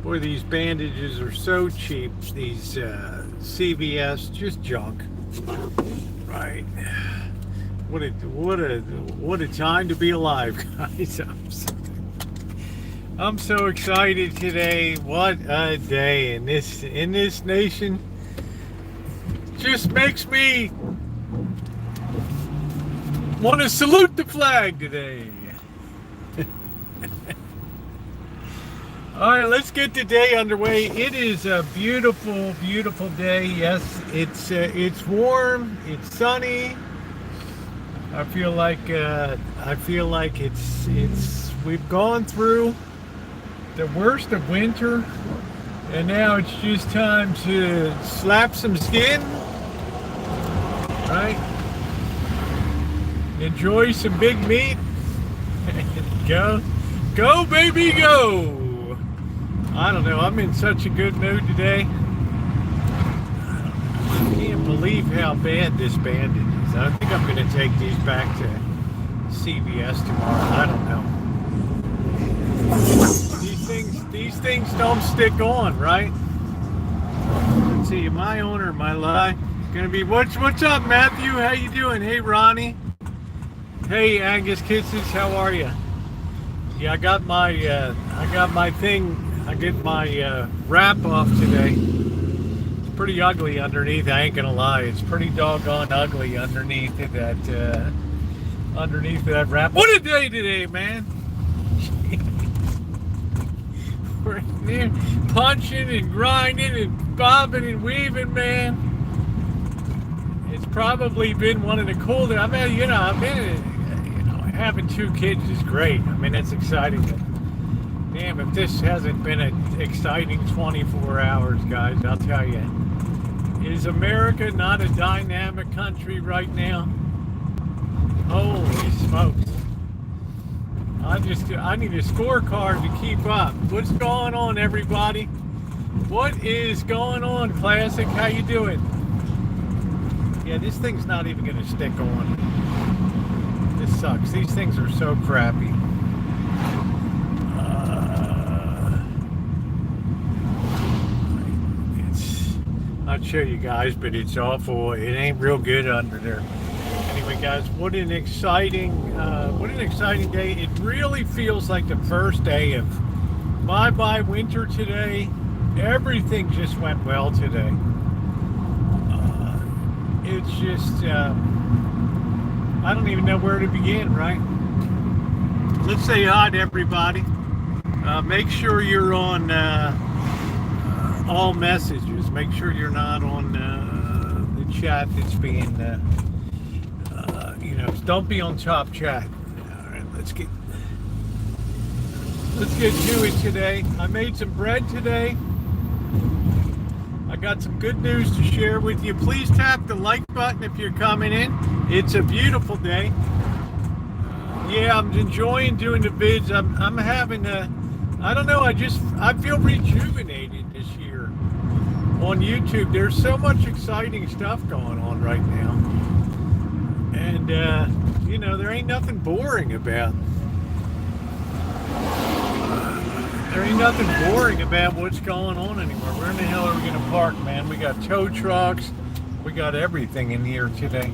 Boy, these bandages are so cheap. These CVS, just junk. Right. What a time to be alive, guys. I'm so excited today. What a day in this nation. Just makes me want to salute the flag today. All right, let's get the day underway. It is a beautiful, beautiful day. Yes, it's warm. It's sunny. I feel like it's we've gone through the worst of winter, and now it's just time to slap some skin, right? Enjoy some big meat. Go baby, go! I don't know. I'm in such a good mood today. I can't believe how bad this bandage is. I think I'm going to take these back to CVS tomorrow. I don't know. These things don't stick on, right? Let's see. Am I on or am I live? Going to be what's up, Matthew? How you doing? Hey, Ronnie. Hey, Angus Kisses. How are you? Yeah, I got my thing. I get my wrap off today. It's pretty ugly underneath. I ain't gonna lie. It's pretty doggone ugly underneath that wrap. What a day today, man! We're there punching and grinding and bobbing and weaving, man. It's probably been one of the coolest. Having 2 kids is great. I mean, it's exciting. Damn, if this hasn't been an exciting 24 hours, guys, I'll tell you. Is America not a dynamic country right now? Holy smokes. I need a scorecard to keep up. What's going on, everybody? What is going on, Classic? How you doing? Yeah, this thing's not even going to stick on. This sucks. These things are so crappy. I'll show you guys, but it's awful. It ain't real good under there. Anyway, guys, what an exciting day. It really feels like the first day of bye-bye winter today. Everything just went well today. It's just, I don't even know where to begin, right? Let's say hi to everybody. Make sure you're on all messages. Make sure you're not on the chat that's being, don't be on top chat. All right, let's get to it today. I made some bread today. I got some good news to share with you. Please tap the like button if you're coming in. It's a beautiful day. Yeah, I'm enjoying doing the vids. I'm having I don't know, I feel rejuvenated this year on YouTube. There's so much exciting stuff going on right now. And, there ain't nothing boring about what's going on anymore. Where in the hell are we going to park, man? We got tow trucks. We got everything in here today.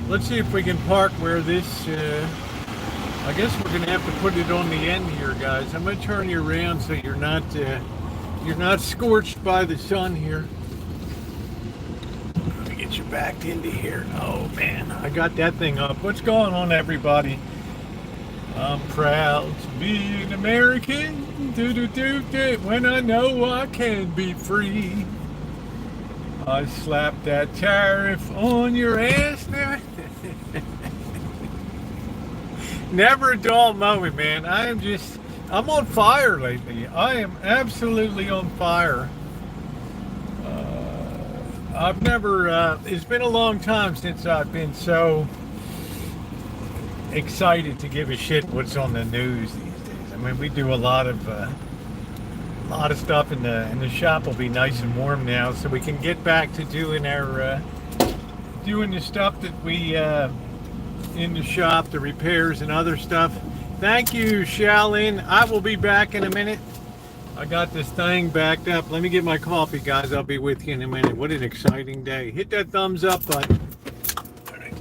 Let's see if we can park where this, I guess we're going to have to put it on the end here, guys. I'm going to turn you around so you're not scorched by the sun here. Let me get you back into here. Oh, man, I got that thing up. What's going on, everybody? I'm proud to be an American. When I know I can be free. I slapped that tariff on your ass now. Never a dull moment, man. I'm on fire lately. I am absolutely on fire. It's been a long time since I've been so excited to give a shit what's on the news these days. I mean, we do a lot of stuff in the shop. Will be nice and warm now, so we can get back to doing the stuff that we in the shop, the repairs and other stuff. Thank you, Shaolin. I will be back in a minute. I got this thing backed up. Let me get my coffee, guys. I'll be with you in a minute. What an exciting day. Hit that thumbs up button. All right.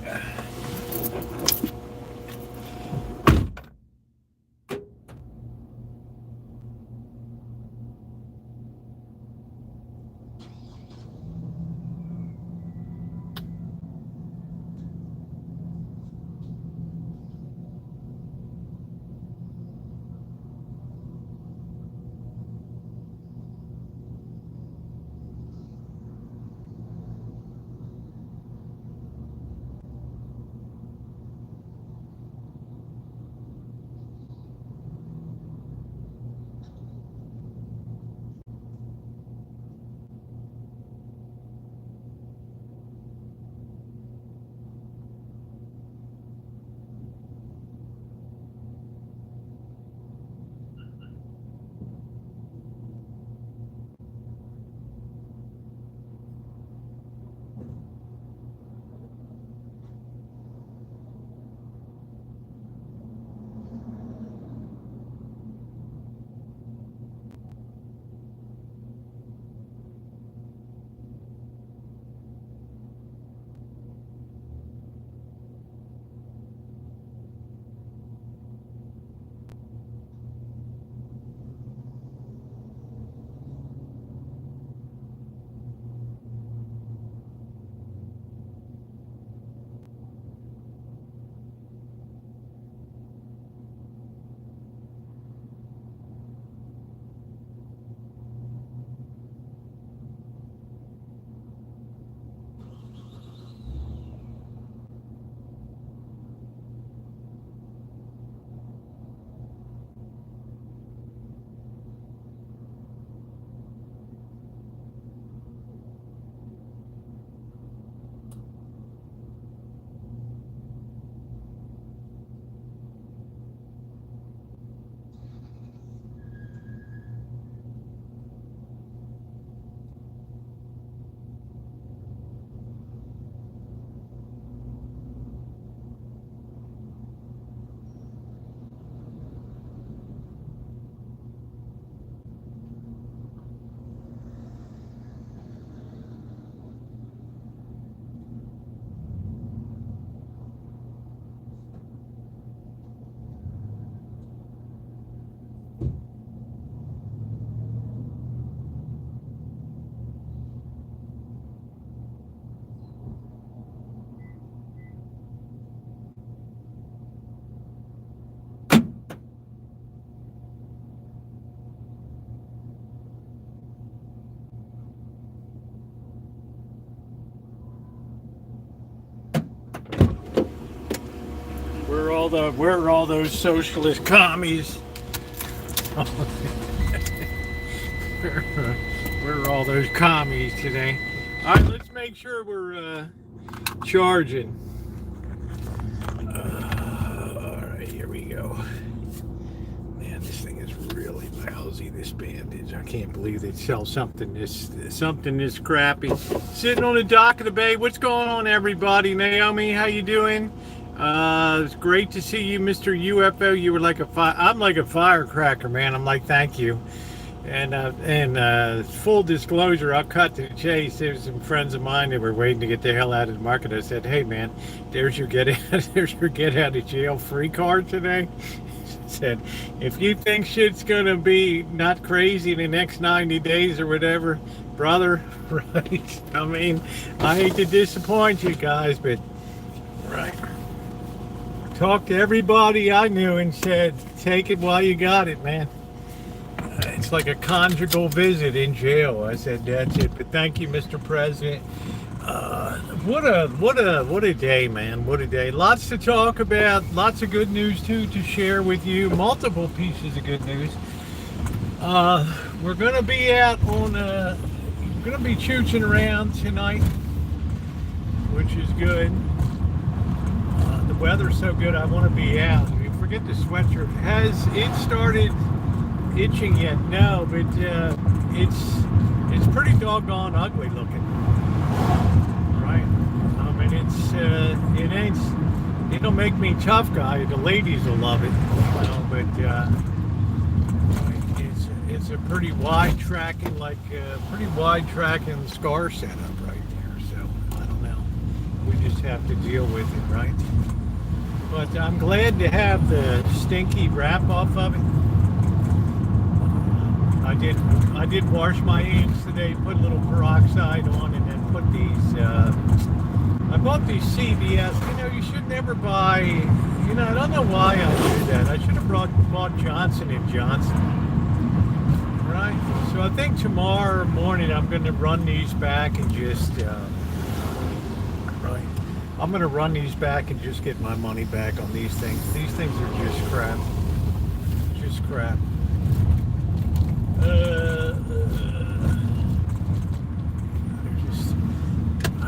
Where are all those socialist commies? Where are all those commies today? All right, let's make sure we're charging. All right, here we go. Man, this thing is really lousy. This bandage. I can't believe they sell something this crappy. Sitting on the dock of the bay. What's going on, everybody? Naomi, how you doing? It's great to see you, Mr. UFO. You were like I'm like a firecracker, man. I'm like, thank you. And full disclosure, I'll cut to the chase. There's some friends of mine that were waiting to get the hell out of the market. I said, hey, man, there's your get out of jail free card today. Said, if you think shit's gonna be not crazy in the next 90 days or whatever, brother, right? I mean, I hate to disappoint you guys, but right. Talked to everybody I knew and said, take it while you got it, man. It's like a conjugal visit in jail. I said, that's it. But thank you, Mr. President. What a day, man. What a day. Lots to talk about. Lots of good news, too, to share with you. Multiple pieces of good news. We're going to be out on, we're going to be chooching around tonight, which is good. The weather's so good, I want to be out. I mean, forget the sweatshirt. Has it started itching yet? No, but it's pretty doggone ugly looking. Right? I mean, it'll make me tough guy. The ladies will love it, you know, but it's a pretty wide tracking, scar setup right there. So I don't know. We just have to deal with it, right? But I'm glad to have the stinky wrap off of it. I did wash my hands today, put a little peroxide on, and then put these. I bought these CVS. You should never buy. I don't know why I did that. I should have bought Johnson and Johnson. Right. So I think tomorrow morning I'm going to run these back and just. Right. I'm going to run these back and just get my money back on these things. These things are just crap. Just crap. I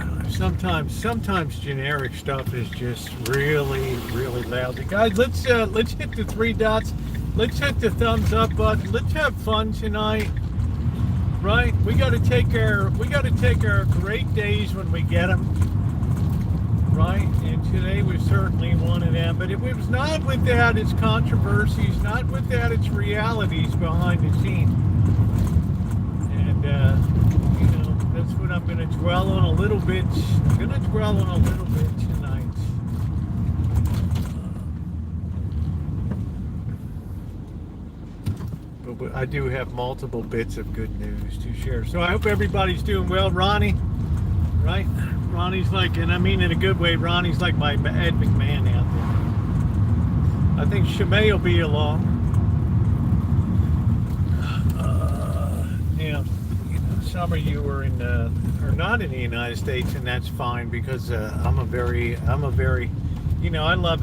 don't know. Sometimes generic stuff is just really, really lousy. Guys, let's hit the 3 dots. Let's hit the thumbs up button. Let's have fun tonight. Right? We got to take our great days when we get them. Right? And today was certainly one of them. But it was not without its controversies, not without its realities behind the scenes. And, that's what I'm going to dwell on a little bit. I'm going to dwell on a little bit tonight. But I do have multiple bits of good news to share. So I hope everybody's doing well. Ronnie, right? Ronnie's like, and I mean in a good way, Ronnie's like my Ed McMahon out there. I think Shimei will be along. Some of you are not in the United States, and that's fine because I'm a very, I love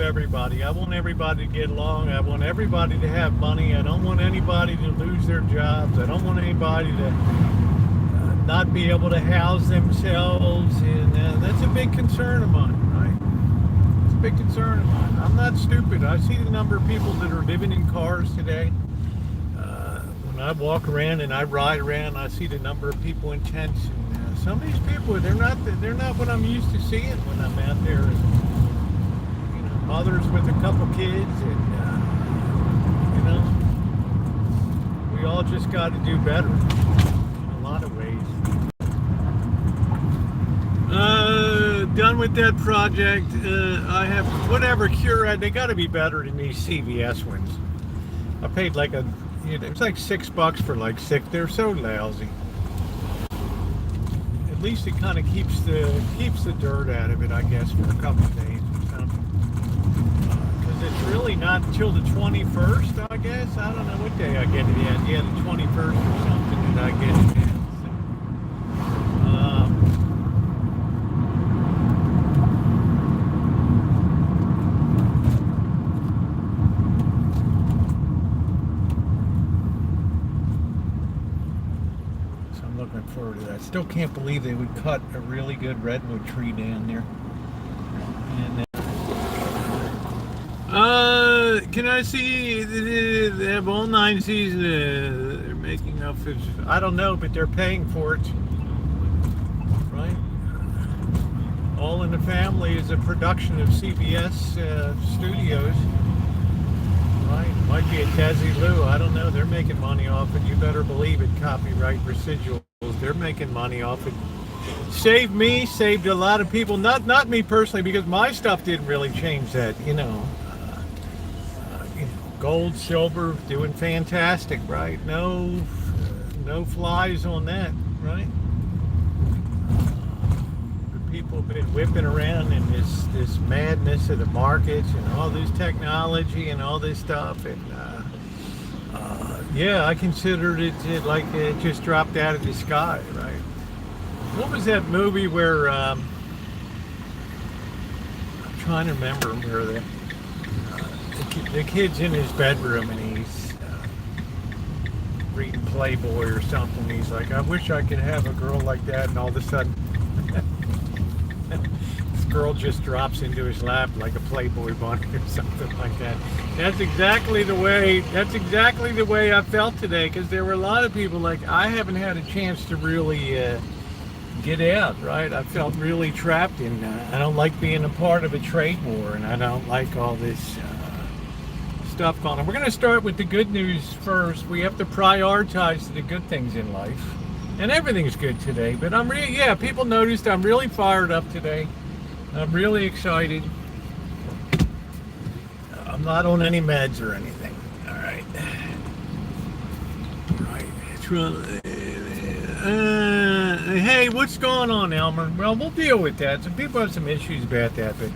everybody. I want everybody to get along. I want everybody to have money. I don't want anybody to lose their jobs. I don't want anybody to not be able to house themselves, and that's a big concern of mine, right? It's a big concern of mine. I'm not stupid. I see the number of people that are living in cars today. When I walk around and I ride around, I see the number of people in tents, and some of these people, they're not what I'm used to seeing when I'm out there. Mothers with a couple kids, and we all just got to do better in a lot of ways. Done with that project. I have whatever cure. They got to be better than these CVS ones. I paid like it's like $6 for like 6. They're so lousy. At least it kind of keeps the dirt out of it, I guess, for a couple of days or something. Because it's really not until the 21st, I guess. I don't know what day I get it in. Yeah, the 21st or something that I get it in. Forward to that. Still can't believe they would cut a really good redwood tree down there. And can I see they have all 9 seasons? They're making up. I don't know, but they're paying for it, right? All in the Family is a production of CBS Studios. Right, might be a Desi-Lou. I don't know. They're making money off it. You better believe it. Copyright residuals. They're making money off it. Saved a lot of people. Not me personally, because my stuff didn't really change that. Gold, silver, doing fantastic. Right? No flies on that. Right? People have been whipping around in this madness of the markets and all this technology and all this stuff, and I considered it like it just dropped out of the sky, right? What was that movie where I'm trying to remember where the kid's in his bedroom and he's reading Playboy or something. He's like, I wish I could have a girl like that, and all of a sudden this girl just drops into his lap like a Playboy bunny or something like that. That's exactly the way I felt today, because there were a lot of people like, I haven't had a chance to really get out, right? I felt really trapped in I don't like being a part of a trade war, and I don't like all this stuff going on. We're going to start with the good news first. We have to prioritize the good things in life. And everything's good today. But people noticed I'm really fired up today. I'm really excited. I'm not on any meds or anything. All right. Hey, what's going on, Elmer? Well, we'll deal with that. Some people have some issues about that, but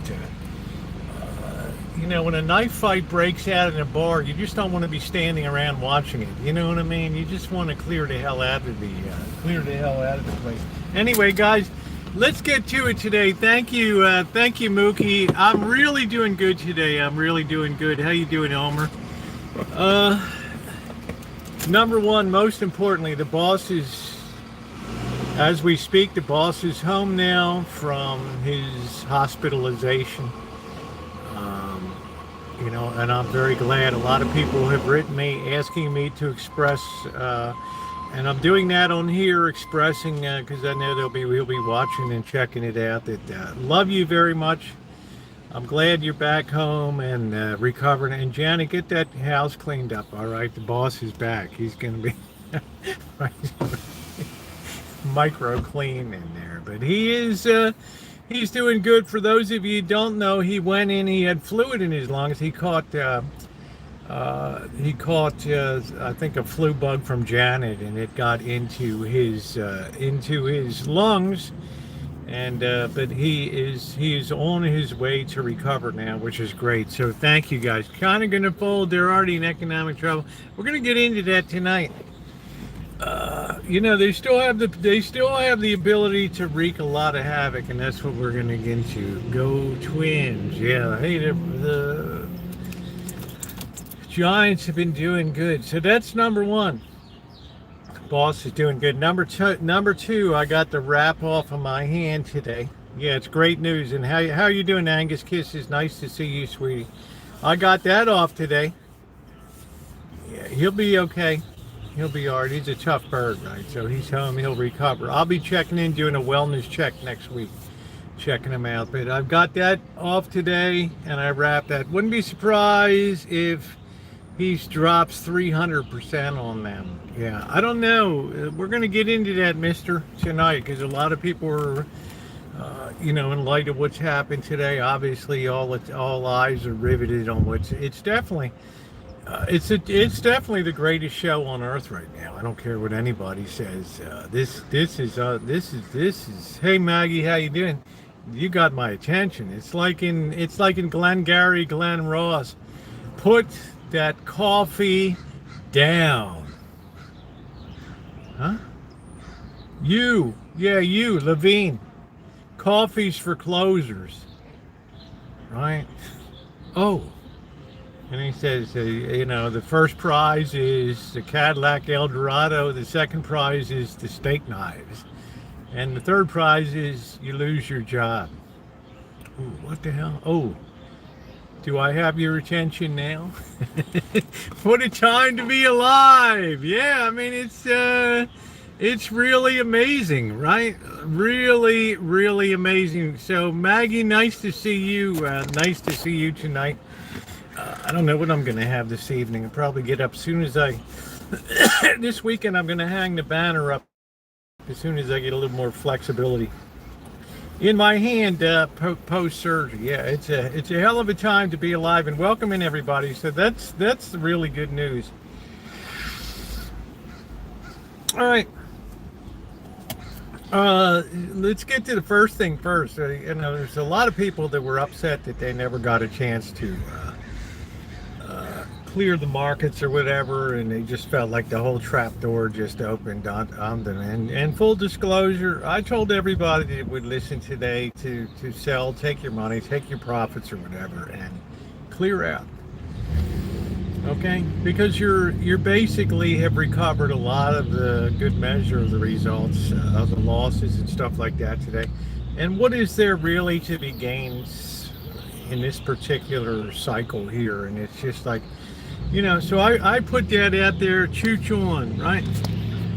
when a knife fight breaks out in a bar, you just don't want to be standing around watching it. You know what I mean? You just want to clear the hell out of the place. Anyway, guys, let's get to it today. Thank you, Mookie. I'm really doing good today. I'm really doing good. How you doing, Elmer? Number one, most importantly, the boss is, as we speak, the boss is home now from his hospitalization. And I'm very glad. A lot of people have written me asking me to express, and I'm doing that on here, expressing, because I know we'll be watching and checking it out, that love you very much. I'm glad you're back home and recovering. And Janet, get that house cleaned up, all right? The boss is back. He's going to be micro clean in there. But he's doing good. For those of you who don't know, he went in, he had fluid in his lungs. He caught I think a flu bug from Janet, and it got into his lungs. And but he is on his way to recover now, which is great. So thank you, guys. Kind of going to fold. They're already in economic trouble. We're going to get into that tonight. They still have the ability to wreak a lot of havoc, and that's what we're going to get into. Go Twins! Yeah, hey, the Giants have been doing good. So that's number one. Boss is doing good. Number two, I got the wrap off of my hand today. Yeah, it's great news. And how you doing, Angus? Kisses. Nice to see you, sweetie. I got that off today. Yeah, he'll be okay. He'll be all right. He's a tough bird, right? So he's home. He'll recover. I'll be checking in, doing a wellness check next week, checking him out. But I've got that off today, and I wrapped that. Wouldn't be surprised if he drops 300% on them. Yeah, I don't know. We're going to get into that, mister, tonight, because a lot of people are, in light of what's happened today, obviously all eyes are riveted on it's definitely, it's definitely the greatest show on earth right now. I don't care what anybody says. This is, hey Maggie, how you doing? You got my attention. It's like in Glengarry Glen Ross. Put that coffee down. Huh? You, Levine. Coffee's for closers. Right? Oh. And he says, the first prize is the Cadillac Eldorado. The second prize is the steak knives. And the third prize is you lose your job. Ooh, what the hell? Oh. Do I have your attention now? What a time to be alive. Yeah, I mean, it's really amazing, right? Really, really amazing. So Maggie, nice to see you. Nice to see you tonight. I don't know what I'm going to have this evening. I'll probably get up as soon as this weekend I'm going to hang the banner up as soon as I get a little more flexibility in my hand post-surgery. Yeah, it's a hell of a time to be alive, and welcome in everybody. So that's really good news. All right, let's get to the first thing first. There's a lot of people that were upset that they never got a chance to clear the markets or whatever, and they just felt like the whole trap door just opened on them. And full disclosure, I told everybody that would listen today to sell, take your money, take your profits or whatever, and clear out. Okay, because you're basically have recovered a lot of the good measure of the results of the losses and stuff like that today. And what is there really to be gained in this particular cycle here? And it's just like, so I put that out there, chooch on, right?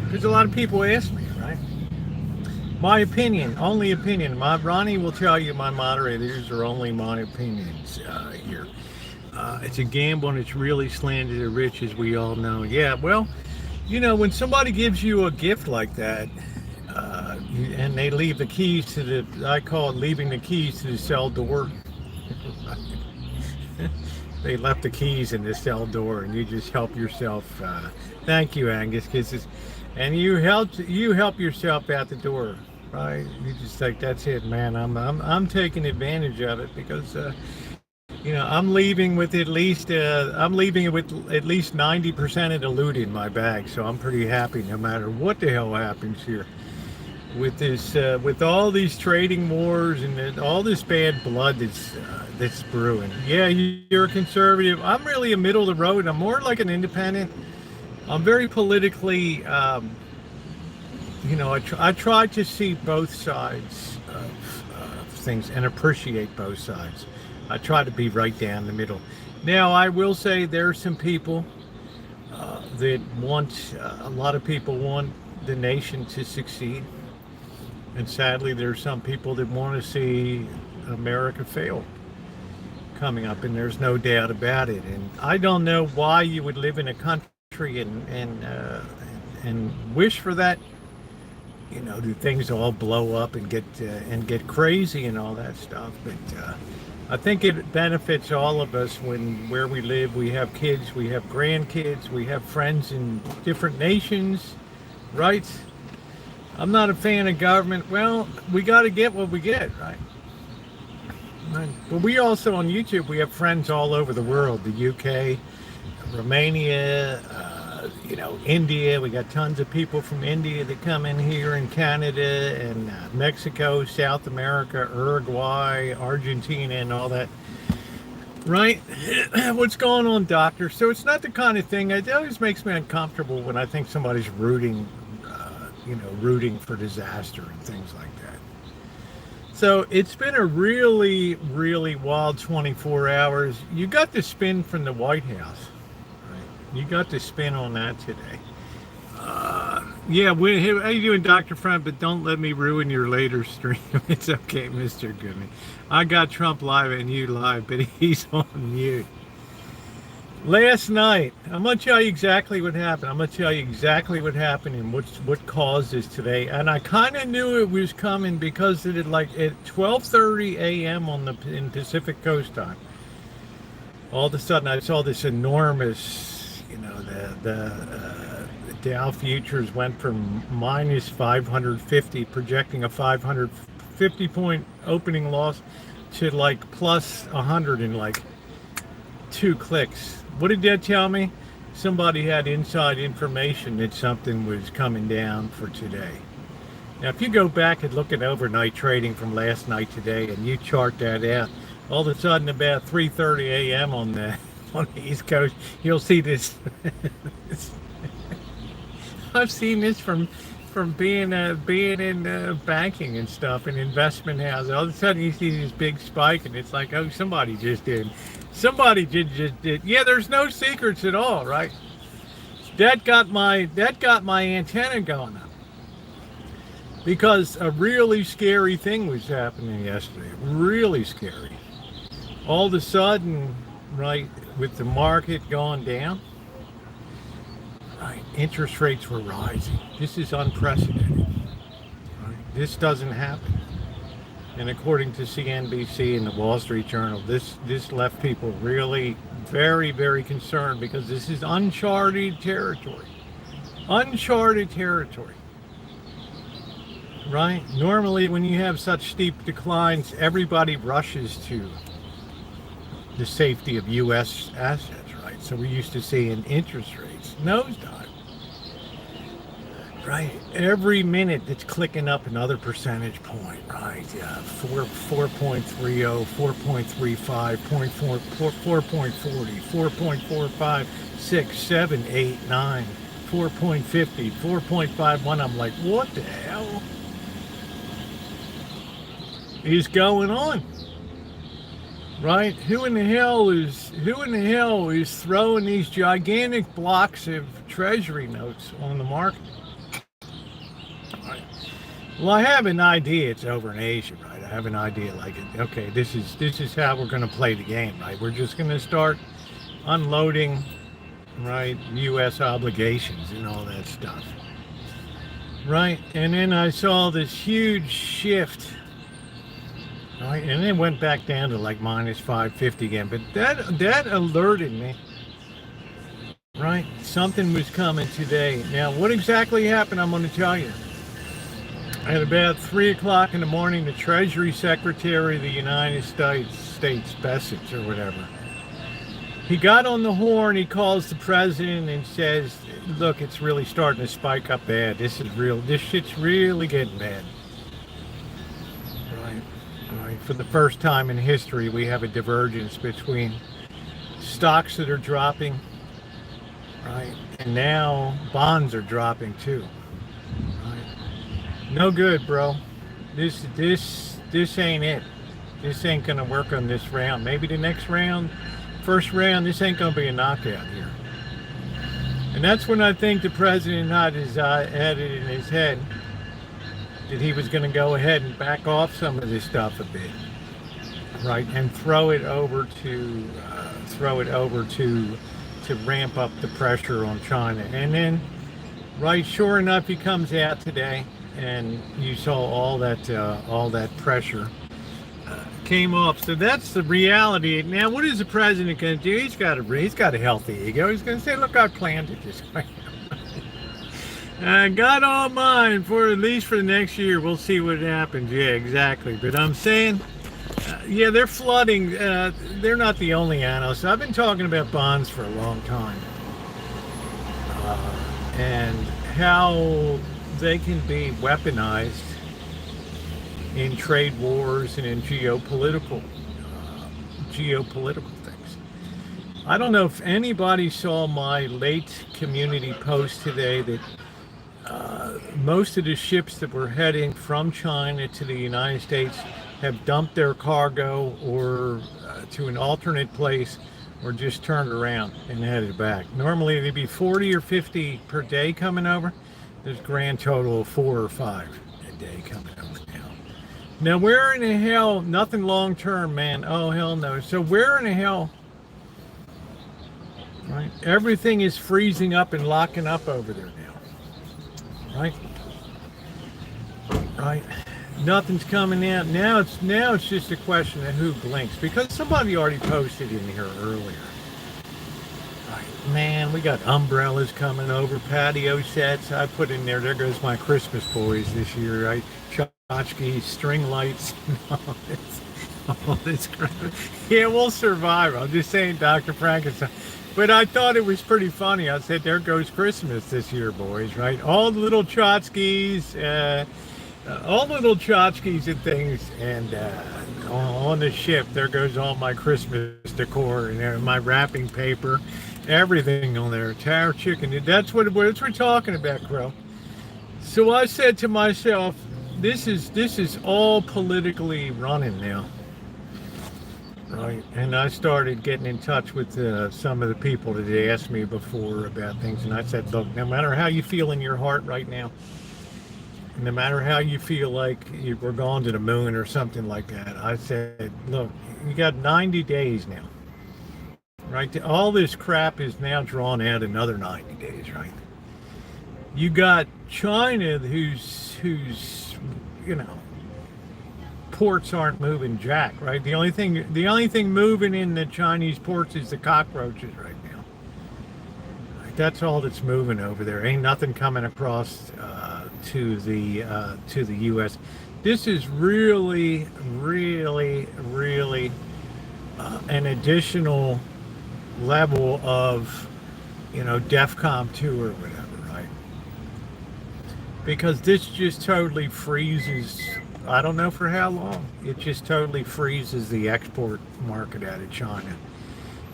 Because a lot of people ask me, right? My opinion, only opinion. Ronnie will tell you my moderators are only my opinions here. It's a gamble, and it's really slanted the rich, as we all know. Yeah, well, when somebody gives you a gift like that, and they leave the keys to I call it leaving the keys to the cell door. They left the keys in the cell door, and you just help yourself. Thank you, Angus, and you help yourself out the door, right? You just think, that's it, man. I'm taking advantage of it because I'm leaving with at least 90% of the loot in my bag, so I'm pretty happy no matter what the hell happens here with this, with all these trading wars and all this bad blood that's brewing. Yeah, you're a conservative. I'm really a middle of the road. I'm more like an independent. I'm very politically, I try to see both sides of things and appreciate both sides. I try to be right down the middle. Now, I will say there are some people that a lot of people want the nation to succeed. And sadly, there's some people that want to see America fail coming up, and there's no doubt about it. And I don't know why you would live in a country and wish for that. Do things all blow up and get crazy and all that stuff. But I think it benefits all of us where we live. We have kids, we have grandkids, we have friends in different nations, right? I'm not a fan of government. Well, we got to get what we get, right? But we also, on YouTube, we have friends all over the world. The UK, Romania, India. We got tons of people from India that come in here, and Canada, and Mexico, South America, Uruguay, Argentina, and all that. Right? What's going on, doctor? So it's not the kind of thing, it always makes me uncomfortable when I think somebody's rooting for disaster and things like that. So it's been a really, really wild 24 hours. You got the spin from the White House. You got the spin on that today. Yeah, how you doing, Dr. Front? But don't let me ruin your later stream. It's okay, Mr. Goodman. I got Trump live and you live, but he's on mute. Last night, I'm going to tell you exactly what happened. I'm going to tell you exactly what happened and what caused this today. And I kind of knew it was coming because it at 12:30 a.m. in Pacific Coast time. All of a sudden, I saw this enormous, the Dow futures went from minus 550, projecting a 550 point opening loss, to plus 100 in 2 clicks. What did that tell me? Somebody had inside information that something was coming down for today. Now, if you go back and look at overnight trading from last night today, and you chart that out, all of a sudden about 3:30 a.m. on the East Coast, you'll see this. I've seen this from being in banking and stuff and investment houses. All of a sudden you see this big spike, and it's like, oh, somebody just did. Yeah, there's no secrets at all, right? That got my antenna going up, because a really scary thing was happening yesterday. Really scary. All of a sudden, right, with the market going down, right, interest rates were rising. This is unprecedented. Right? This doesn't happen. And according to CNBC and the Wall Street Journal, this left people really very, very concerned, because this is uncharted territory. Uncharted territory. Right? Normally, when you have such steep declines, everybody rushes to the safety of U.S. assets, right? So we're used to seeing interest rates nosedive. Right, every minute it's clicking up another percentage point, right? Yeah, 4.30, 4.35, 4.40, 4.45, 6, 7, 8, 9, 4.50, 4.51. I'm like, what the hell is going on? Right? Who in the hell is throwing these gigantic blocks of treasury notes on the market? Well, I have an idea. It's over in Asia, right? I have an idea. Like, okay, this is how we're going to play the game, right? We're just going to start unloading, right? U.S. obligations and all that stuff, right? And then I saw this huge shift, right? And then it went back down to like minus 550 again. But that alerted me, right? Something was coming today. Now, what exactly happened? I'm going to tell you. At about 3 o'clock in the morning, the Treasury Secretary of the United States, Bessich or whatever, he got on the horn. He calls the president and says, look, it's really starting to spike up bad. This shit's really getting bad. Right. For the first time in history, we have a divergence between stocks that are dropping, right, and now bonds are dropping too. No good, bro. This ain't it. This ain't gonna work on this round. Maybe the next round, first round, this ain't gonna be a knockout here. And that's when I think the president had it in his head that he was gonna go ahead and back off some of this stuff a bit, right, and throw it over to ramp up the pressure on China. And then, right, sure enough, he comes out today. And you saw all that pressure came off. So that's the reality. Now, what is the president going to do? He's got a healthy ego. He's going to say, "Look, I planned it this way. I got all mine for at least for the next year. We'll see what happens." Yeah, exactly. But I'm saying, yeah, they're flooding. They're not the only analysts. I've been talking about bonds for a long time, and how they can be weaponized in trade wars and in geopolitical things. I don't know if anybody saw my late community post today that most of the ships that were heading from China to the United States have dumped their cargo or to an alternate place or just turned around and headed back. Normally there'd be 40 or 50 per day coming over. There's a grand total of 4 or 5 a day coming over now. Now, where in the hell, nothing long term, man. Oh, hell no. So where in the hell, right? Everything is freezing up and locking up over there now. Right? Nothing's coming out. Now it's just a question of who blinks. Because somebody already posted in here earlier. Man, we got umbrellas coming over, patio sets. I put in there goes my Christmas boys this year, right? Tchotchkes, string lights, all this crap. Yeah, we'll survive. I'm just saying, Dr. Frankenstein. But I thought it was pretty funny. I said, there goes Christmas this year, boys, right? All the little tchotchkes, and things, and on the ship, there goes all my Christmas decor and my wrapping paper. Everything on there, tower chicken. That's what we're talking about, Crow. So I said to myself, this is all politically running now, right? And I started getting in touch with some of the people that they asked me before about things, and I said, look, no matter how you feel in your heart right now, no matter how you feel like we're going to the moon or something like that, I said, look, you got 90 days now. Right, all this crap is now drawn out another 90 days, right? You got China, who's ports aren't moving jack, right? The only thing moving in the Chinese ports is the cockroaches right now. Right, that's all that's moving over there. Ain't nothing coming across to the U.S. This is really an additional level of, DEFCON 2 or whatever, right? Because this just totally freezes, I don't know for how long, it just totally freezes the export market out of China.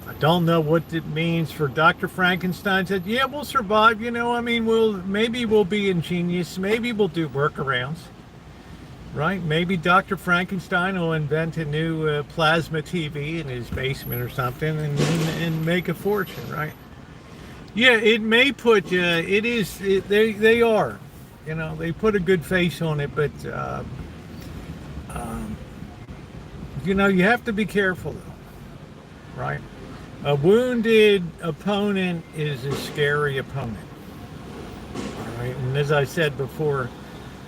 I don't know what it means for Dr. Frankenstein said, yeah, we'll survive, maybe we'll be ingenious, maybe we'll do workarounds. Right? Maybe Dr. Frankenstein will invent a new plasma TV in his basement or something and make a fortune, right? Yeah, it may put, they are. You know, they put a good face on it, but you know, you have to be careful, though, right? A wounded opponent is a scary opponent, all right? And as I said before,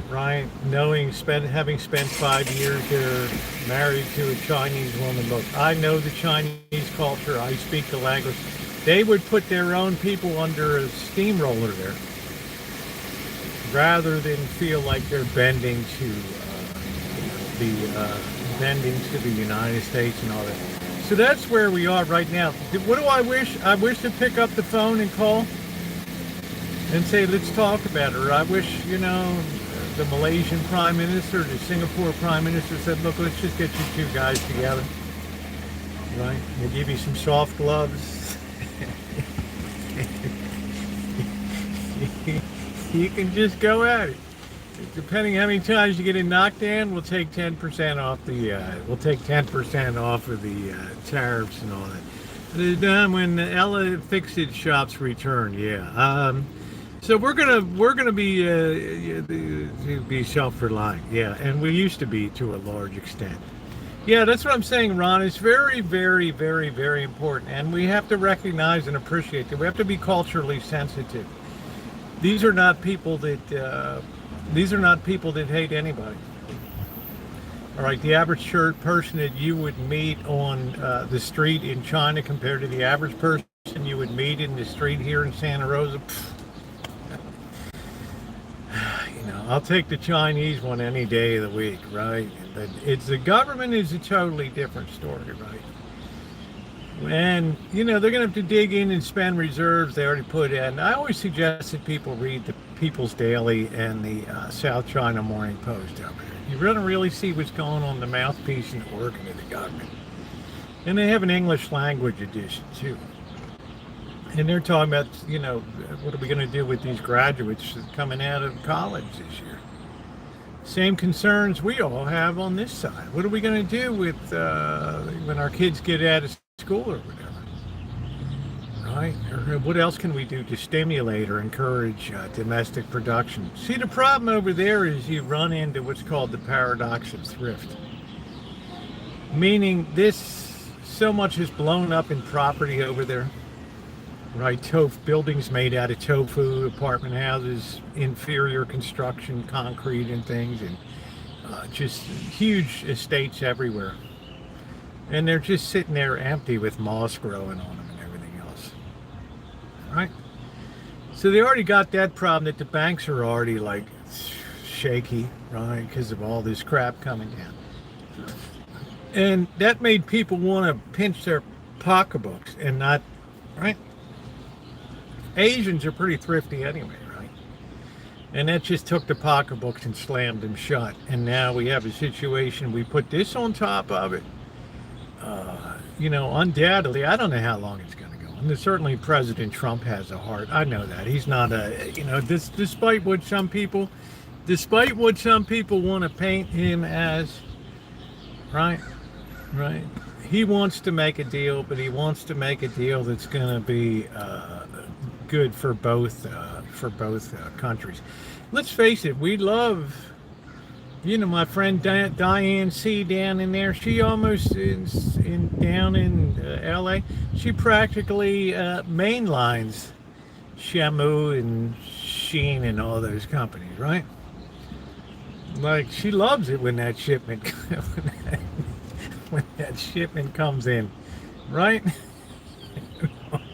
right, having spent 5 years there, married to a Chinese woman, look, I know the Chinese culture. I speak the language. They would put their own people under a steamroller there, rather than feel like they're bending to the United States and all that. So that's where we are right now. What do I wish? I wish to pick up the phone and call and say, let's talk about it. Or I wish, you know, the Malaysian Prime Minister, the Singapore Prime Minister said, look, let's just get you two guys together. Right? We'll give you some soft gloves. You can just go at it. Depending how many times you get it knocked in, we'll take 10% off the. We'll take 10% off of the tariffs and all that. When the Ella Fix-It shops return, yeah. So we're gonna be self-reliant, yeah, and we used to be to a large extent. Yeah, that's what I'm saying, Ron. It's very, very, very, very important, and we have to recognize and appreciate that. We have to be culturally sensitive. These are not people that hate anybody. All right, the average person that you would meet on the street in China compared to the average person you would meet in the street here in Santa Rosa. You know, I'll take the Chinese one any day of the week, right? But the government is a totally different story, right? And, you know, they're going to have to dig in and spend reserves they already put in. I always suggest that people read the People's Daily and the South China Morning Post over there. You're going to really see what's going on in the mouthpiece and the organ of the government. And they have an English language edition, too. And they're talking about, you know, what are we going to do with these graduates coming out of college this year? Same concerns we all have on this side. What are we going to do with when our kids get out of school or whatever, right? Or what else can we do to stimulate or encourage domestic production? See, the problem over there is you run into what's called the paradox of thrift, meaning so much is blown up in property over there, right? Buildings made out of tofu, apartment houses, inferior construction, concrete and things, and just huge estates everywhere. And they're just sitting there empty with moss growing on them and everything else. Right? So they already got that problem that the banks are already like shaky, right? Because of all this crap coming down. And that made people want to pinch their pocketbooks and not, right? Asians are pretty thrifty anyway, right? And that just took the pocketbooks and slammed them shut. And now we have a situation, we put this on top of it. You know, undoubtedly, I don't know how long it's going to go. And certainly President Trump has a heart. I know that. He's not you know, despite what some people want to paint him as, right? Right. He wants to make a deal, but he wants to make a deal that's going to be good for both countries. Let's face it, we love, you know, my friend Diane C. down in there. She almost is down in LA. She practically mainlines Shamu and Sheen and all those companies, right? Like, she loves it when that shipment when that shipment comes in, right?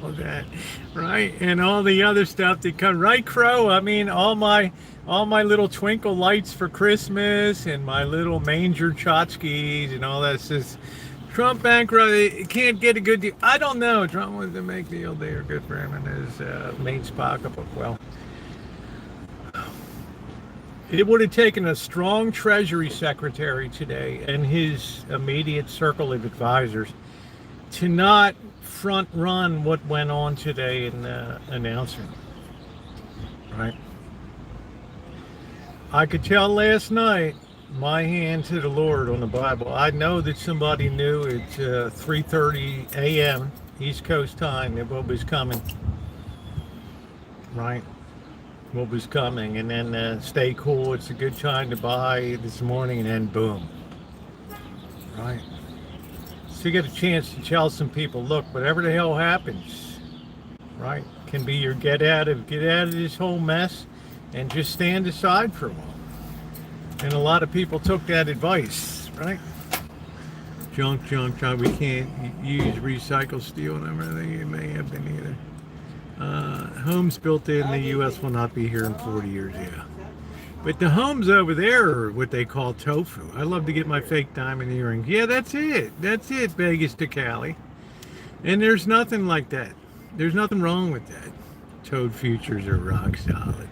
All that, right? And all the other stuff that comes, right, Crow? I mean, all my little twinkle lights for Christmas and my little manger tchotchkes and all that. Says Trump bankrupt, can't get a good deal. I don't know. Trump wants to make deal. They are good for him and his mate's pocketbook. Well, it would have taken a strong Treasury Secretary today and his immediate circle of advisors to not front run what went on today in the announcement, right? I could tell last night, my hand to the Lord on the Bible. I know that somebody knew at 3:30 a.m. East Coast time that what was coming, right? what was coming, and then stay cool. It's a good time to buy this morning, and then boom, right? So you get a chance to tell some people, look, whatever the hell happens, right, can be your get out of this whole mess, and just stand aside for a while. And a lot of people took that advice, right? Junk. We can't use recycled steel and everything. It may have been either. Homes built in the U.S. will not be here in 40 years, yeah. But the homes over there are what they call tofu. I love to get my fake diamond earrings. Yeah, that's it. That's it, Vegas to Cali. And there's nothing like that. There's nothing wrong with that. Toad futures are rock solid.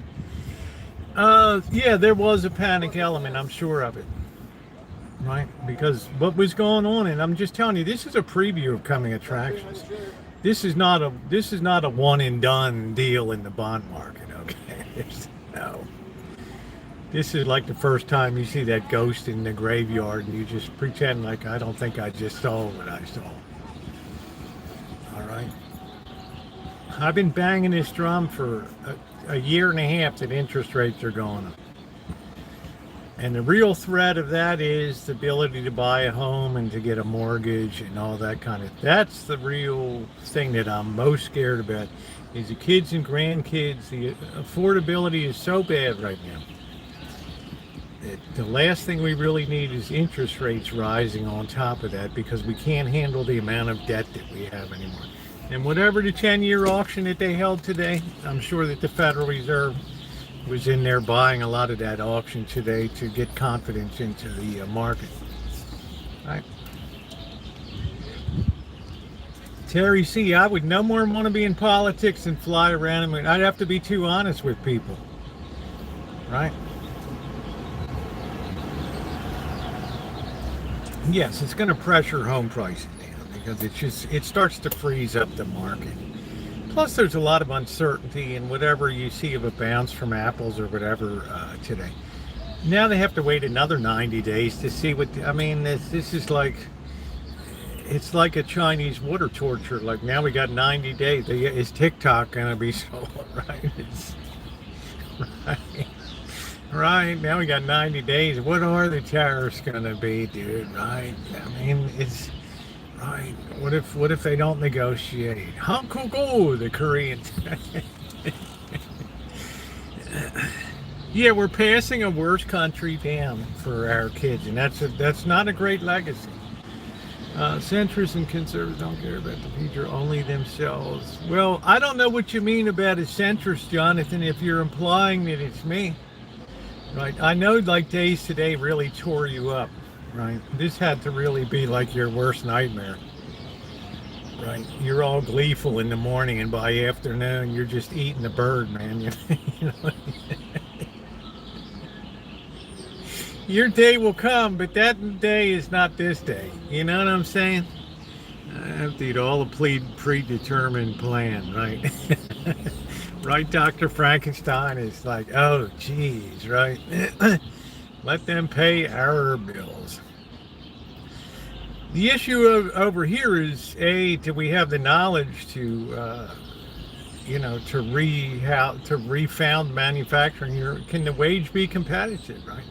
Yeah, there was a panic element, I'm sure of it. Right? Because what was going on, and I'm just telling you, this is a preview of coming attractions. This is not a one and done deal in the bond market, okay? No. This is like the first time you see that ghost in the graveyard and you just pretend like I don't think I just saw what I saw. All right? I've been banging this drum for a year and a half that interest rates are going up. And the real threat of that is the ability to buy a home and to get a mortgage and all that kind of. That's the real thing that I'm most scared about. Is the kids and grandkids. The affordability is so bad right now. The last thing we really need is interest rates rising on top of that, because we can't handle the amount of debt that we have anymore. And whatever the 10-year auction that they held today, I'm sure that the Federal Reserve was in there buying a lot of that auction today to get confidence into the market. Right? Terry C., I would no more want to be in politics than fly around. I mean, I'd have to be too honest with people. Right? Yes, it's going to pressure home prices down because it starts to freeze up the market. Plus, there's a lot of uncertainty in whatever you see of a bounce from apples or whatever today. Now they have to wait another 90 days to see what. I mean, this is like, it's like a Chinese water torture. Like, now we got 90 days. Is TikTok going to be sold, right? Right. Right, now we got 90 days. What are the tariffs going to be, dude? Right? I mean, it's right. What if they don't negotiate? Hankoku, the Koreans. Yeah, we're passing a worse country down for our kids, and that's not a great legacy. Centrists and conservatives don't care about the future, only themselves. Well, I don't know what you mean about a centrist, Jonathan, if you're implying that it's me. Right, I know like days today really tore you up, right? This had to really be like your worst nightmare, right? You're all gleeful in the morning, and by afternoon you're just eating the bird, man. You know? Your day will come, but that day is not this day. You know what I'm saying? I have to eat all the predetermined plan, right? Right, Dr. Frankenstein is like, oh, geez, right? Let them pay our bills. The issue over here is, do we have the knowledge to, to refound manufacturing here? Can the wage be competitive, right?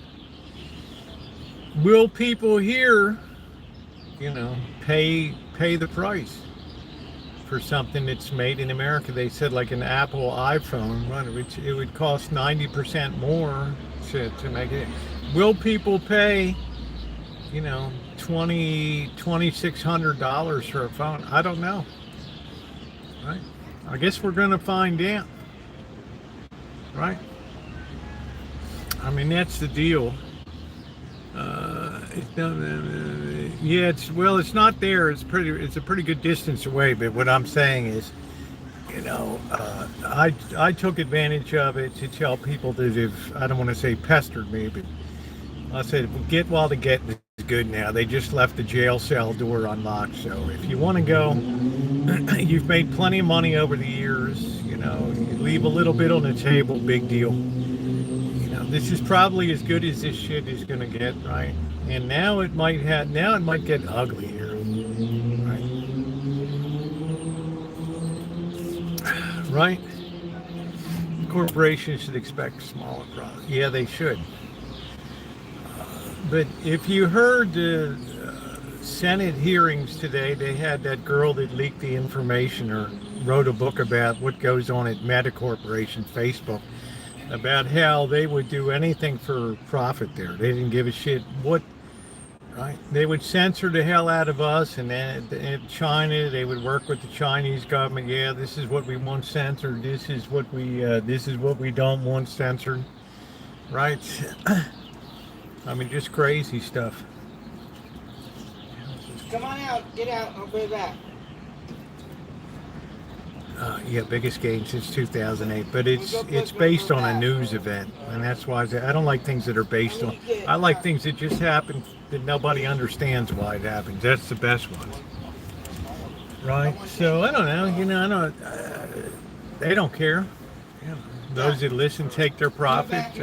Will people here, pay the price for something that's made in America? They said like an Apple iPhone, which it would cost 90% more to make it. Will people pay, $2,600 for a phone? I don't know. Right? I guess we're going to find out. Right? I mean, that's the deal. It's not there. It's a pretty good distance away. But what I'm saying is, I took advantage of it to tell people that I don't want to say pestered me, but I said, get while the get is good now. They just left the jail cell door unlocked. So if you want to go, you've made plenty of money over the years. You leave a little bit on the table, big deal. This is probably as good as this shit is going to get, right? And now it might get ugly here, right? Of corporations should expect smaller profits. Yeah, they should. But if you heard the Senate hearings today, they had that girl that leaked the information or wrote a book about what goes on at Meta Corporation, Facebook, about how they would do anything for profit there. They didn't give a shit what, right? They would censor the hell out of us, and then in China, they would work with the Chinese government. Yeah, this is what we want censored. This is what we don't want censored, right? I mean, just crazy stuff. Come on out, get out, I'll be back. Yeah, biggest gain since 2008, but it's based on a news event, and that's why I don't like things that are based on. I like things that just happen that nobody understands why it happens. That's the best one, right? So I don't know, I don't. They don't care. Those that listen take their profit,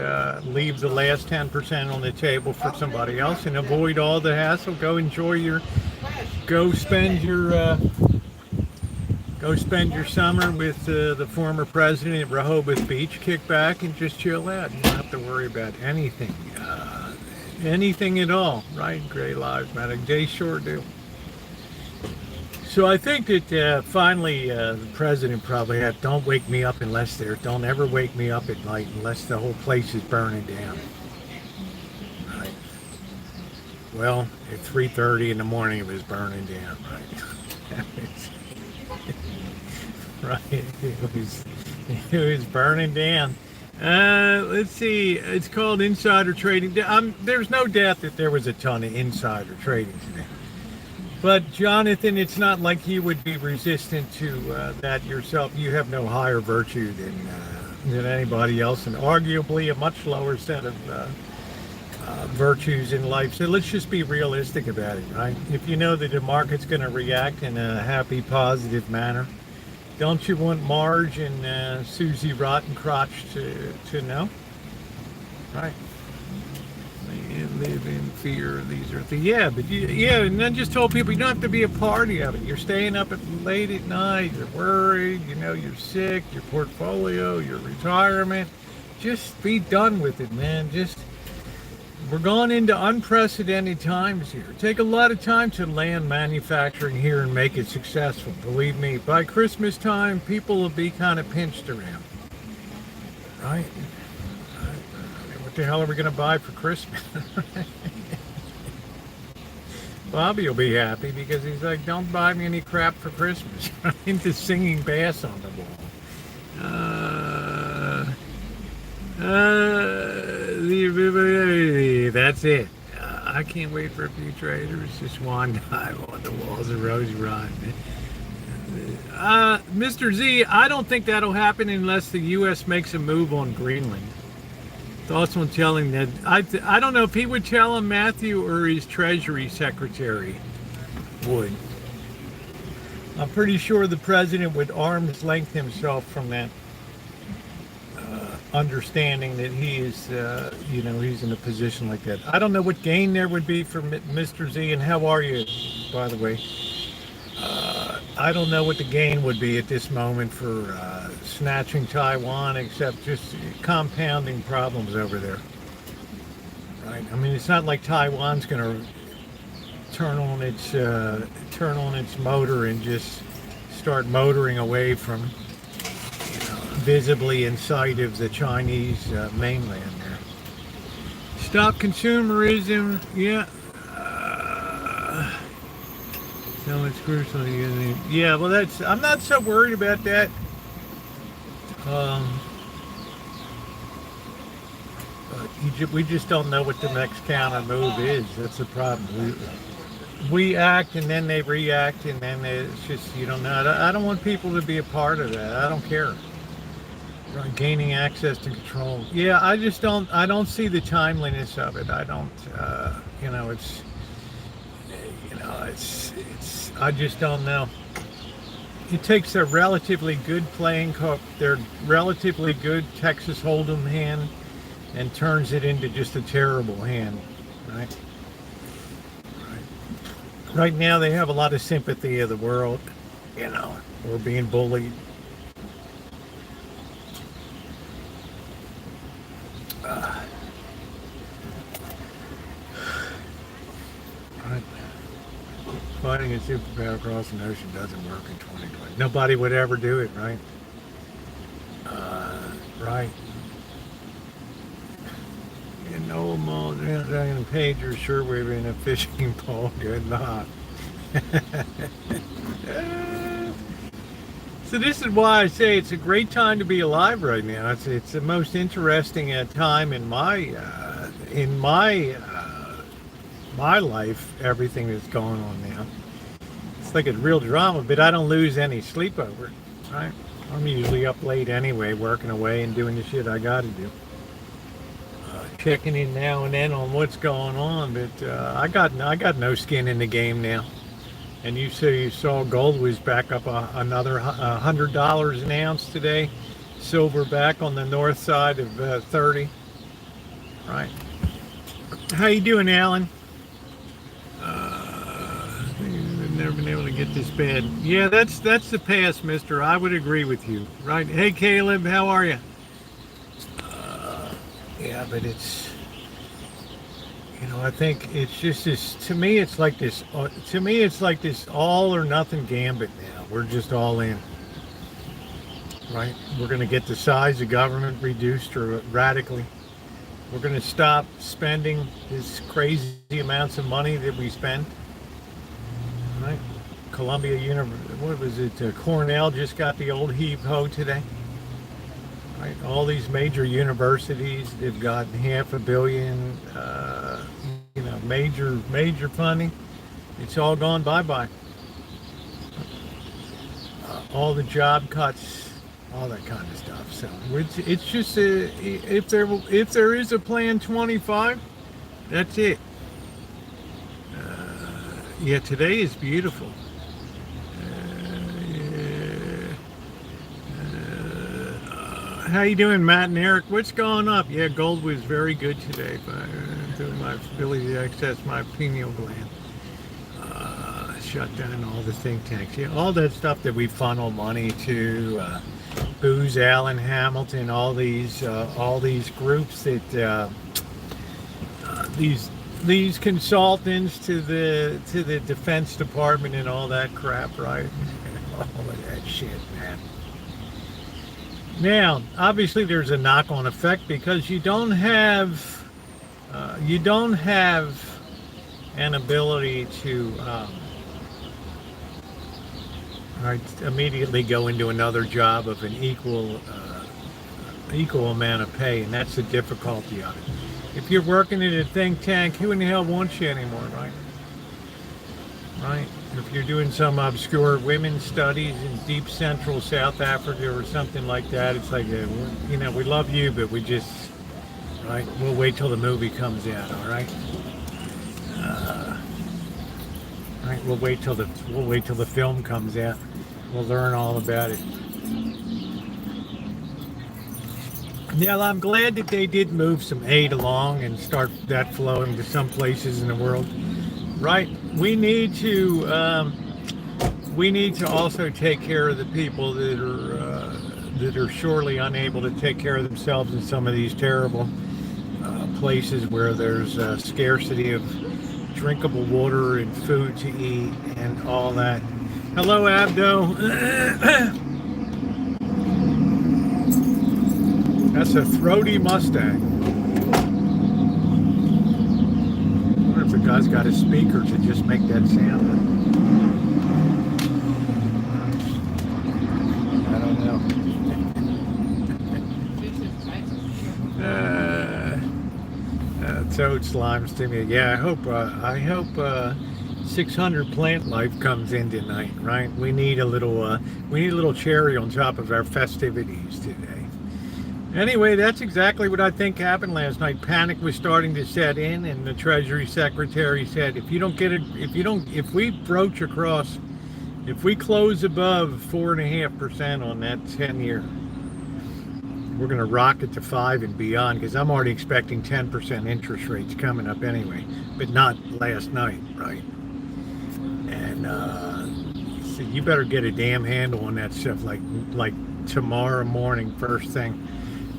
leave the last 10% on the table for somebody else, and avoid all the hassle. Go spend your summer with the former president at Rehoboth Beach. Kick back and just chill out. You don't have to worry about anything, anything at all, right? Gray lives matter. They sure do. So I think that finally the president probably had, don't wake me up unless don't ever wake me up at night unless the whole place is burning down. Right. Well, at 3:30 in the morning it was burning down, right? Right, it was burning down. Let's see, it's called insider trading. There's no doubt that there was a ton of insider trading today. But Jonathan, it's not like you would be resistant to that yourself. You have no higher virtue than anybody else, and arguably a much lower set of virtues in life. So let's just be realistic about it, right? If you know that the market's going to react in a happy, positive manner, don't you want Marge and Susie Rottencrotch to know? Right. You live in fear. These are things. Yeah, but and then just told people you don't have to be a party of it. You're staying up late at night. You're worried. You're sick. Your portfolio, your retirement. Just be done with it, man. We're going into unprecedented times here. Take a lot of time to land manufacturing here and make it successful. Believe me, by Christmas time, people will be kind of pinched around, right? What the hell are we going to buy for Christmas? Bobby will be happy because he's like, don't buy me any crap for Christmas. I'm into singing bass on the wall. That's it. I can't wait for a few traders to swan dive on the walls of Rosie Run. Mr. Z, I don't think that'll happen unless the U.S. makes a move on Greenland. Thoughts on telling that? I don't know if he would tell him, Matthew, or his Treasury Secretary would. I'm pretty sure the president would arm's length himself from that understanding that he is, he's in a position like that. I don't know what gain there would be for Mr. Z, and how are you, by the way? I don't know what the gain would be at this moment for snatching Taiwan, except just compounding problems over there. Right? I mean, it's not like Taiwan's going to turn on its motor and just start motoring away from visibly in sight of the Chinese mainland there. Stop consumerism. Yeah. So it's crucial. Yeah, well, I'm not so worried about that. But we just don't know what the next counter move is. That's the problem. We act and then they react, and then it's just, you don't know. I don't want people to be a part of that. I don't care. Gaining access to control. Yeah, I don't see the timeliness of it. I don't, I just don't know. It takes a relatively good their relatively good Texas Hold'em hand and turns it into just a terrible hand, right? Right now they have a lot of sympathy of the world, we're being bullied. fighting a superpower across an ocean doesn't work in 2020. Nobody would ever do it, right? Right. You know, a pager, sure, we're in a fishing pole. Good luck. So this is why I say it's a great time to be alive right now. It's the most interesting time in my life. Everything that's going on now. It's like a real drama, but I don't lose any sleep over it. Right? I'm usually up late anyway, working away and doing the shit I got to do. Checking in now and then on what's going on, but I got no skin in the game now. And you saw gold was back up another $100 an ounce today. Silver back on the north side of 30. Right. How you doing, Alan? I've never been able to get this bad. Yeah, that's the past, mister. I would agree with you. Right. Hey, Caleb, how are you? Yeah, but it's, I think it's just this, to me it's like this all or nothing gambit now. We're just all in. Right? We're going to get the size of government reduced radically. We're going to stop spending this crazy amounts of money that we spend. Right? Columbia University, what was it? Cornell just got the old heave-ho today. Right? All these major universities, they've got $500 million, major funding. It's all gone bye-bye. All the job cuts, all that kind of stuff. So it's just if there is a plan 25, that's it. Yeah, today is beautiful. How you doing, Matt and Eric? What's going up? Yeah, gold was very good today. Doing my ability to access my pineal gland. Shut down all the think tanks. Yeah, all that stuff that we funnel money to. Booz Allen Hamilton, all these groups that these consultants to the Defense Department and all that crap, right? All of that shit, man. Now, obviously, there's a knock-on effect because you don't have an ability to immediately go into another job of an equal amount of pay, and that's the difficulty of it. If you're working in a think tank, who in the hell wants you anymore, right? Right? If you're doing some obscure women's studies in deep central South Africa or something like that, it's like, we love you, but we just, right? We'll wait till the movie comes out, all right? Right? We'll wait till the film comes out. We'll learn all about it. Yeah, I'm glad that they did move some aid along and start that flowing to some places in the world. Right? We need to also take care of the people that are surely unable to take care of themselves in some of these terrible places where there's scarcity of drinkable water and food to eat and all that. Hello, Abdo. That's a throaty Mustang. I wonder if the guy's got a speaker to just make that sound. I don't know. Toad slimes to me. Yeah, I hope 600 plant life comes in tonight, right? We need a little cherry on top of our festivities today. Anyway, that's exactly what I think happened last night. Panic was starting to set in, and the Treasury Secretary said, if we close above 4.5% on that 10-year, we're going to rocket to 5 and beyond, because I'm already expecting 10% interest rates coming up anyway, but not last night, right? And so you better get a damn handle on that stuff, like tomorrow morning, first thing.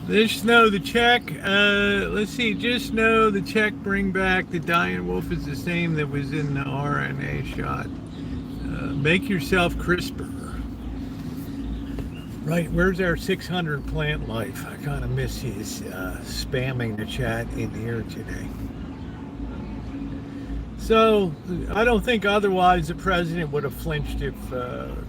Just know the check, let's see, just know the check bring back the Diane Wolf is the same that was in the RNA shot. Make yourself crisper. Right, where's our 600 plant life? I kind of miss his spamming the chat in here today. So, I don't think otherwise the president would have flinched if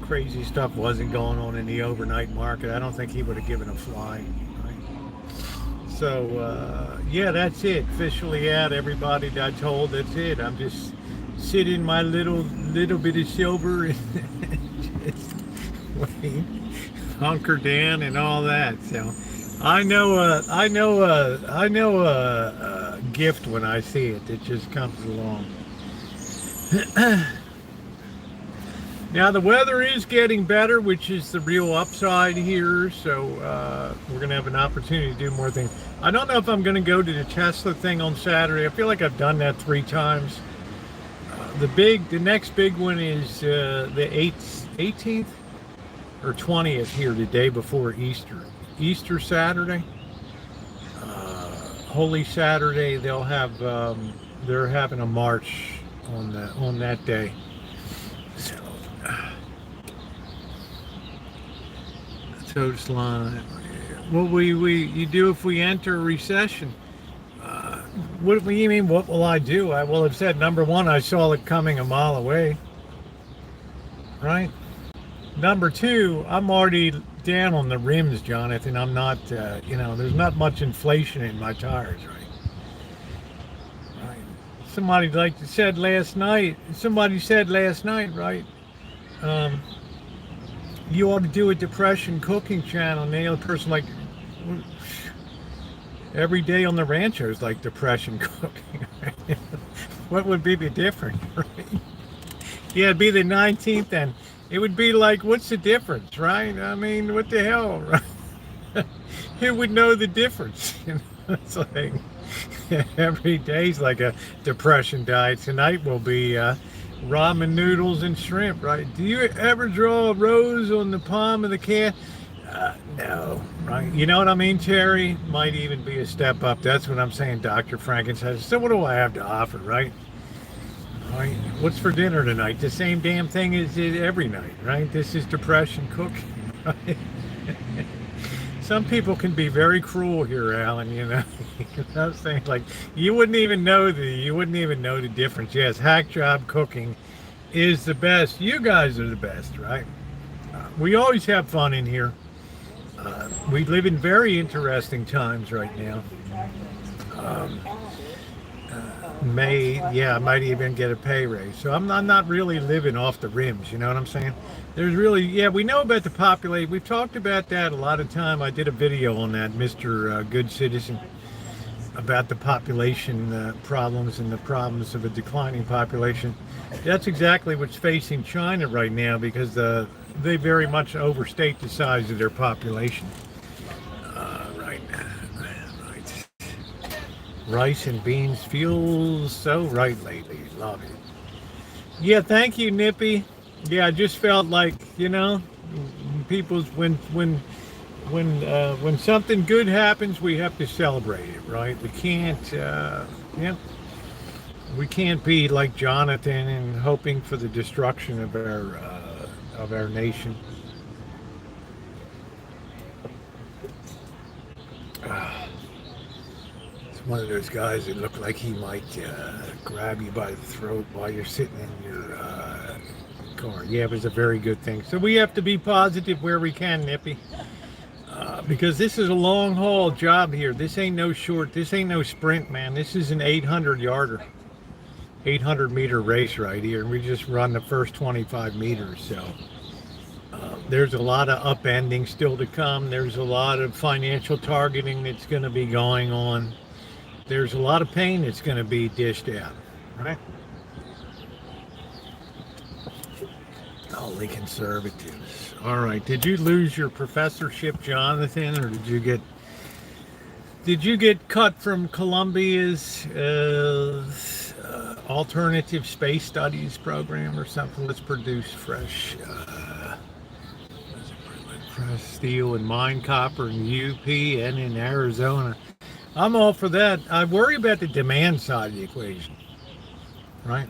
crazy stuff wasn't going on in the overnight market. I don't think he would have given a flying. Right? So, yeah, that's it. Officially out, everybody I told, that's it. I'm just sitting in my little bit of silver and just wait. Hunker down and all that. So I know a gift when I see it. It just comes along. Now the weather is getting better, which is the real upside here. So we're gonna have an opportunity to do more things. I don't know if I'm gonna go to the Tesla thing on Saturday. I feel like I've done that 3 times. The next big one is the 18th. Or 20th here, the day before Easter Saturday, Holy Saturday. They'll have they're having a march on that day. So toast line. What you do if we enter a recession? What do you mean? What will I do? I will have said, number one, I saw it coming a mile away. Right. Number 2, I'm already down on the rims, Jonathan. I'm not, there's not much inflation in my tires, right? Somebody said last night, right? You ought to do a depression cooking channel. And the other person like, every day on the Rancho is like depression cooking. Right? What would be the difference, right? Yeah, it'd be the 19th and it would be like, what's the difference, right? I mean, what the hell, right? Who would know the difference? It's like every day's like a depression diet. Tonight will be ramen noodles and shrimp, right? Do you ever draw a rose on the palm of the can? No, right? You know what I mean, Terry? Might even be a step up. That's what I'm saying, Dr. Frankenstein. So what do I have to offer, right? Right. What's for dinner tonight? The same damn thing as every night, right? This is depression cooking. Right? Some people can be very cruel here, Alan. I'm saying, like, you wouldn't even know the difference. Yes, hack job cooking is the best. You guys are the best, right? We always have fun in here. We live in very interesting times right now. I might even get a pay raise. So I'm not really living off the rims, you know what I'm saying? We know about the population. We've talked about that a lot of time. I did a video on that, Mr. Good Citizen, about the population problems and the problems of a declining population. That's exactly what's facing China right now because they very much overstate the size of their population. Rice and beans feels so right lately. Love it. Yeah, thank you, Nippy. Yeah, I just felt like, when something good happens, we have to celebrate it, right? We can't be like Jonathan and hoping for the destruction of our nation. One of those guys that look like he might grab you by the throat while you're sitting in your car. Yeah, it was a very good thing. So we have to be positive where we can, Nippy. Because this is a long haul job here. This ain't no sprint, man. This is an 800-yarder. 800-meter race right here. And we just run the first 25 meters. So there's a lot of upending still to come. There's a lot of financial targeting that's going to be going on. There's a lot of pain that's going to be dished out, right? Only conservatives. All right. Did you lose your professorship, Jonathan, or did you get cut from Columbia's alternative space studies program or something? Let's produce fresh steel and mine copper in UP and in Arizona. I'm all for that. I worry about the demand side of the equation, right?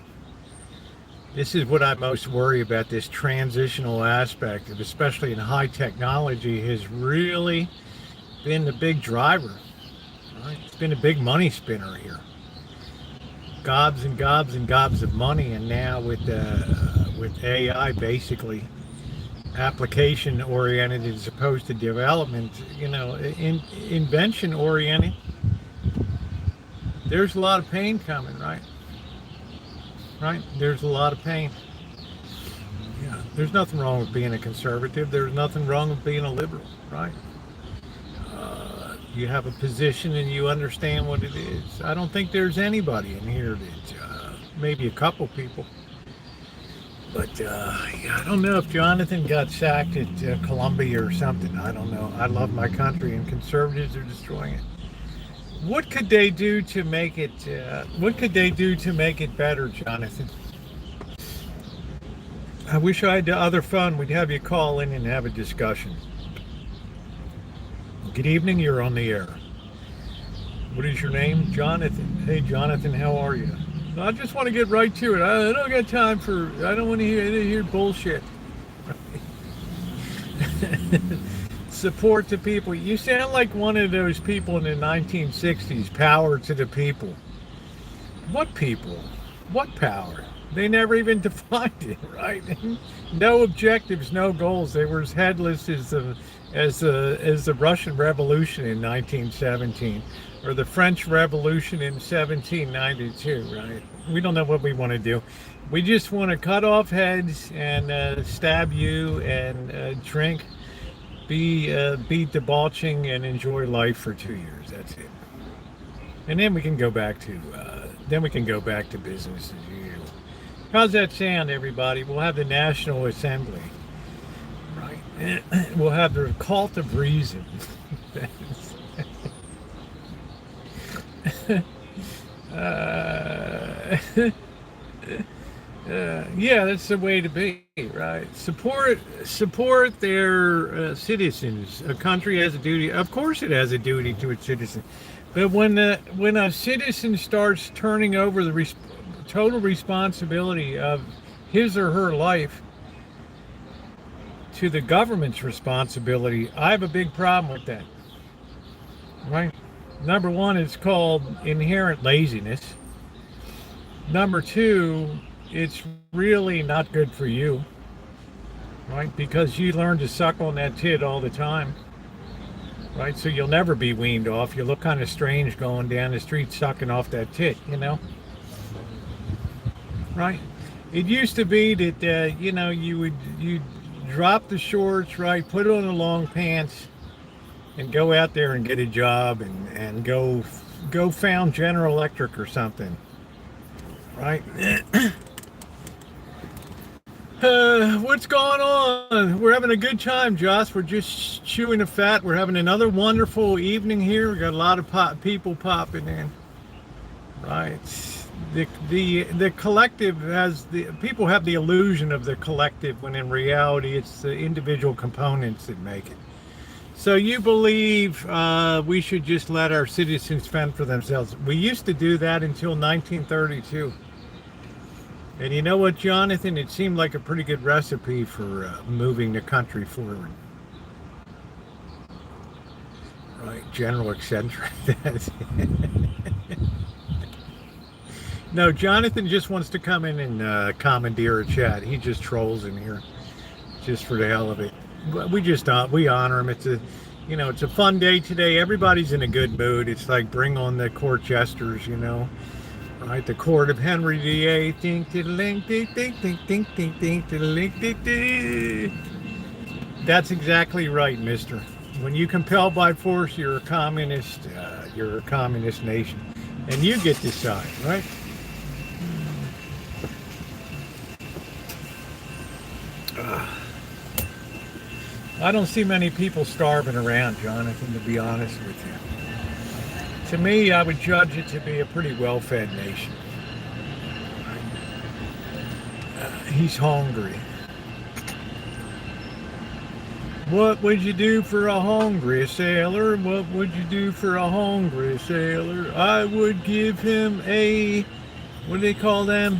This is what I most worry about, this transitional aspect of, especially in high technology, has really been the big driver. Right? It's been a big money spinner here. Gobs and gobs and gobs of money, and now with AI basically application oriented as opposed to development, invention oriented. There's a lot of pain coming, right? Right? There's a lot of pain. Yeah. There's nothing wrong with being a conservative. There's nothing wrong with being a liberal, right? You have a position and you understand what it is. I don't think there's anybody in here that, maybe a couple people. But yeah, I don't know if Jonathan got sacked at Columbia or something. I don't know. I love my country, and conservatives are destroying it. What could they do to make it? What could they do to make it better, Jonathan? I wish I had the other phone. We'd have you call in and have a discussion. Good evening. You're on the air. What is your name? Jonathan. Hey, Jonathan. How are you? I just want to get right to it. I don't got time for. I don't want to hear bullshit. Support the people. You sound like one of those people in the 1960s. Power to the people. What people? What power? They never even defined it, right? No objectives, no goals. They were as headless as the Russian Revolution in 1917, or the French Revolution in 1792, right? We don't know what we want to do. We just want to cut off heads and stab you and drink, be debauching and enjoy life for 2 years. That's it. And then we can go back to business as usual. How's that sound, everybody? We'll have the National Assembly, right? We'll have the cult of reason. Yeah, that's the way to be, right? Support their citizens. A country has a duty. Of course, it has a duty to its citizens. But when a citizen starts turning over the total responsibility of his or her life to the government's responsibility, I have a big problem with that. Right? Number one, it's called inherent laziness. Number two, it's really not good for you, right? Because you learn to suck on that tit all the time, right? So you'll never be weaned off. You look kind of strange going down the street sucking off that tit, right? It used to be that you'd drop the shorts, right? Put on the long pants, and go out there and get a job and go found General Electric or something, right? What's going on? We're having a good time, Josh. We're just chewing the fat. We're having another wonderful evening here. We got a lot of people popping in, right? The collective people have the illusion of the collective, when in reality it's the individual components that make it. So you believe we should just let our citizens fend for themselves. We used to do that until 1932. And you know what, Jonathan? It seemed like a pretty good recipe for moving the country forward. Right, General Eccentric. No, Jonathan just wants to come in and commandeer a chat. He just trolls in here, just for the hell of it. We honor him. It's a fun day today. Everybody's in a good mood. It's like bring on the court jesters, right? The court of Henry VIII. That's exactly right, mister. When you compel by force, you're a communist. You're a communist nation, and you get to decide, right? I don't see many people starving around, Jonathan, to be honest with you. To me, I would judge it to be a pretty well-fed nation. He's hungry. What would you do for a hungry sailor? What would you do for a hungry sailor? I would give him a, what do they call them?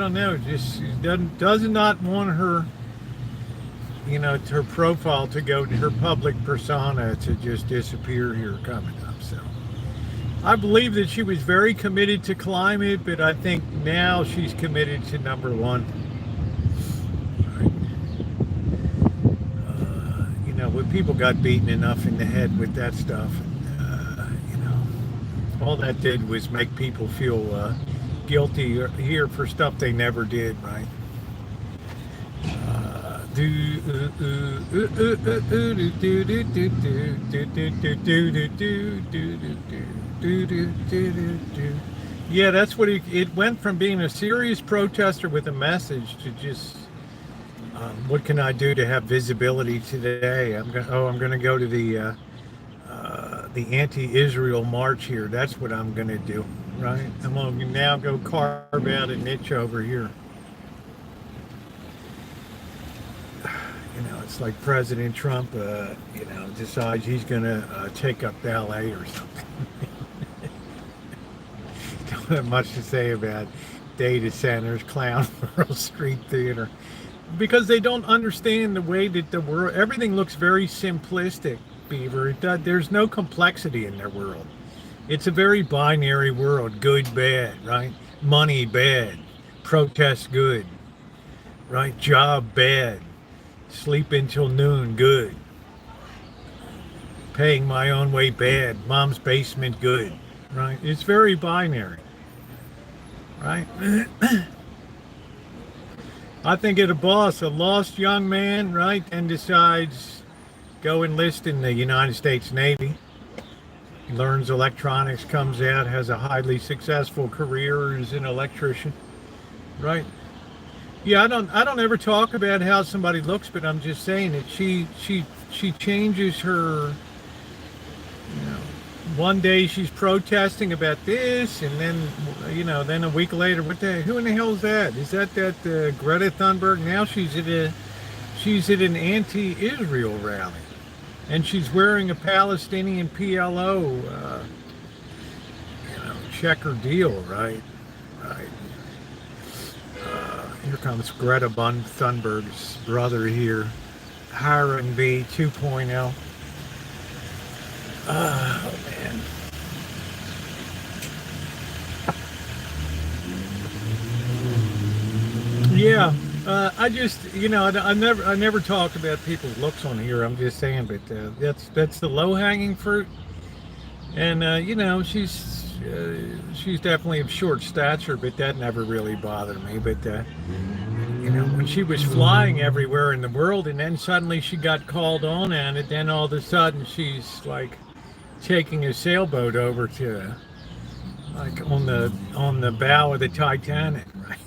don't know, just does not want her, her profile to go to her public persona to just disappear here coming up. So I believe that she was very committed to climate, but I think now she's committed to number one. When people got beaten enough in the head with that stuff, all that did was make people feel guilty here for stuff they never did, right? Yeah, that's what it went from being a serious protester with a message to just what can I do to have visibility today? I'm going to go to the anti-Israel march here. That's what I'm going to do, right? I'm going to now go carve out a niche over here. It's like President Trump, decides he's going to take up ballet or something. Don't have much to say about data centers, Clown World, Street Theater. Because they don't understand the way that the world, everything looks very simplistic, Beaver. There's no complexity in their world. It's a very binary world, good, bad, right? Money, bad. Protest, good, right? Job, bad. Sleep until noon, good. Paying my own way, bad. Mom's basement, good, right? It's very binary, right? I think of a boss, a lost young man, right, and decides go enlist in the United States Navy. He learns electronics, comes out, has a highly successful career as an electrician, right? Yeah, I don't ever talk about how somebody looks, but I'm just saying that she changes her. One day she's protesting about this, and then then a week later, who in the hell is that? Is that Greta Thunberg? Now she's at an anti-Israel rally, and she's wearing a Palestinian PLO checker deal, right? Right. Here comes Greta Thunberg's brother here, Hiram B 2.0. Oh man. Yeah, I just I never talk about people's looks on here. I'm just saying, but that's the low-hanging fruit, and she's definitely of short stature, but that never really bothered me. But when she was flying everywhere in the world, and then suddenly she got called on it, then all of a sudden she's like taking a sailboat over to like on the bow of the Titanic, right?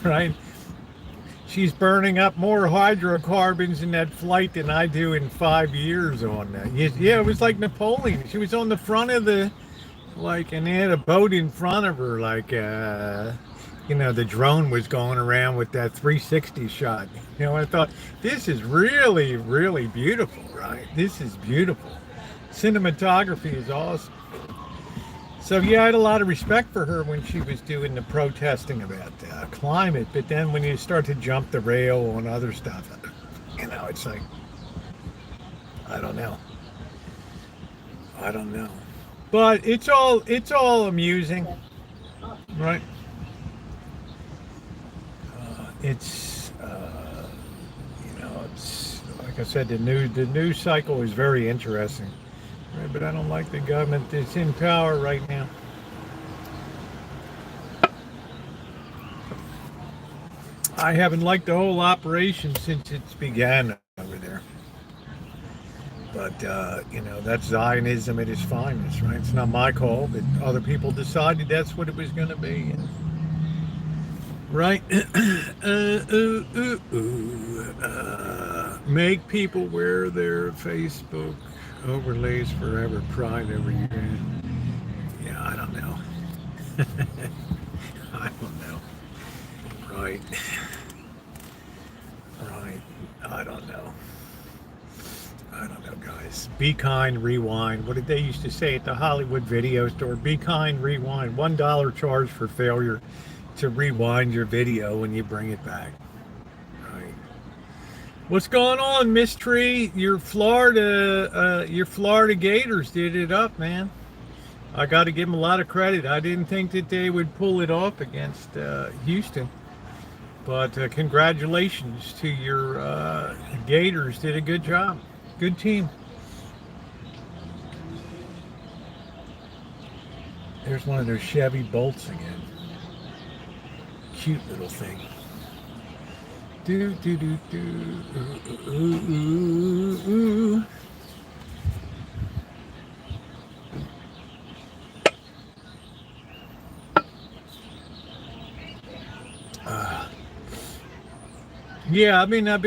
Right? She's burning up more hydrocarbons in that flight than I do in 5 years on that. Yeah, it was like Napoleon. She was on the front of and they had a boat in front of her, the drone was going around with that 360 shot. I thought, this is really, really beautiful, right? This is beautiful. Cinematography is awesome. So yeah, I had a lot of respect for her when she was doing the protesting about climate, but then when you start to jump the rail on other stuff, it's like, I don't know. But it's all amusing, right? It's like I said, the news cycle is very interesting. Right, but I don't like the government that's in power right now. I haven't liked the whole operation since it's began over there. But, that's Zionism at its finest, right? It's not my call, but other people decided that's what it was going to be. Right? Make people wear their Facebook overlays forever, pride every year. Yeah, I don't know. I don't know. Right. I don't know, guys. Be kind, rewind. What did they used to say at the Hollywood video store? Be kind, rewind. $1 charge for failure to rewind your video when you bring it back. Right. What's going on, Miss Tree? Your Florida Gators did it up, man. I got to give them a lot of credit. I didn't think that they would pull it off against Houston. But congratulations to your Gators. Did a good job. Good team. There's one of those Chevy Bolts again. Cute little thing. Do do do do. Ooh, ooh, ooh, ooh. Yeah, I mean, I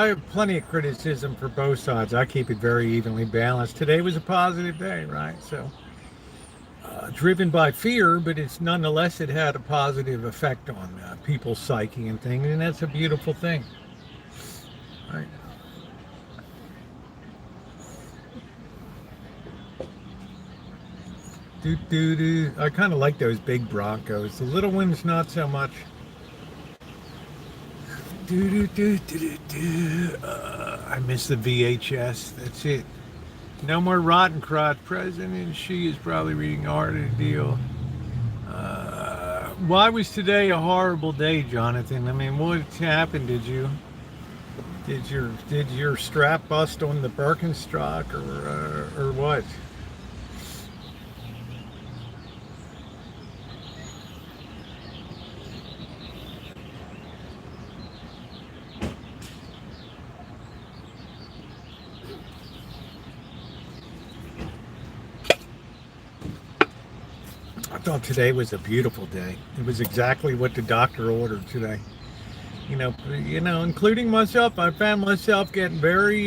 have plenty of criticism for both sides. I keep it very evenly balanced. Today was a positive day, right? So, driven by fear, but it's nonetheless, it had a positive effect on people's psyche and things, and that's a beautiful thing, right? I kind of like those big Broncos. The little ones, not so much. I miss the VHS. That's it. No more Rottencrotch president. She is probably reading Art of the Deal. Why was today a horrible day, Jonathan? I mean, what happened? Did your strap bust on the Birkenstock or what? I thought today was a beautiful day. It was exactly what the doctor ordered today. You know, including myself. I found myself getting very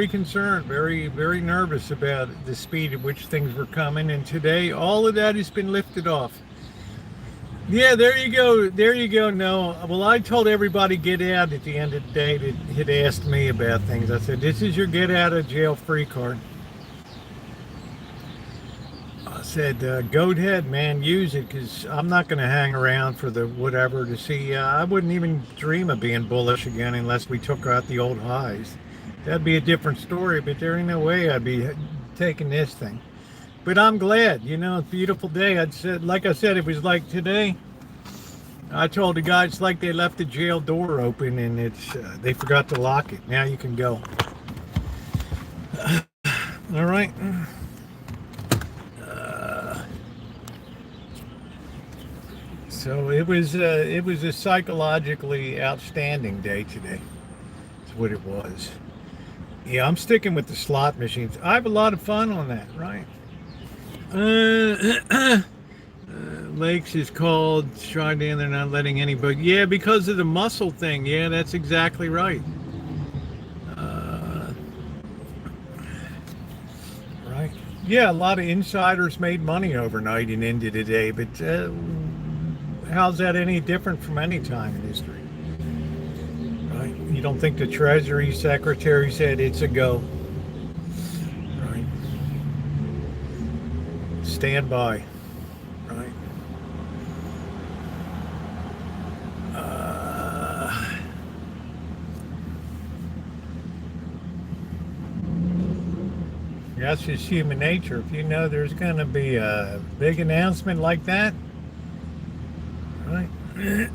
concerned, very nervous about the speed at which things were coming. And today, all of that has been lifted off. Yeah, there you go. No, well, I told everybody get out at the end of the day that had asked me about things. I said, this is your get out of jail free card. Said, go ahead, man, use it, because I'm not going to hang around for the whatever to see. I wouldn't even dream of being bullish again unless we took out the old highs. That'd be a different story, but there ain't no way I'd be taking this thing. But I'm glad, it's a beautiful day. Like I said, it was like today. I told the guy it's like they left the jail door open and they forgot to lock it. Now you can go. All right. So it was a psychologically outstanding day today. That's what it was. Yeah, I'm sticking with the slot machines. I have a lot of fun on that, right? Lakes is called Chardonnay. They're not letting anybody. Yeah, because of the muscle thing. Yeah, that's exactly right. Right. Yeah, a lot of insiders made money overnight and into the day, but how's that any different from any time in history? Right? You don't think the Treasury Secretary said it's a go? Right? Stand by. Right? That's just human nature. If you know there's going to be a big announcement like that, right?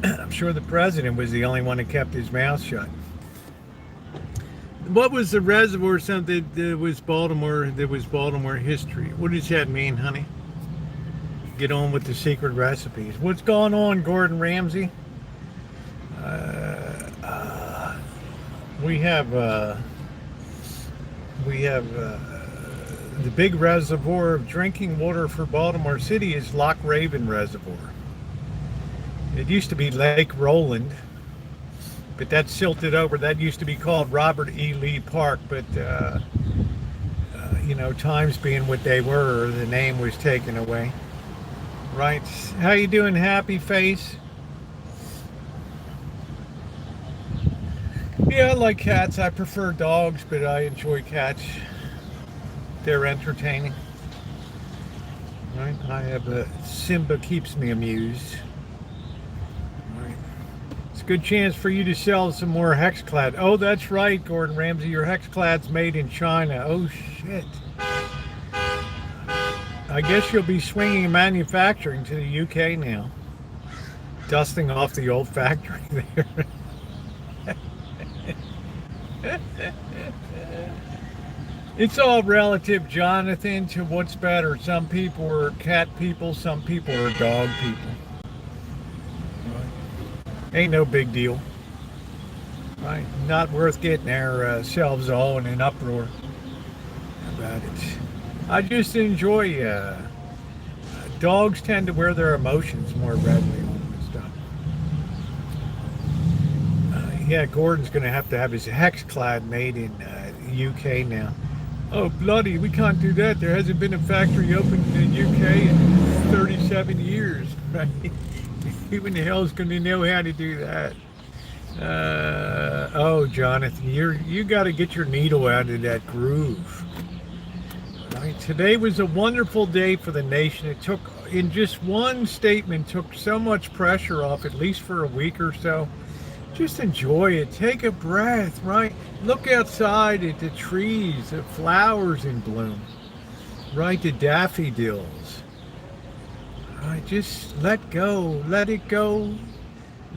I'm sure the president was the only one that kept his mouth shut. What was the reservoir? Something that was Baltimore. That was Baltimore history. What does that mean, honey? Get on with the secret recipes. What's going on, Gordon Ramsay? We have the big reservoir of drinking water for Baltimore City is Loch Raven Reservoir. It used to be Lake Roland, but that's silted over. That used to be called Robert E. Lee Park, but times being what they were, the name was taken away. Right? How you doing, Happy Face? Yeah, I like cats. I prefer dogs, but I enjoy cats. They're entertaining. Right? I have a Simba keeps me amused. Right? It's a good chance for you to sell some more Hexclad. Oh, that's right, Gordon Ramsay. Your Hexclad's made in China. Oh shit. I guess you'll be swinging manufacturing to the UK now, dusting off the old factory there. It's all relative, Jonathan, to what's better. Some people are cat people, some people are dog people. Ain't no big deal, right? Not worth getting ourselves all in an uproar about it. I just enjoy. Dogs tend to wear their emotions more readily on this stuff. Yeah, Gordon's going to have his Hexclad made in UK now. Oh, bloody, we can't do that. There hasn't been a factory opened in the UK in 37 years, right? Who in the hell is going to know how to do that? Oh, Jonathan, you got to get your needle out of that groove. Right? Today was a wonderful day for the nation. It took, in just one statement, took so much pressure off, at least for a week or so. Just enjoy it. Take a breath, right? Look outside at the trees, the flowers in bloom, right? The daffodils. Right? Just let go. Let it go.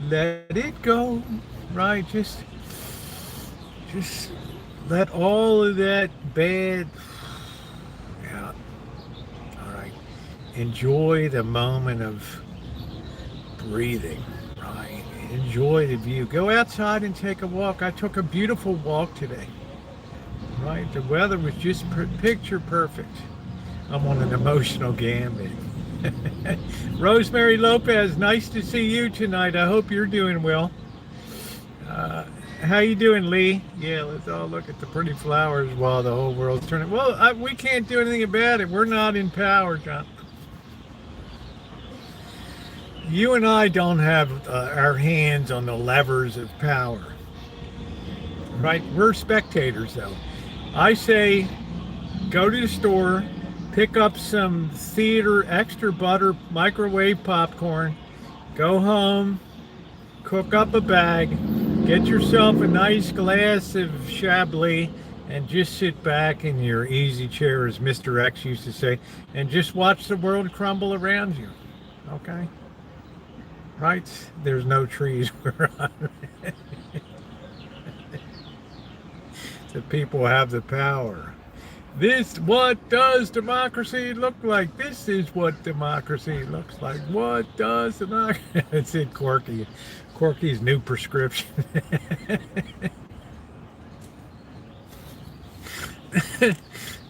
Let it go. Right? Just let all of that bad out. All right. Enjoy the moment of breathing. Right. Enjoy the view. Go outside and take a walk. I took a beautiful walk today. Right? The weather was just picture perfect. I'm on an emotional gambit. Rosemary Lopez, nice to see you tonight. I hope you're doing well. How you doing, Lee? Yeah, let's all look at the pretty flowers while the whole world's turning. Well, we can't do anything about it. We're not in power, John. You and I don't have our hands on the levers of power, right? We're spectators, though. I say go to the store, pick up some theater extra butter microwave popcorn, go home, cook up a bag, get yourself a nice glass of Chablis, and just sit back in your easy chair, as Mr. X used to say, and just watch the world crumble around you, okay? Right? There's no trees where I'm at. The people have the power. What does democracy look like? This is what democracy looks like. What does democracy? It's it, Corky. Corky's new prescription.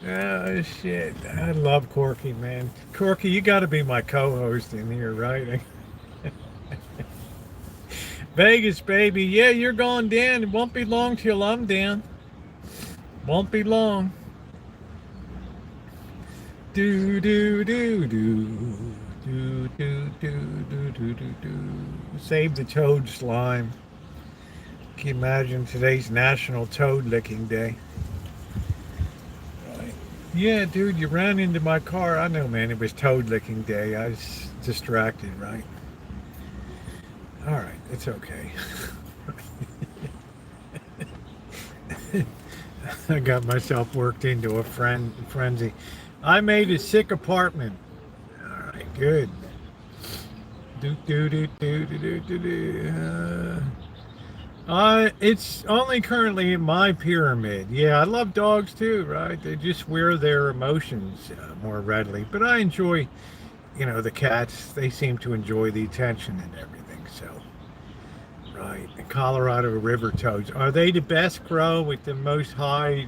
Oh, shit. I love Corky, man. Corky, you got to be my co-host in here, right? Vegas, baby. Yeah, you're going down. It won't be long till I'm down. Won't be long. Do do do do do do do do do do do. Save the toad slime. Can you imagine today's National Toad Licking Day? Right. Yeah, dude, you ran into my car. I know, man. It was Toad Licking Day. I was distracted, right? All right, it's okay. I got myself worked into a frenzy. I made a sick apartment. All right, good. It's only currently in my pyramid. Yeah, I love dogs too, right? They just wear their emotions more readily. But I enjoy, the cats. They seem to enjoy the attention and everything. So, right, the Colorado River toads, are they the best grow with the most high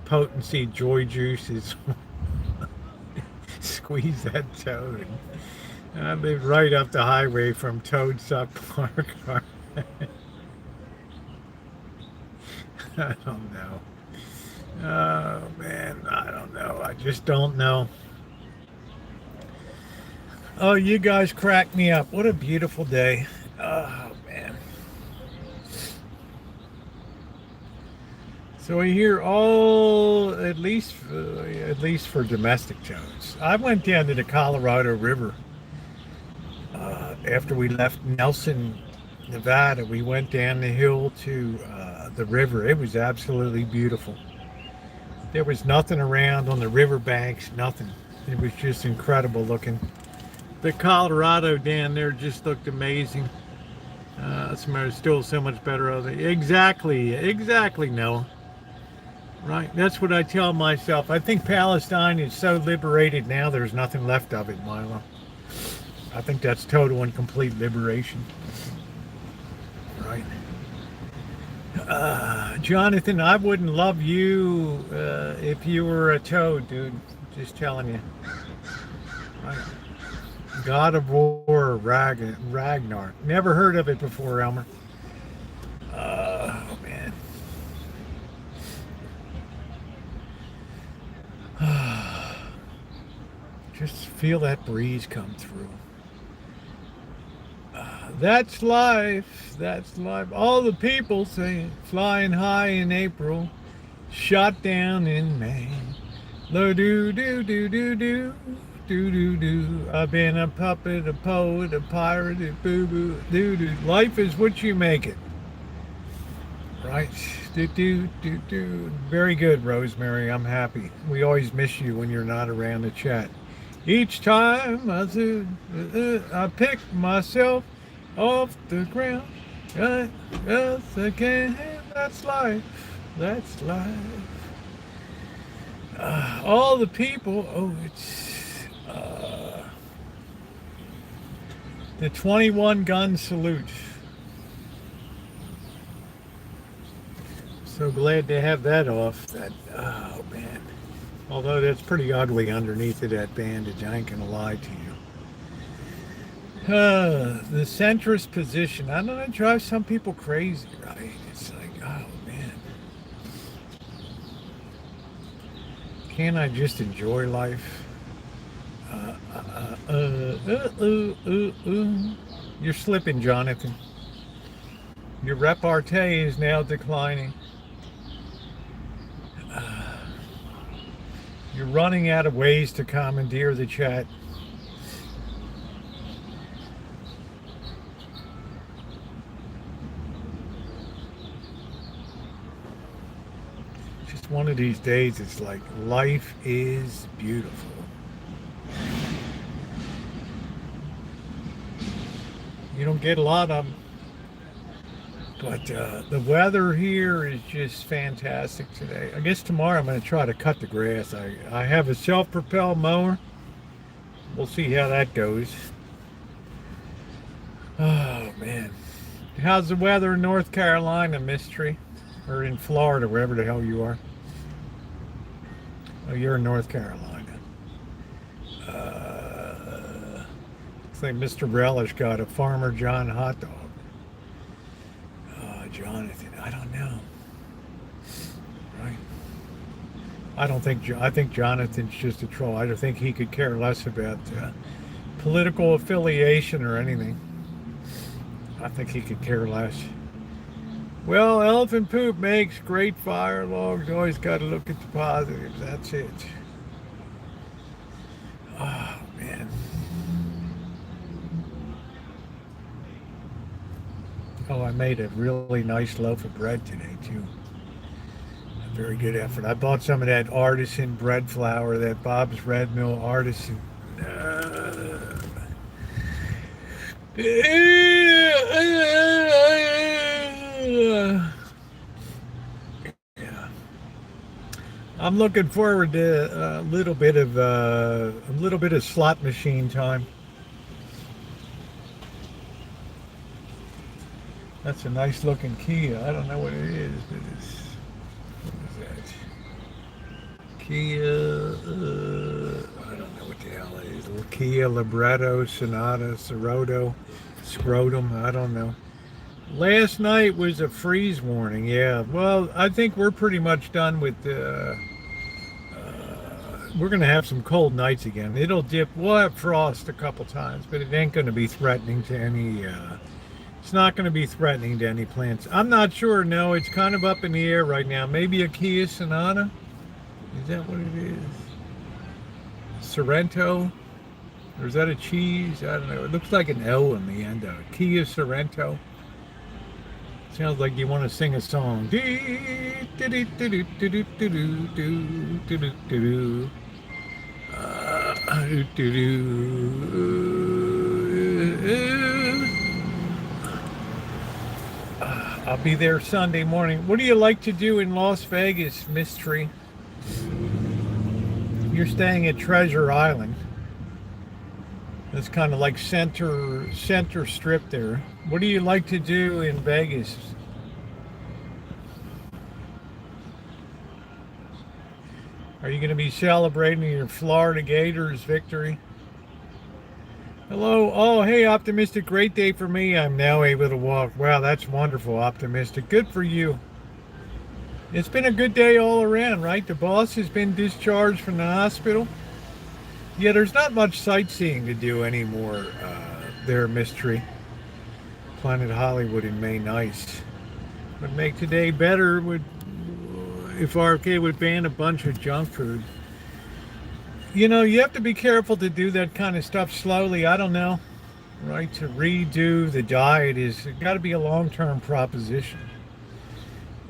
potency joy juices? Squeeze that toad. I live right up the highway from Toad Suck Park. I don't know. Oh man, I don't know. I just don't know. Oh, you guys crack me up. What a beautiful day. Oh, man. So we hear all, at least for domestic toads. I went down to the Colorado River after we left Nelson, Nevada. We went down the hill to the river. It was absolutely beautiful. There was nothing around on the riverbanks, nothing. It was just incredible looking. The Colorado down there just looked amazing. Still so much better of it. Exactly, Noah. Right, that's what I tell myself. I think Palestine is so liberated now, there's nothing left of it, Milo. I think that's total and complete liberation. Right. Jonathan, I wouldn't love you if you were a toad, dude. Just telling you. Right. God of War, Ragnar. Never heard of it before, Elmer. Oh, man. Just feel that breeze come through. That's life. That's life. All the people saying, flying high in April, shot down in May. Do do do do do do do do. I've been a puppet, a poet, a pirate, a boo boo do do. Life is what you make it. Right? Do do do do. Very good, Rosemary. I'm happy. We always miss you when you're not around to chat. Each time I pick myself off the ground, yes again. That's life. That's life. All the people. Oh, it's the 21 gun salute. So glad to have that off. That, oh man. Although that's pretty ugly underneath of that bandage, I ain't gonna lie to you. The centrist position. I don't know, it drives some people crazy, right? It's like, oh man. Can't I just enjoy life? You're slipping, Jonathan. Your repartee is now declining. You're running out of ways to commandeer the chat. Just one of these days, it's like life is beautiful. You don't get a lot of them. But the weather here is just fantastic today. I guess tomorrow I'm going to try to cut the grass. I have a self-propelled mower. We'll see how that goes. Oh, man. How's the weather in North Carolina, Mystery? Or in Florida, wherever the hell you are. Oh, you're in North Carolina. Looks like Mr. Relish got a Farmer John hot dog. Jonathan, I don't know. Right? I think Jonathan's just a troll. I don't think he could care less about political affiliation or anything. I think he could care less. Well, elephant poop makes great fire logs. Always got to look at the positives. That's it. Oh, man. Oh, I made a really nice loaf of bread today, too. A very good effort. I bought some of that artisan bread flour, that Bob's Red Mill artisan. Yeah. I'm looking forward to a little bit of slot machine time. That's a nice looking Kia. I don't know what it is, but what is that? Kia, I don't know what the hell it is. Kia, Libretto, Sonata, Scrotum, I don't know. Last night was a freeze warning, yeah. Well, I think we're pretty much done with we're going to have some cold nights again. It'll dip, we'll have frost a couple times, but it ain't going to be threatening to any It's not going to be threatening to any plants. I'm not sure. No, it's kind of up in the air right now. Maybe a Kia Sonata. Is that what it is? Sorrento? Or is that a cheese? I don't know. It looks like an L in the end of it. Kia Sorrento. Sounds like you want to sing a song. I'll be there Sunday morning. What do you like to do in Las Vegas, Mystery? You're staying at Treasure Island. It's kind of like center strip there. What do you like to do in Vegas? Are you going to be celebrating your Florida Gators victory? Hello. Oh, hey, Optimistic. Great day for me. I'm now able to walk. Wow, that's wonderful, Optimistic. Good for you. It's been a good day all around, right? The boss has been discharged from the hospital. Yeah, there's not much sightseeing to do anymore there, Mystery. Planet Hollywood in May, nice. Would make today better if RK would ban a bunch of junk food. You know, you have to be careful to do that kind of stuff slowly. I don't know, right? To redo the diet is got to be a long-term proposition.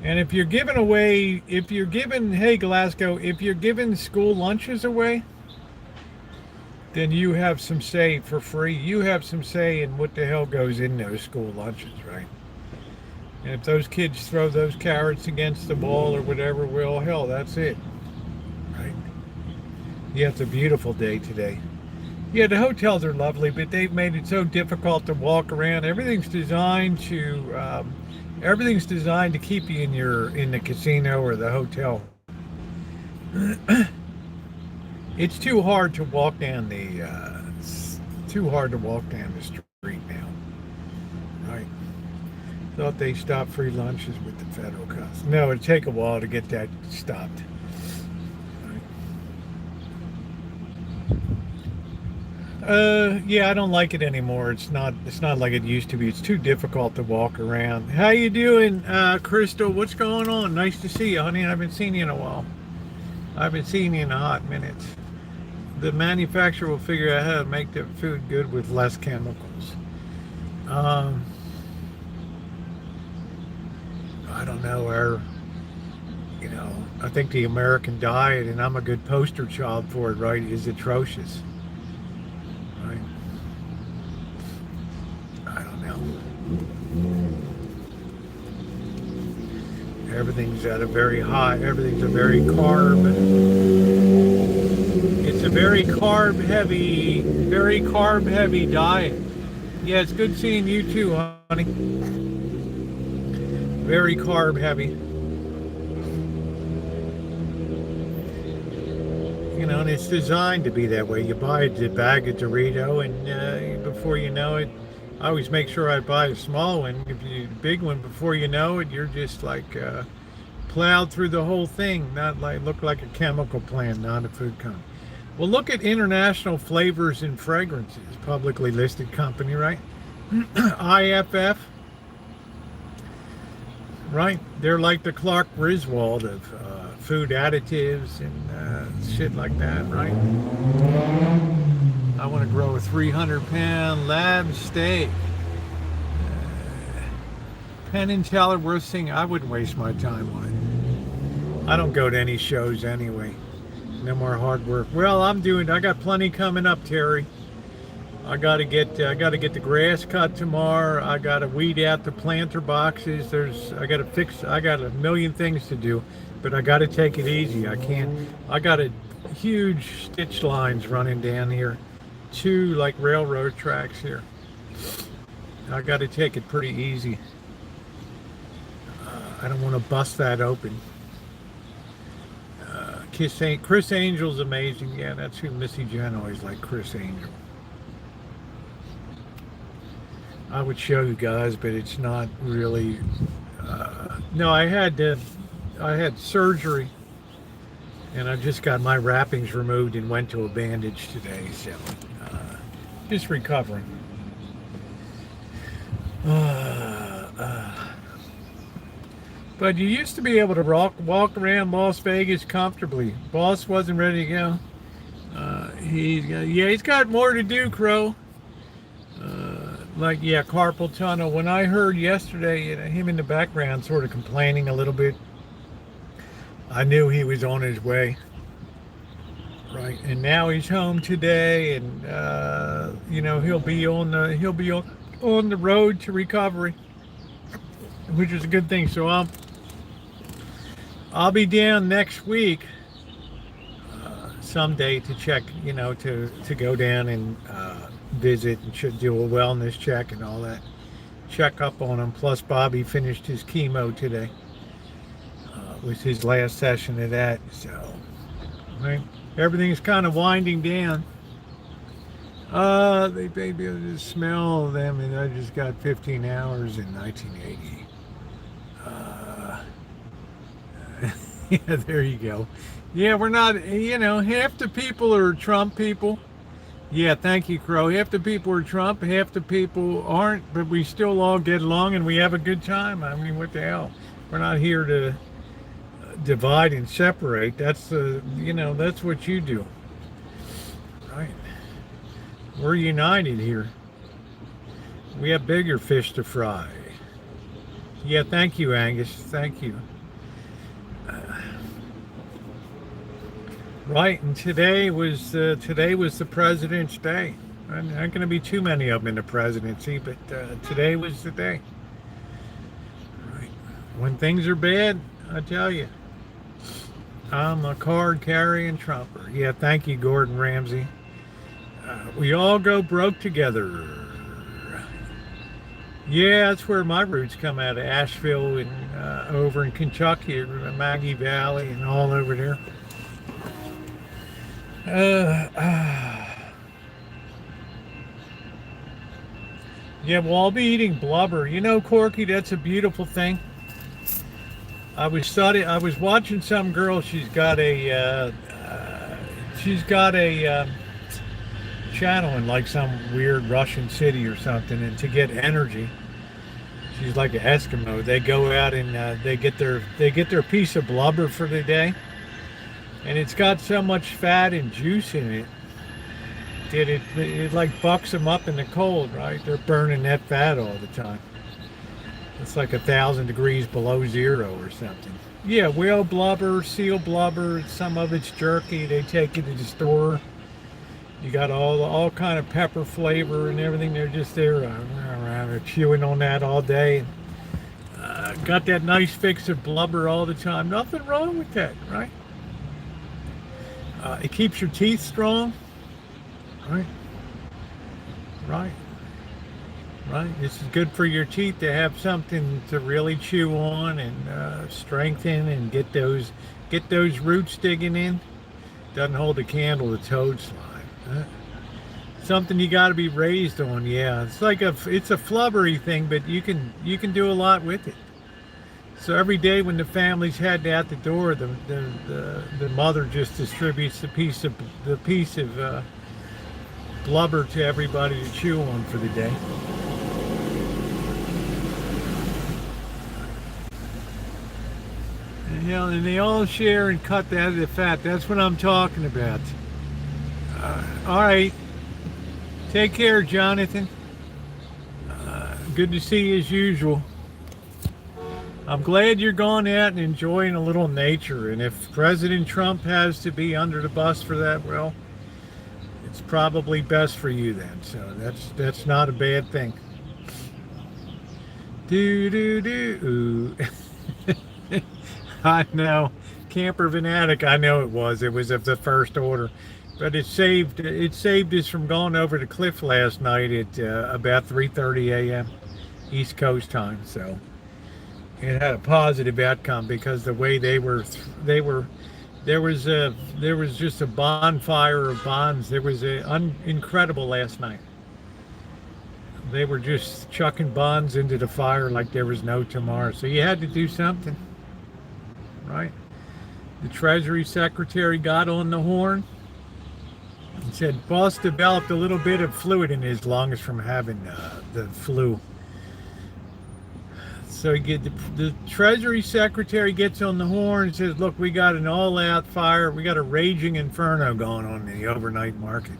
And if you're giving away, hey Glasgow, if you're giving school lunches away, then you have some say for free. You have some say in what the hell goes in those school lunches, right? And if those kids throw those carrots against the wall or whatever, well, hell, that's it, right? Yeah, it's a beautiful day today. Yeah, the hotels are lovely, but they've made it so difficult to walk around. Everything's designed to keep you in the casino or the hotel. It's too hard to walk down the street now, right? Thought they stopped free lunches with the federal cops. No, it'd take a while to get that stopped. Yeah, I don't like it anymore. It's not like it used to be. It's too difficult to walk around. How you doing, Crystal? What's going on? Nice to see you, honey. I haven't seen you in a while. I haven't seen you in a hot minute. The manufacturer will figure out how to make the food good with less chemicals. I don't know. I think the American diet, and I'm a good poster child for it, right, is atrocious. Right? I don't know. Everything's a very carb. It's a very carb heavy diet. Yeah, it's good seeing you too, honey. Very carb heavy. And it's designed to be that way. You buy a bag of Dorito, and before you know it, I always make sure I buy a small one. If you big one, before you know it, you're just like plowed through the whole thing. Not like look like a chemical plant, not a food company. Well, look at International Flavors and Fragrances, publicly listed company, right? IFF, right? They're like the Clark Griswold of food additives and shit like that, right? I want to grow a 300-pound lab steak. Penn and Teller worth seeing. I wouldn't waste my time on it. I don't go to any shows anyway. No more hard work. Well, I got plenty coming up, Terry. I gotta get the grass cut tomorrow. I gotta weed out the planter boxes. I got a million things to do, but I gotta take it easy. I got a huge stitch lines running down here. 2 like railroad tracks here. I gotta take it pretty easy. I don't want to bust that open. Chris Angel's amazing. Yeah, that's who Missy Jen always liked, Chris Angel. I would show you guys, but it's not really. No, I had surgery, and I just got my wrappings removed and went to a bandage today. So just recovering. But you used to be able to walk around Las Vegas comfortably. Boss wasn't ready to go. He's got more to do, Crow. Carpal tunnel. When I heard yesterday, him in the background sort of complaining a little bit, I knew he was on his way. Right, and now he's home today, and he'll be on the road to recovery, which is a good thing. So I'll be down next week someday to check, to go down and visit and should do a wellness check and all that. Check up on him. Plus, Bobby finished his chemo today. Was his last session of that. So, right, everything's kind of winding down. They may be able to smell them, and I just got 15 hours in 1980. Yeah, there you go. Yeah, we're not, half the people are Trump people. Yeah, thank you, Crow. Half the people are Trump, half the people aren't, but we still all get along and we have a good time. I mean, what the hell? We're not here to divide and separate. That's that's what you do. Right. We're united here. We have bigger fish to fry. Yeah, thank you, Angus. Thank you. Right, and today was the President's Day. There aren't going to be too many of them in the presidency, but today was the day. Right. When things are bad, I tell you, I'm a card-carrying Trumper. Yeah, thank you, Gordon Ramsay. We all go broke together. Yeah, that's where my roots come out of, Asheville and over in Kentucky, Maggie Valley, and all over there. Yeah, well, I'll be eating blubber. Corky, that's a beautiful thing. I was watching some girl. She's got a channel in like some weird Russian city or something, and to get energy, she's like an Eskimo. They go out and they get their piece of blubber for the day. And it's got so much fat and juice in it that it like bucks them up in the cold, right? They're burning that fat all the time. It's like 1,000 degrees below zero or something. Yeah, whale blubber, seal blubber, some of it's jerky. They take it to the store. You got all kind of pepper flavor and everything. They're just there, they're chewing on that all day. Got that nice fix of blubber all the time. Nothing wrong with that, right? It keeps your teeth strong, right? Right. This is good for your teeth to have something to really chew on and strengthen and get those roots digging in. Doesn't hold a candle to toad slime. Something you got to be raised on. Yeah, it's a flubbery thing, but you can do a lot with it. So every day when the family's heading out the door, the mother just distributes the piece of blubber to everybody to chew on for the day. And they all share and cut out of the fat. That's what I'm talking about. All right. Take care, Jonathan. Good to see you as usual. I'm glad you're going out and enjoying a little nature. And if President Trump has to be under the bus for that, well, it's probably best for you then. So that's not a bad thing. I know. Camper Fanatic, I know it was. It was of the first order. But it saved us from going over the cliff last night at about 3:30 a.m. East Coast time. So it had a positive outcome because the way there was just a bonfire of bonds. There was incredible last night. They were just chucking bonds into the fire like there was no tomorrow. So you had to do something, right? The Treasury Secretary got on the horn and said, "Boss developed a little bit of fluid in his lungs from having the flu." So the Treasury Secretary gets on the horn and says, look, we got an all-out fire. We got a raging inferno going on in the overnight market.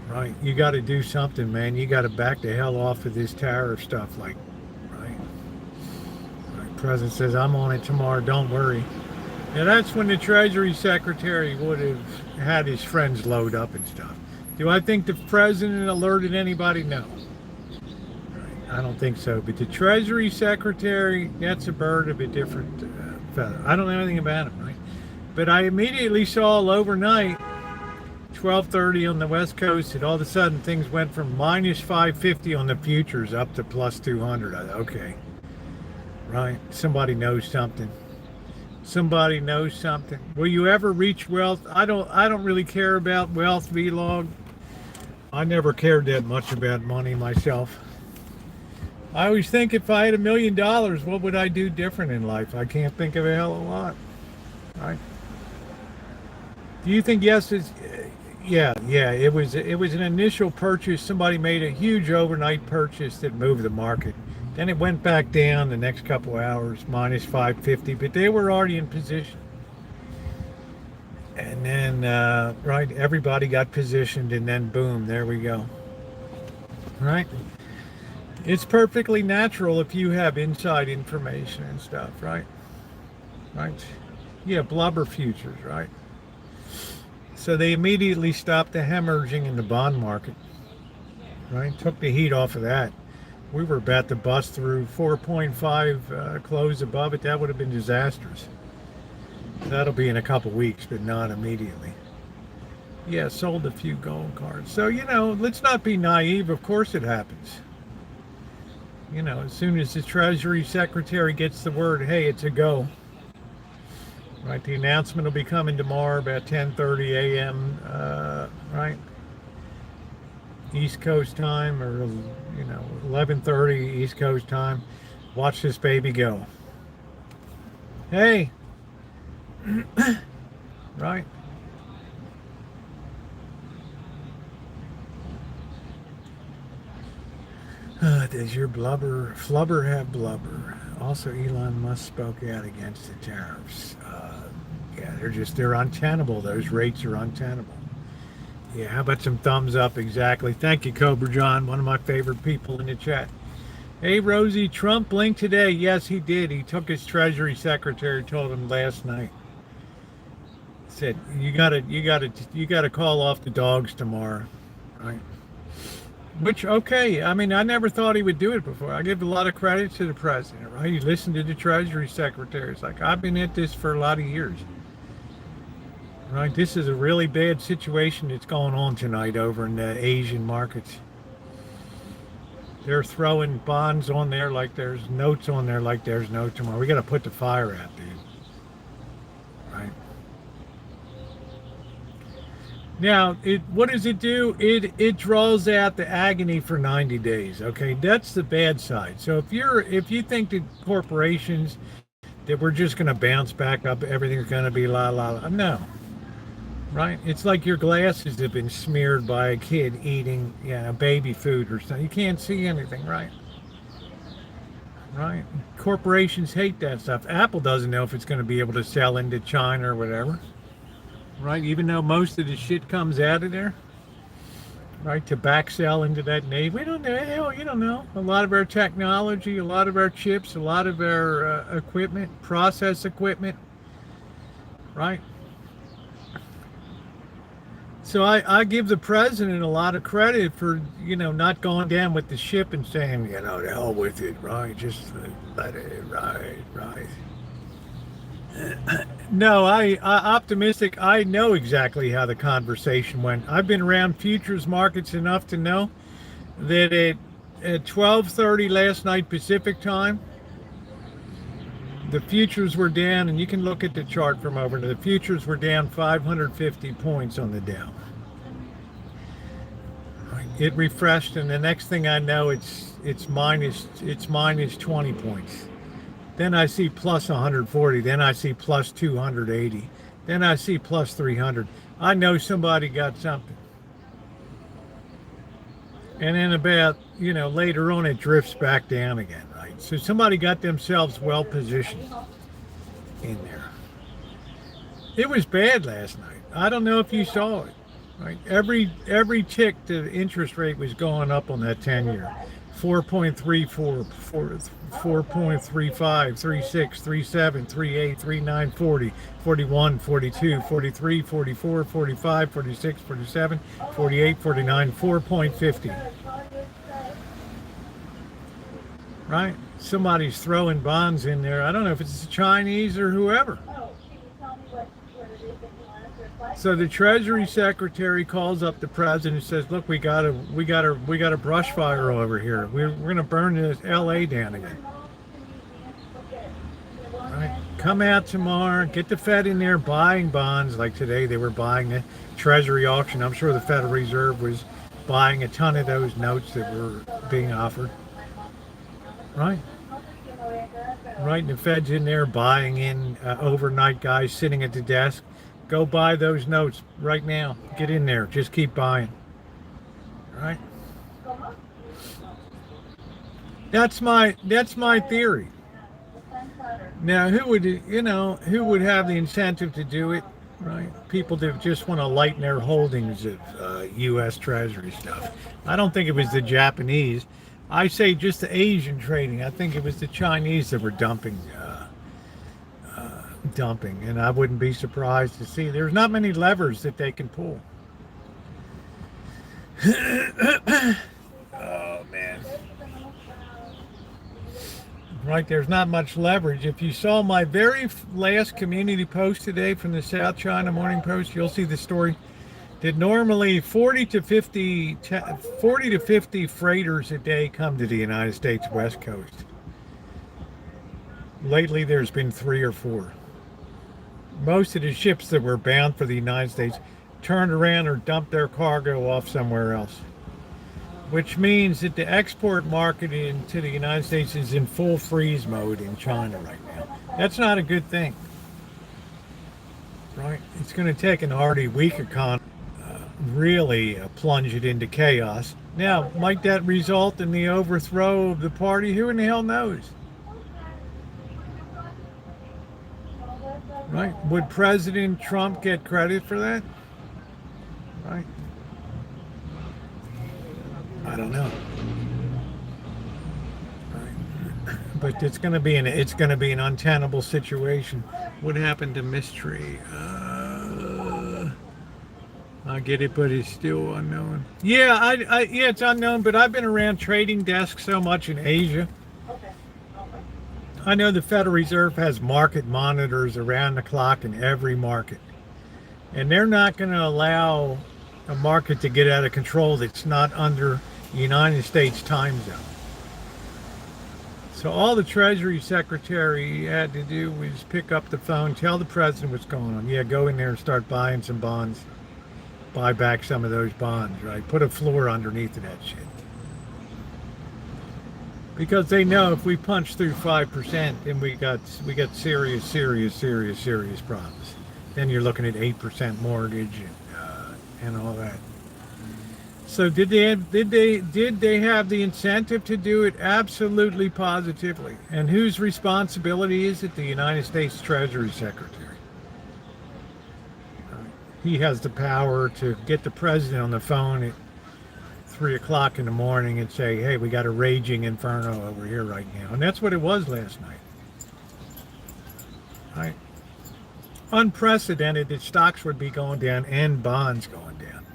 Right? You got to do something, man. You got to back the hell off of this tariff stuff. Like, right? The president says, I'm on it tomorrow. Don't worry. Now, that's when the Treasury Secretary would have had his friends load up and stuff. Do I think the president alerted anybody? No. I don't think so. But the Treasury Secretary, that's a bird of a different feather. I don't know anything about him, right? But I immediately saw overnight, 12:30 on the West Coast, and all of a sudden things went from minus 550 on the futures up to plus 200. Okay, right? Somebody knows something. Somebody knows something. Will you ever reach wealth? I don't really care about wealth vlog. I never cared that much about money myself. I always think if I had $1 million, what would I do different in life? I can't think of a hell of a lot. Right? Do you think yes? Yeah. It was an initial purchase. Somebody made a huge overnight purchase that moved the market. Then it went back down the next couple hours, minus 550. But they were already in position. And then right, everybody got positioned, and then boom, there we go. Right. It's perfectly natural if you have inside information and stuff, right? Right? Yeah, blubber futures, right? So they immediately stopped the hemorrhaging in the bond market, right? Took the heat off of that. We were about to bust through 4.5 close above it. That would have been disastrous. That'll be in a couple weeks, but not immediately. Yeah, sold a few gold cards. So, let's not be naive. Of course it happens. As soon as the Treasury Secretary gets the word, hey, it's a go. Right, the announcement will be coming tomorrow about 10:30 a.m. Right, East Coast time, or 11:30 East Coast time. Watch this baby go. Hey, right. Does your flubber have blubber? Also, Elon Musk spoke out against the tariffs. Yeah, they're untenable. Those rates are untenable. Yeah, how about some thumbs up? Exactly. Thank you, Cobra John, one of my favorite people in the chat. Hey, Rosie, Trump blinked today. Yes, he did. He took his Treasury Secretary, told him last night. Said, you gotta call off the dogs tomorrow, right? Which, okay, I mean, I never thought he would do it before. I give a lot of credit to the president, right? He listened to the Treasury Secretary. It's like, I've been at this for a lot of years. Right? This is a really bad situation that's going on tonight over in the Asian markets. They're throwing bonds on there like there's notes on there like there's no tomorrow. We got to put the fire out, dude. Right? Now, what does it do? It draws out the agony for 90 days. Okay, that's the bad side. So if you think that corporations, that we're just going to bounce back up, everything's going to be la la la, no. Right? It's like your glasses have been smeared by a kid eating, baby food or something. You can't see anything, right? Right? Corporations hate that stuff. Apple doesn't know if it's going to be able to sell into China or whatever. Right, even though most of the shit comes out of there, right, to back sell into that Navy. We don't know, hell, you don't know. A lot of our technology, a lot of our chips, a lot of our equipment, process equipment, right? So I give the president a lot of credit for, not going down with the ship and saying, the hell with it, right? Just let it, right. No, I optimistic. I know exactly how the conversation went. I've been around futures markets enough to know that at 12:30 last night Pacific time, the futures were down, and you can look at the chart from over there. The futures were down 550 points on the Dow. It refreshed, and the next thing I know, it's minus 20 points. Then I see plus 140. Then I see plus 280. Then I see plus 300. I know somebody got something. And then about, later on, it drifts back down again, right? So somebody got themselves well positioned in there. It was bad last night. I don't know if you saw it. Right, every tick the interest rate was going up on that 10-year. 4.34, 4.35, 36, 37, 38, 39, 40, 41, 42, 43, 44, 45, 46, 47, 48, 49, 4.50. Right? Somebody's throwing bonds in there. I don't know if it's the Chinese or whoever. So the Treasury Secretary calls up the president and says, "Look, we got a brush fire over here. We're going to burn this L.A. down again. Right? Come out tomorrow. Get the Fed in there buying bonds like today. They were buying the Treasury auction. I'm sure the Federal Reserve was buying a ton of those notes that were being offered. Right? Right. And the Fed's in there buying in overnight guys sitting at the desk. Go buy those notes right now. Get in there. Just keep buying. Right? That's my theory. Now, who would have the incentive to do it? Right? People that just want to lighten their holdings of U.S. Treasury stuff. I don't think it was the Japanese. I say just the Asian trading. I think it was the Chinese that were dumping, and I wouldn't be surprised to see there's not many levers that they can pull. Oh man, right, there's not much leverage. If you saw my very last community post today from the South China Morning Post, you'll see the story that normally 40 to 50 freighters a day come to the United States West Coast. Lately there's been 3 or 4. Most of the ships that were bound for the United States turned around or dumped their cargo off somewhere else, which means that the export market into the United States is in full freeze mode in China right now. That's not a good thing, right? It's going to take an already weak economy, really plunge it into chaos. Now, might that result in the overthrow of the party? Who in the hell knows? Right? Would President Trump get credit for that? Right? I don't know. Right. But it's going to be an untenable situation. What happened to Mystery? I get it, but it's still unknown. Yeah, yeah, it's unknown. But I've been around trading desks so much in Asia. I know the Federal Reserve has market monitors around the clock in every market. And they're not going to allow a market to get out of control that's not under the United States time zone. So all the Treasury Secretary had to do was pick up the phone, tell the president what's going on. Yeah, go in there and start buying some bonds. Buy back some of those bonds, right? Put a floor underneath of that shit. Because they know if we punch through 5%, then we got serious problems. Then you're looking at 8% mortgage and all that. So did they have the incentive to do it? Absolutely, positively. And whose responsibility is it? The United States Treasury Secretary. He has the power to get the president on the phone at 3 o'clock in the morning and say, hey, we got a raging inferno over here right now. And that's what it was last night. Right? Unprecedented that stocks would be going down and bonds going down.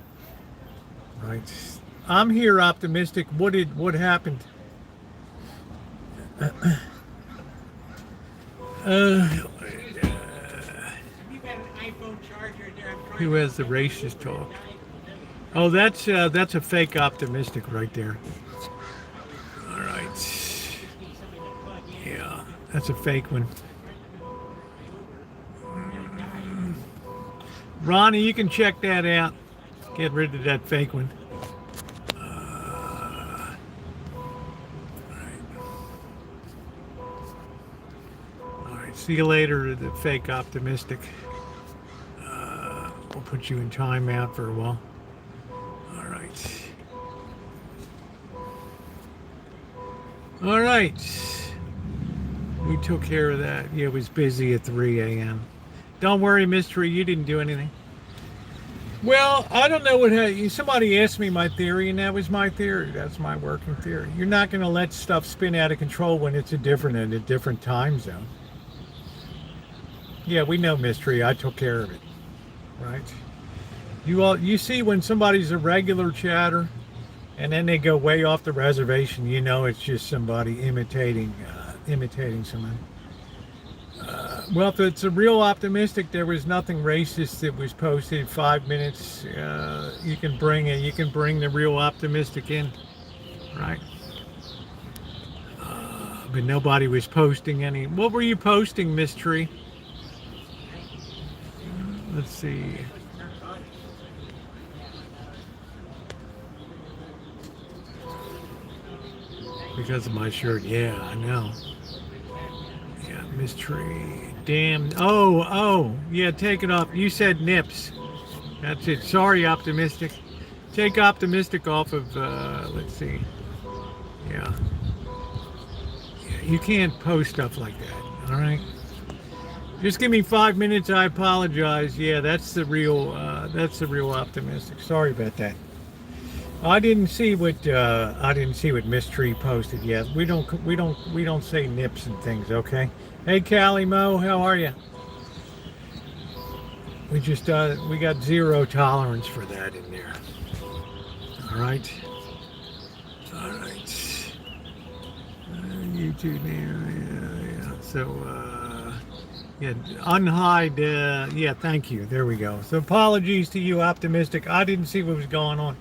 Right? I'm here optimistic. What happened? Who has the racist talk? Oh, that's a fake optimistic right there. All right. Yeah, that's a fake one. Ronnie, you can check that out. Get rid of that fake one. All right. See you later, the fake optimistic. We'll put you in timeout for a while. All right. All right. We took care of that. Yeah, it was busy at 3 a.m. Don't worry, Mystery, you didn't do anything. Well, I don't know what somebody asked me my theory, and that was my theory. That's my working theory. You're not going to let stuff spin out of control when it's in a different time zone. Yeah, we know, Mystery. I took care of it, right? You see when somebody's a regular chatter, and then they go way off the reservation, you know it's just somebody imitating someone. Well, if it's a real optimistic, there was nothing racist that was posted. 5 minutes. You can bring the real optimistic in, right? But nobody was posting any. What were you posting, Mystery? Let's see. Because of my shirt. Yeah, I know. Yeah, Mystery. Damn. Oh. Yeah, take it off. You said nips. That's it. Sorry, optimistic. Take optimistic off of, let's see. Yeah. You can't post stuff like that. All right. Just give me 5 minutes. I apologize. Yeah, that's the real optimistic. Sorry about that. I didn't see what Mystery posted yet. We don't say nips and things, okay? Hey, Callie Mo, how are you? We just we got zero tolerance for that in there. All right. YouTube name, yeah. So yeah, unhide. Yeah, thank you. There we go. So apologies to you, optimistic. I didn't see what was going on.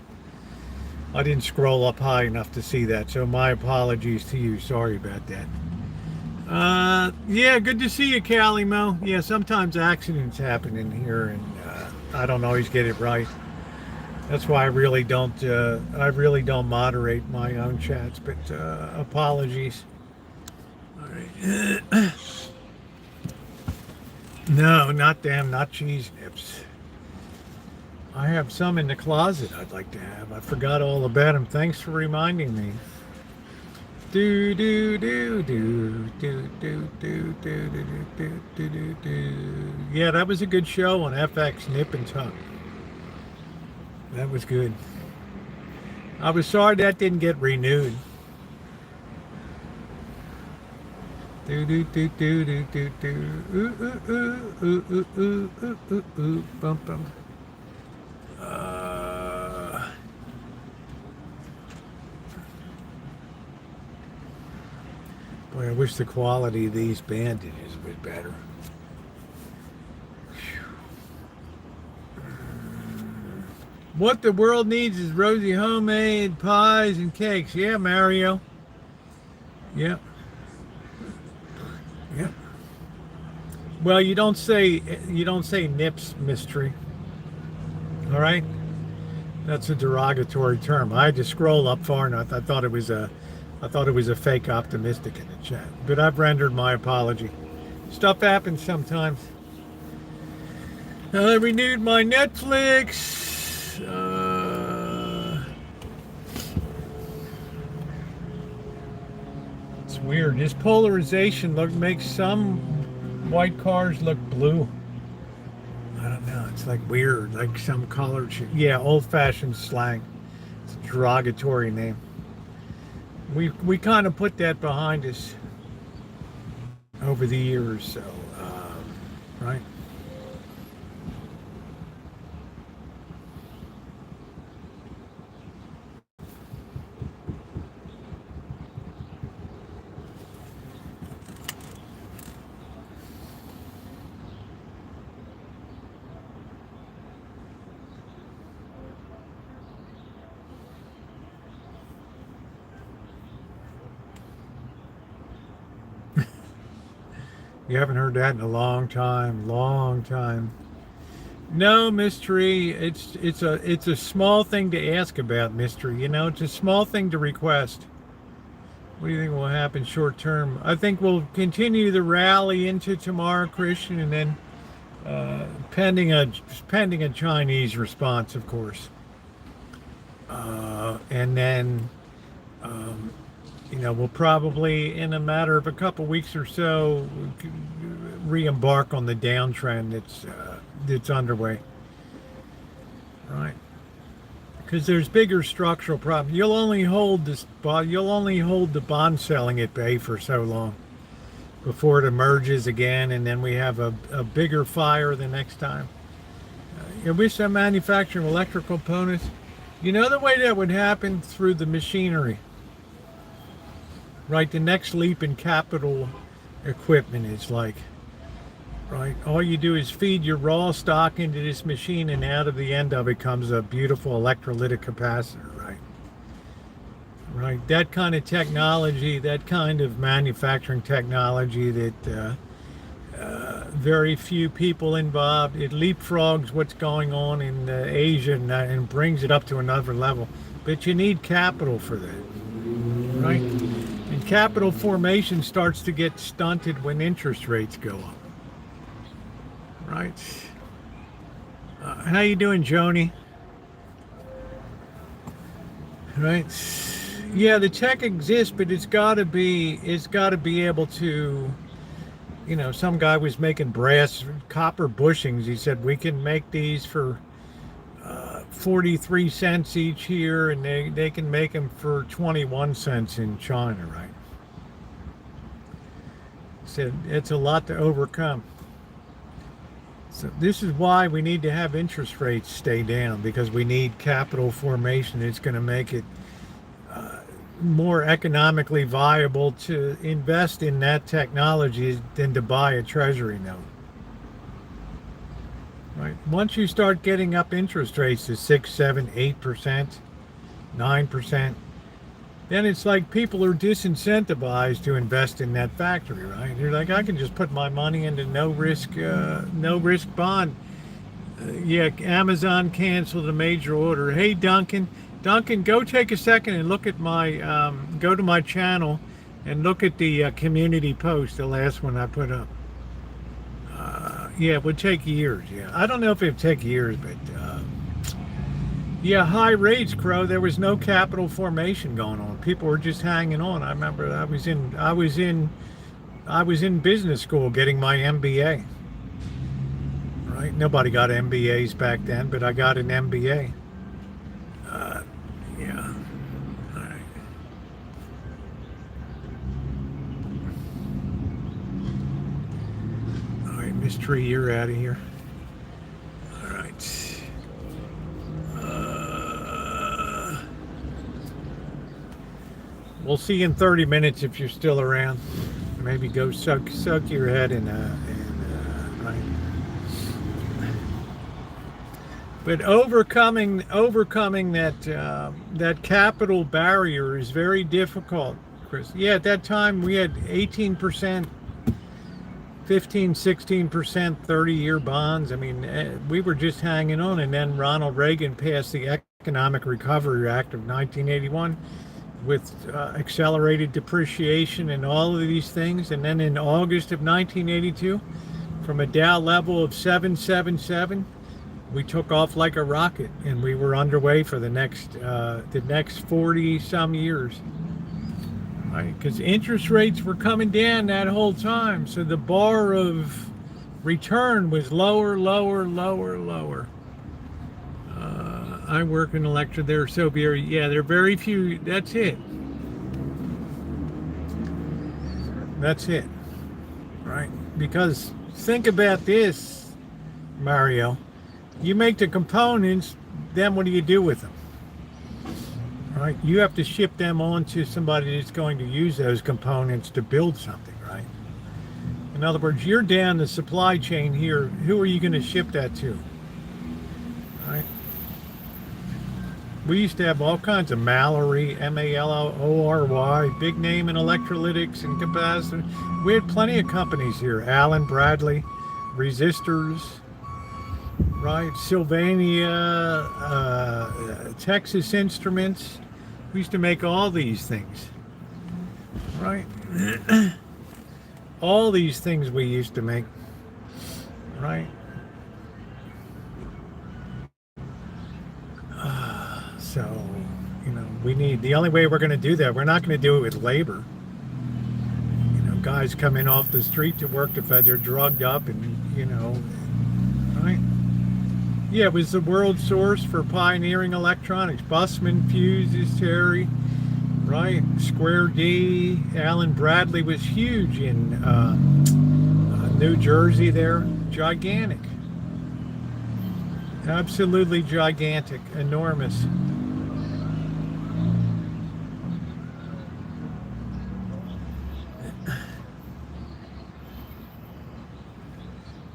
I didn't scroll up high enough to see that, so my apologies to you. Sorry about that. Yeah, good to see you, Callie Mo. Yeah, sometimes accidents happen in here, and I don't always get it right. That's why I really don't moderate my own chats. But apologies. All right. No, not cheese nips. I have some in the closet I'd like to have. I forgot all about them. Thanks for reminding me. Do do do do do do do do do do do do. Yeah, that was a good show on FX Nip and Tuck. That was good. I was sorry that didn't get renewed. Do do do do do do do. Ooh ooh ooh ooh ooh ooh ooh ooh. Bum bum. Boy, I wish the quality of these bandages was better. What the world needs is Rosie homemade pies and cakes. Yeah, Mario. Yep. Yep. Well, you don't say nips, Mystery. All right. That's a derogatory term. I had to scroll up far enough. I thought it was a fake optimistic in the chat. But I've rendered my apology. Stuff happens sometimes. I renewed my Netflix. It's weird. This polarization makes some white cars look blue. I don't know. It's like weird, like some colored shit. Yeah, old-fashioned slang. It's a derogatory name. We kind of put that behind us over the years, so right. You haven't heard that in a long time, long time. No, Mystery. It's a small thing to ask about, Mystery. You know, it's a small thing to request. What do you think will happen short term? I think we'll continue the rally into tomorrow, Christian, and then pending a Chinese response, of course, and then we'll probably in a matter of a couple weeks or so re-embark on the downtrend that's underway, right? Because there's bigger structural problems. You'll only hold the bond selling at bay for so long before it emerges again, and then we have a bigger fire the next time. With some manufacturing electrical components, the way that would happen through the machinery, right? The next leap in capital equipment is like, right? All you do is feed your raw stock into this machine, and out of the end of it comes a beautiful electrolytic capacitor, right? Right. That kind of technology, that kind of manufacturing technology that very few people involved, it leapfrogs what's going on in Asia and brings it up to another level. But you need capital for that, right? And capital formation starts to get stunted when interest rates go up. Right. How you doing, Joni? Right. Yeah, the tech exists, but it's got to be able to. Some guy was making copper bushings. He said we can make these for 43 cents each here, and they can make them for 21 cents in China, right? Said it's a lot to overcome. So this is why we need to have interest rates stay down, because we need capital formation. It's going to make it more economically viable to invest in that technology than to buy a treasury note. Right? Once you start getting up interest rates to 6, 7, 8%, 9%, then it's like people are disincentivized to invest in that factory, right? You're like, I can just put my money into no risk bond. Yeah, Amazon canceled a major order. Hey, Duncan, go take a second and look at go to my channel and look at the community post, the last one I put up. Yeah, it would take years. Yeah, I don't know if it would take years, but yeah, high rates, Crow. There was no capital formation going on. People were just hanging on. I remember I was in business school getting my MBA. Right? Nobody got MBAs back then, but I got an MBA. Yeah. All right. All right, Miss Tree, you're out of here. All right. We'll see you in 30 minutes if you're still around. Maybe go suck your head in right. But overcoming that capital barrier is very difficult, Chris. Yeah, at that time we had 18%, 15, 16%, 30-year bonds. I mean, we were just hanging on, and then Ronald Reagan passed the Economic Recovery Act of 1981 with accelerated depreciation and all of these things. And then in August of 1982, from a Dow level of 777, we took off like a rocket, and we were underway for the next 40 some years, right? Because interest rates were coming down that whole time, so the bar of return was lower. I work in electric. There are so very, yeah, there are very few. That's it, right? Because think about this, Mario. You make the components, then what do you do with them? Right? You have to ship them on to somebody that's going to use those components to build something, right? In other words, you're down the supply chain here. Who are you going to ship that to? Right? We used to have all kinds of Mallory, Mallory, big name in electrolytics and capacitors. We had plenty of companies here. Allen Bradley, resistors, right? Sylvania, Texas Instruments. We used to make all these things, right? All these things we used to make, right? So, You know, we need, the only way we're going to do that, we're not going to do it with labor. You know, guys coming off the street to work the Fed, they're drugged up and, you know, right? Yeah, it was the world source for pioneering electronics. Bussman, Fuses, Terry, right? Square D, Alan Bradley was huge in New Jersey there. Gigantic. Absolutely gigantic. Enormous.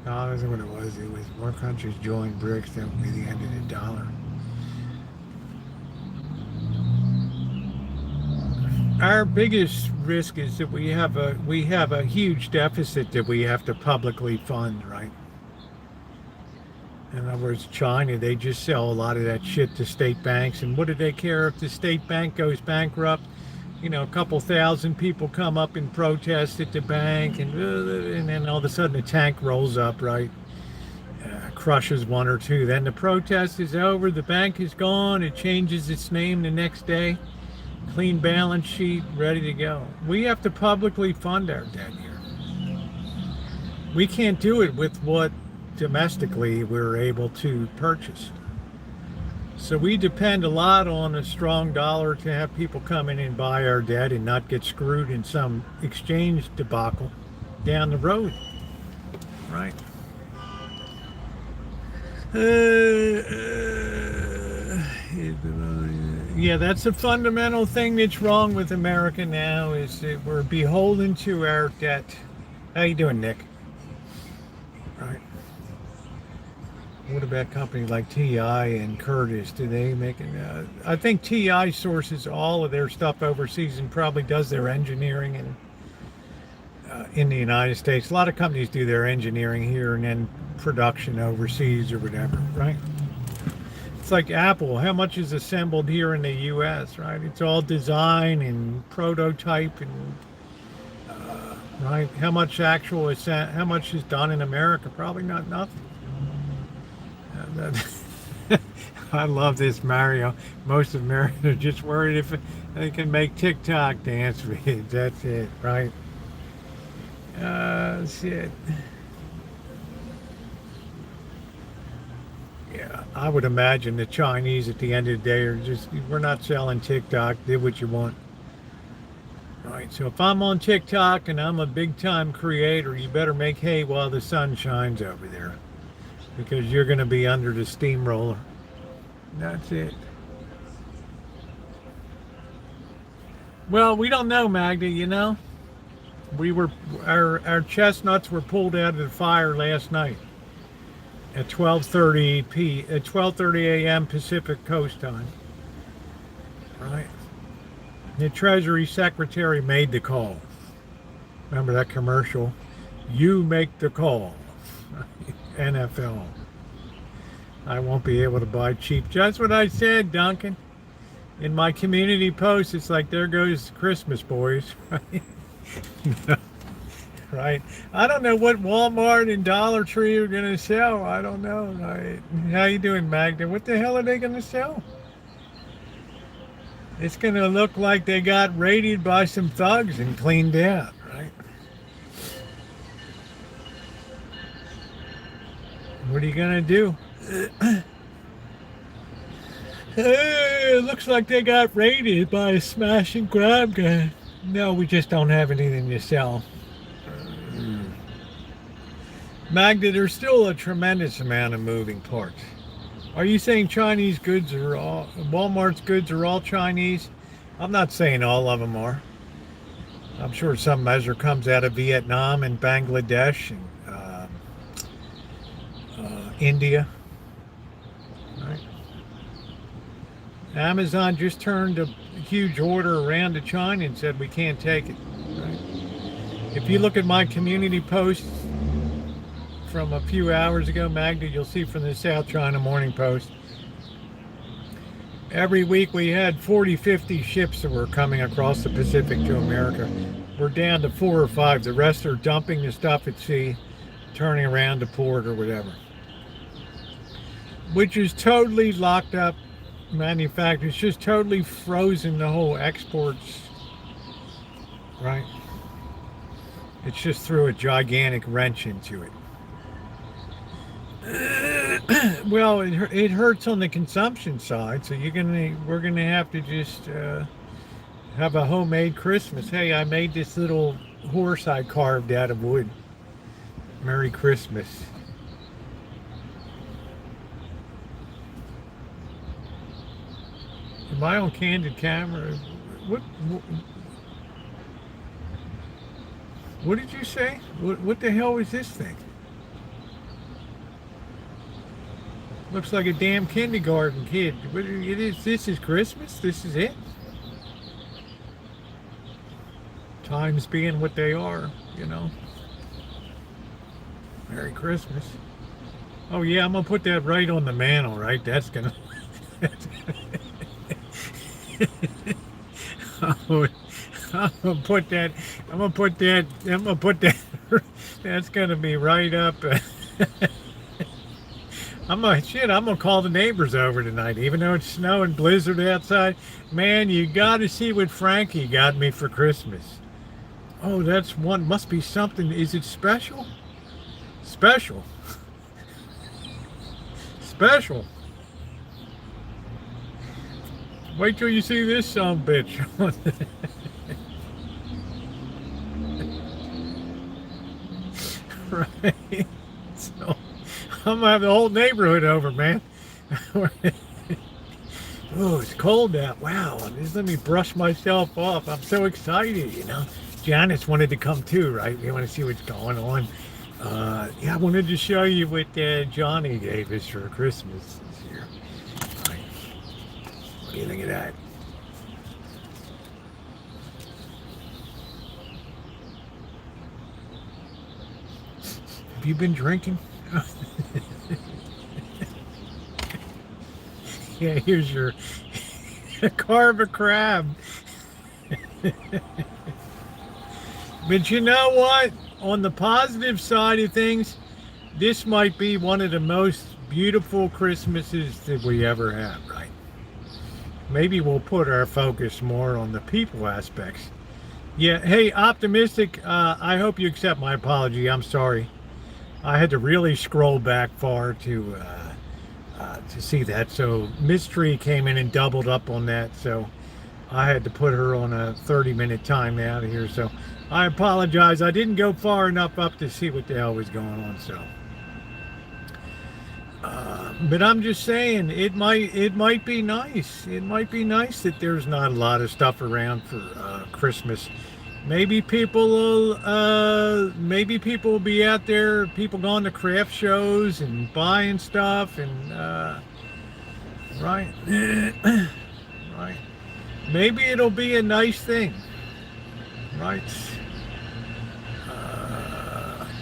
No, that isn't what it was. It was more countries joined BRICS. That would be the end of the dollar. Our biggest risk is that we have a huge deficit that we have to publicly fund, right? In other words, China, they just sell a lot of that shit to state banks, and what do they care if the state bank goes bankrupt? You know, a couple thousand people come up and protest at the bank, and then all of a sudden the tank rolls up, right? Crushes one or two. Then the protest is over, the bank is gone, it changes its name the next day. Clean balance sheet, ready to go. We have to publicly fund our debt here. We can't do it with what domestically we're able to purchase. So we depend a lot on a strong dollar to have people come in and buy our debt and not get screwed in some exchange debacle down the road, right? Yeah, that's a fundamental thing that's wrong with America now, is that we're beholden to our debt. How you doing, Nick? Right. What about companies like TI and Curtis? Do they make it? I think TI sources all of their stuff overseas and probably does their engineering in the United States. A lot of companies do their engineering here and then production overseas or whatever, right? It's like Apple. How much is assembled here in the U.S., right? It's all design and prototype and right. How much is done in America? Probably not nothing. I love this, Mario. Most of Americans are just worried if they can make TikTok dance videos. That's it, right? Shit. Yeah, I would imagine the Chinese at the end of the day are just, we're not selling TikTok, do what you want. Right, so if I'm on TikTok and I'm a big time creator, you better make hay while the sun shines over there, because you're going to be under the steamroller. That's it. Well, we don't know, Magda, you know. Our chestnuts were pulled out of the fire last night at 12:30 a.m. Pacific Coast time. Right. The Treasury Secretary made the call. Remember that commercial? You make the call. NFL. I won't be able to buy cheap. That's what I said, Duncan. In my community post, it's like, there goes Christmas, boys. Right? I don't know what Walmart and Dollar Tree are going to sell. I don't know. Right? How you doing, Magda? What the hell are they going to sell? It's going to look like they got raided by some thugs and cleaned out, right? What are you going to do? It looks like they got raided by a smash and grab guy. No, we just don't have anything to sell. Magda, there's still a tremendous amount of moving parts. Are you saying Chinese goods are all, Walmart's goods are all Chinese? I'm not saying all of them are. I'm sure some measure comes out of Vietnam and Bangladesh and India. Right. Amazon just turned a huge order around to China and said we can't take it. Right. If you look at my community posts from a few hours ago, Magda, you'll see from the South China Morning Post, every week we had 40, 50 ships that were coming across the Pacific to America. We're down to 4 or 5. The rest are dumping the stuff at sea, turning around to port or whatever. Which is totally locked up manufactured. It's just totally frozen the whole exports, right? It's just threw a gigantic wrench into it. Well, it hurts on the consumption side, so we're gonna have to just have a homemade Christmas. Hey, I made this little horse I carved out of wood. Merry Christmas. Am I on candid camera? What did you say? What the hell is this thing? Looks like a damn kindergarten kid. This is Christmas? This is it? Times being what they are, you know. Merry Christmas. Oh yeah, I'm gonna put that right on the mantle, right? That's gonna I'm gonna put that that's gonna be right up. I'm gonna call the neighbors over tonight, even though it's snowing blizzard outside. Man, you gotta see what Frankie got me for Christmas. Oh, that's one, must be something. Is it special? Special. Special. Wait till you see this son of a bitch. Right. So I'm gonna have the whole neighborhood over, man. Oh, it's cold out. Wow. Just let me brush myself off. I'm so excited, you know. Janice wanted to come too, right? We want to see what's going on. Yeah, I wanted to show you what Johnny gave us for Christmas this year. Right. What do you think of that? Have you been drinking? Yeah, here's your carve a crab. But you know what? On the positive side of things, this might be one of the most beautiful Christmases that we ever have, right? Maybe we'll put our focus more on the people aspects. Yeah, hey, Optimistic, I hope you accept my apology. I'm sorry. I had to really scroll back far to see that. So Mystery came in and doubled up on that. So I had to put her on a 30-minute timeout here. So I apologize. I didn't go far enough up to see what the hell was going on. So, but I'm just saying it might be nice. It might be nice that there's not a lot of stuff around for Christmas. Maybe people will be out there, people going to craft shows and buying stuff and right. Right. Maybe it'll be a nice thing. Right.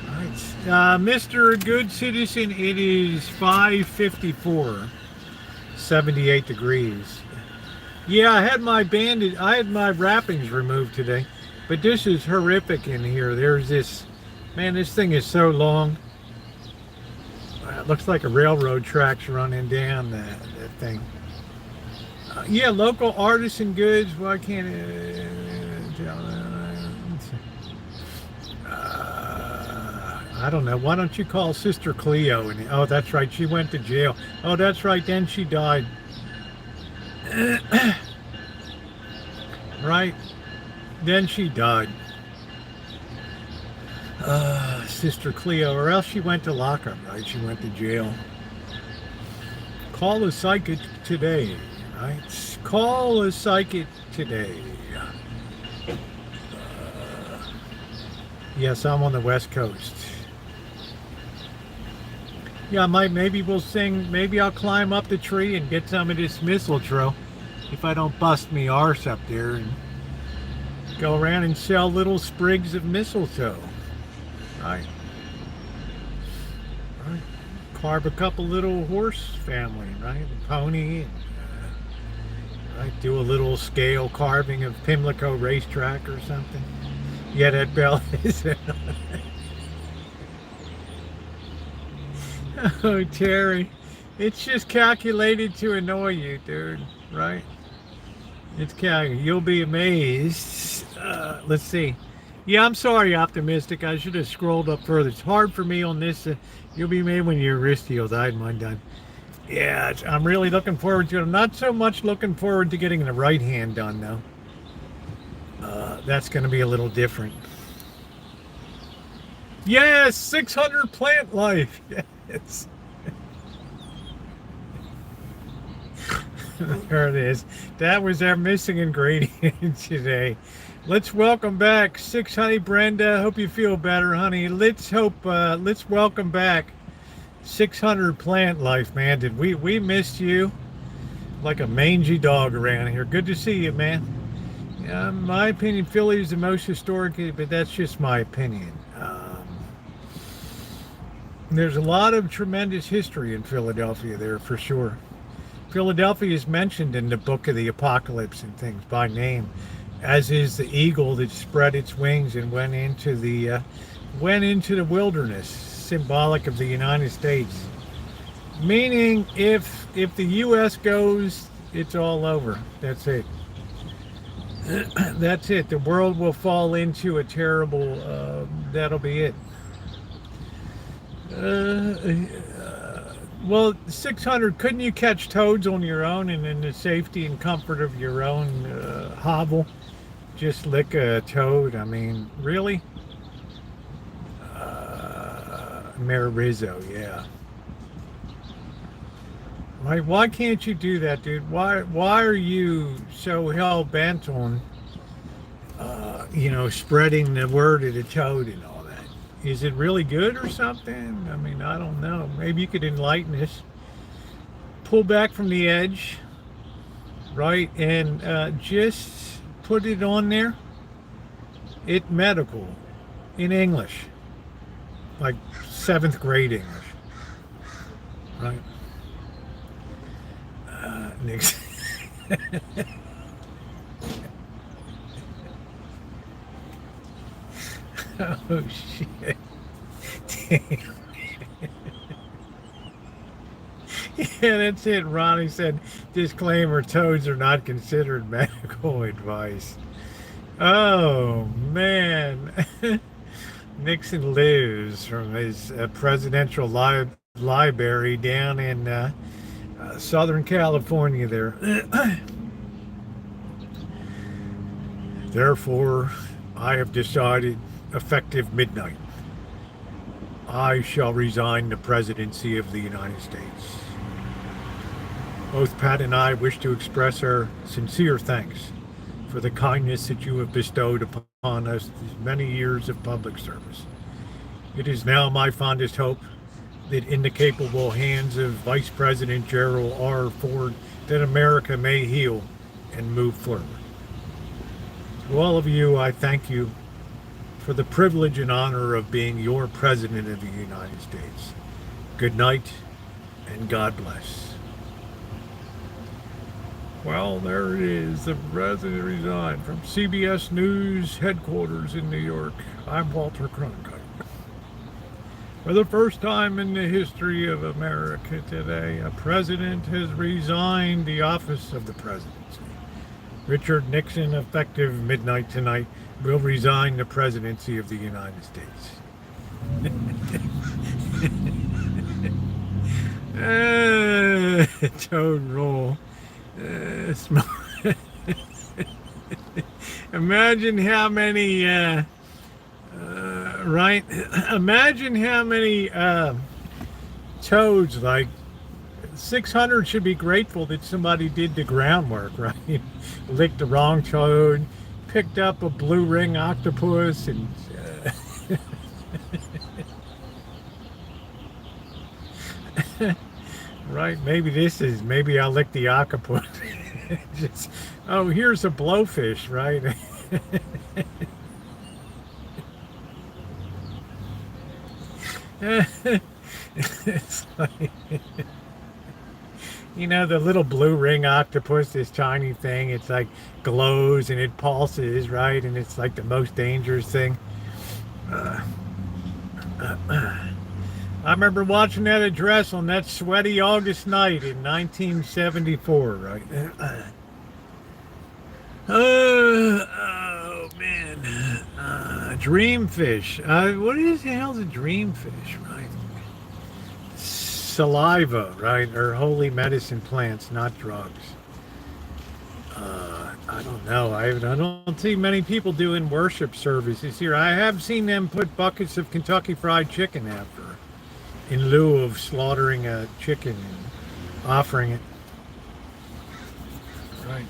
Right. Mr. Good Citizen, it is 5:54, 78 degrees. Yeah, I had my wrappings removed today. But this is horrific in here. There's this, man, this thing is so long. It looks like a railroad tracks running down that thing. Yeah, local artisan goods. Why can't I don't know. Why don't you call Sister Cleo? Oh, that's right. She went to jail. Oh, that's right. Then she died. Right. Then she died. Sister Cleo, or else she went to lockup, right? She went to jail. Call a psychic today, right? Call a psychic today. Yes, I'm on the West Coast. Yeah, maybe we'll sing, maybe I'll climb up the tree and get some of this mistletoe if I don't bust me arse up there and go around and sell little sprigs of mistletoe. Right. Right. Carve a couple little horse family, right? A pony. And, right. Do a little scale carving of Pimlico racetrack or something. Yeah, that bell is. Oh, Terry. It's just calculated to annoy you, dude, right? It's calculated. You'll be amazed. Let's see. Yeah, I'm sorry, Optimistic. I should have scrolled up further. It's hard for me on this. You'll be amazed when your wrist heals. I had mine done. Yeah, I'm really looking forward to it. I'm not so much looking forward to getting the right hand done, though. That's going to be a little different. Yes, 600 plant life. Yes. There it is. That was our missing ingredient today. Let's welcome back 6 Honey Brenda. Hope you feel better, honey. Let's welcome back 600 plant life, man. Did we missed you like a mangy dog around here. Good to see you, man. My opinion, Philly is the most historic, but that's just my opinion. There's a lot of tremendous history in Philadelphia there for sure. Philadelphia is mentioned in the Book of the Apocalypse and things by name, as is the eagle that spread its wings and went into the wilderness, symbolic of the United States. Meaning, if the U.S. goes, it's all over. That's it. That's it. The world will fall into a terrible. That'll be it. Well, 600. Couldn't you catch toads on your own and in the safety and comfort of your own hovel? Just lick a toad. I mean, really? Mayor Rizzo, yeah. Why can't you do that, dude? Why are you so hell bent on, spreading the word of the toad and all that? Is it really good or something? I mean, I don't know. Maybe you could enlighten us. Pull back from the edge, right, and just put it on there. It medical in English, like 7th grade English, right? Next. Oh shit! Damn. Yeah, that's it. Ronnie said, disclaimer, toads are not considered medical advice. Oh man. Nixon lives from his presidential library down in Southern California there. Therefore, I have decided, effective midnight, I shall resign the presidency of the United States. Both Pat and I wish to express our sincere thanks for the kindness that you have bestowed upon us these many years of public service. It is now my fondest hope that in the capable hands of Vice President Gerald R. Ford, that America may heal and move forward. To all of you, I thank you for the privilege and honor of being your President of the United States. Good night, and God bless. Well, there it is. The President resigned from CBS News headquarters in New York. I'm Walter Cronkite. For the first time in the history of America today, a president has resigned the office of the presidency. Richard Nixon, effective midnight tonight, will resign the presidency of the United States. Toad roll. Imagine how many right? Imagine how many toads, like 600 should be grateful that somebody did the groundwork, right? Licked the wrong toad, picked up a blue ring octopus, and right, maybe I'll lick the octopus. Just, oh, here's a blowfish, right? It's like, the little blue ring octopus, this tiny thing, it's like glows and it pulses, right? And it's like the most dangerous thing. I remember watching that address on that sweaty August night in 1974, right? Oh man, dreamfish. What is the hell's a dreamfish, right? Saliva, right? Or holy medicine plants, not drugs. I don't know. I don't see many people doing worship services here. I have seen them put buckets of Kentucky Fried Chicken after, in lieu of slaughtering a chicken and offering it. Right.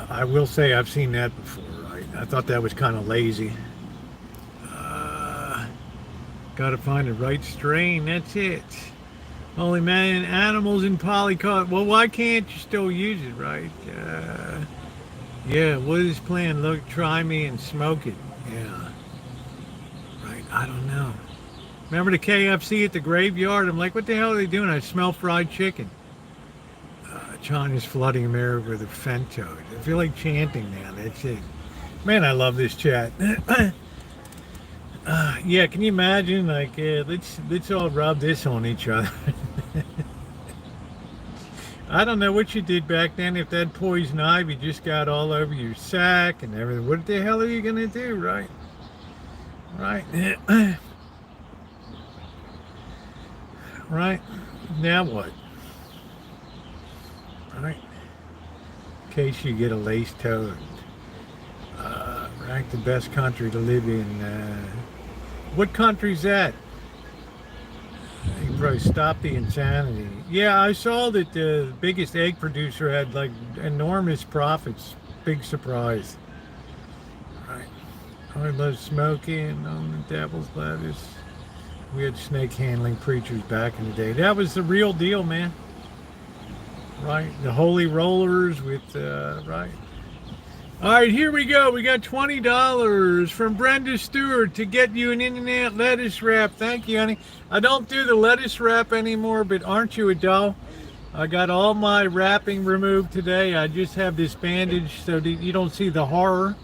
I will say I've seen that before, right? I thought that was kind of lazy. Got to find the right strain. That's it. Holy man, animals in polycot. Well, why can't you still use it, right? Yeah, what is his plan? Look, try me and smoke it. Yeah. Right, I don't know. Remember the KFC at the graveyard? I'm like, what the hell are they doing? I smell fried chicken. China's flooding America with a femtoad. I feel like chanting now. That's it. Man, I love this chat. Yeah, can you imagine? Like, let's all rub this on each other. I don't know what you did back then. If that poison ivy just got all over your sack and everything, what the hell are you gonna do, right? Right. Right. Now what? Right. In case you get a laced toad. Right. The best country to live in. What country's that? You can probably stop the insanity. Yeah, I saw that the biggest egg producer had like enormous profits. Big surprise. Right. I love smoking on the devil's lettuce. We had snake handling preachers back in the day. That was the real deal, man. Right. The holy rollers with, right. All right, here we go. We got $20 from Brenda Stewart to get you an In-N-Out lettuce wrap. Thank you, honey. I don't do the lettuce wrap anymore, but aren't you a doll? I got all my wrapping removed today. I just have this bandage so that you don't see the horror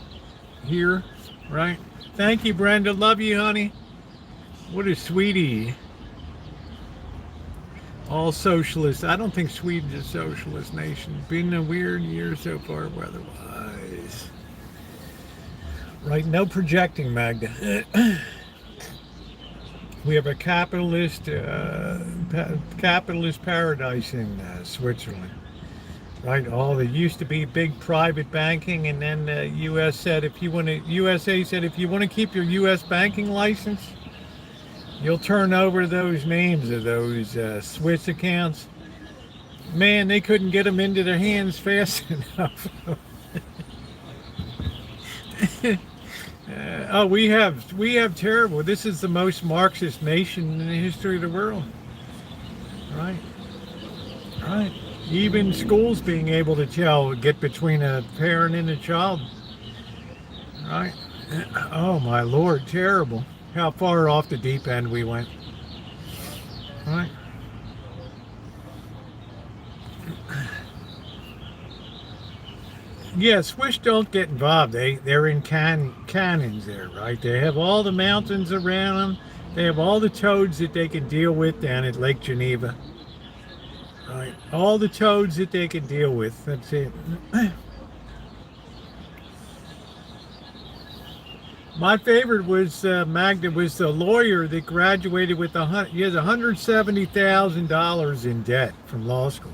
here, right? Thank you, Brenda. Love you, honey. What a sweetie. All socialists. I don't think Sweden's a socialist nation. Been a weird year so far weather-wise. Right, no projecting, Magda. We have a capitalist paradise in Switzerland. Right, all there used to be big private banking, and then the U.S. said USA said if you want to keep your U.S. banking license, you'll turn over those names of those Swiss accounts. Man, they couldn't get them into their hands fast enough. Oh, we have terrible. This is the most Marxist nation in the history of the world. Right. Right. Even schools being able to get between a parent and a child. Right. Oh my Lord, terrible. How far off the deep end we went. Right. Yeah, Swiss don't get involved. They're in canyons there, right? They have all the mountains around them. They have all the toads that they can deal with down at Lake Geneva. Right. All the toads that they can deal with. That's it. My favorite was Magda was the lawyer that graduated with he has $170,000 in debt from law school.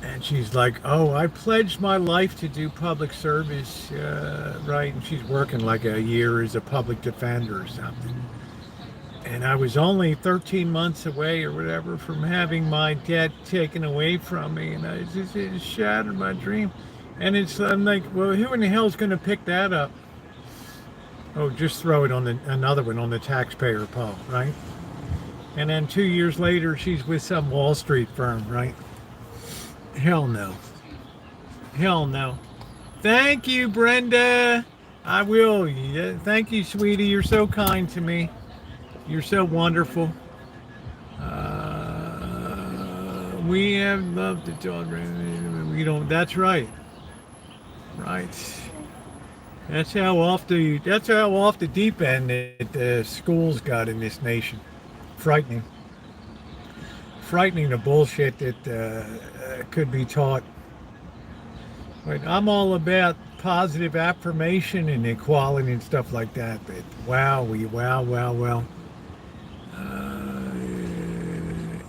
And she's like, oh, I pledged my life to do public service, right? And she's working like a year as a public defender or something. And I was only 13 months away or whatever from having my debt taken away from me. And it shattered my dream. And I'm like, well, who in the hell is going to pick that up? Oh, just throw it on another one on the taxpayer pile, right? And then 2 years later, she's with some Wall Street firm, right? Hell no. Hell no. Thank you, Brenda. I will. Yeah, thank you, sweetie. You're so kind to me. You're so wonderful. We have love to talk. We don't. That's right. Right. That's how off the deep end that the schools got in this nation. Frightening. Frightening the bullshit that could be taught. But I'm all about positive affirmation and equality and stuff like that. But wow.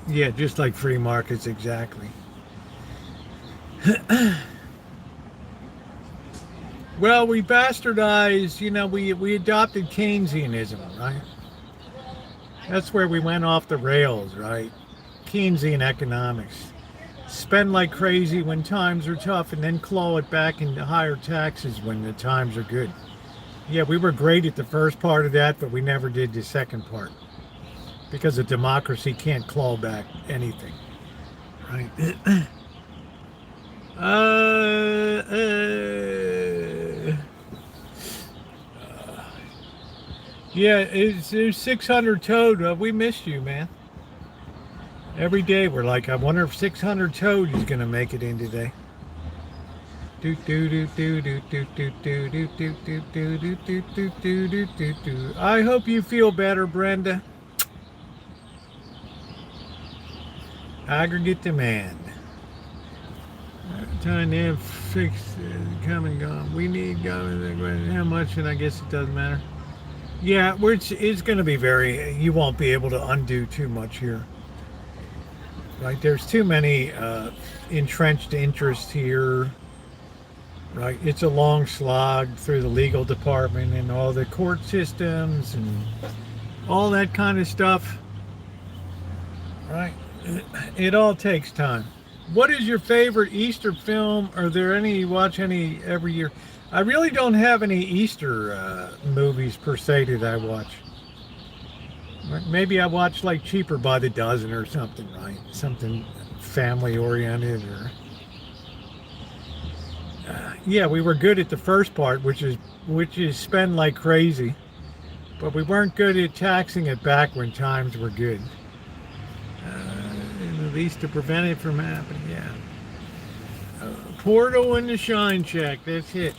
Yeah, just like free markets, exactly. Well, we bastardized, we adopted Keynesianism, right? That's where we went off the rails, right? Keynesian economics. Spend like crazy when times are tough and then claw it back into higher taxes when the times are good. Yeah, we were great at the first part of that, but we never did the second part because a democracy can't claw back anything, right? Yeah, there's 600 Toad. We missed you, man. Every day we're like, I wonder if 600 Toad is gonna make it in today. Do do do do do do do do do do do do do do do do do do. I hope you feel better, Brenda. Aggregate demand. Time to have fixed, come and gone. We need government. How much? And I guess it doesn't matter. Yeah, it's going to be you won't be able to undo too much here. Right? There's too many entrenched interests here. Right? It's a long slog through the legal department and all the court systems and all that kind of stuff. Right? It all takes time. What is your favorite Easter film? Are there any you watch any every year? I really don't have any Easter movies per se that I watch. Maybe I watch like Cheaper by the Dozen or something, right? Something family oriented or. Yeah, we were good at the first part, which is spend like crazy, but we weren't good at taxing it back when times were good. At least to prevent it from happening. Yeah. Portal and the shine check. That's it.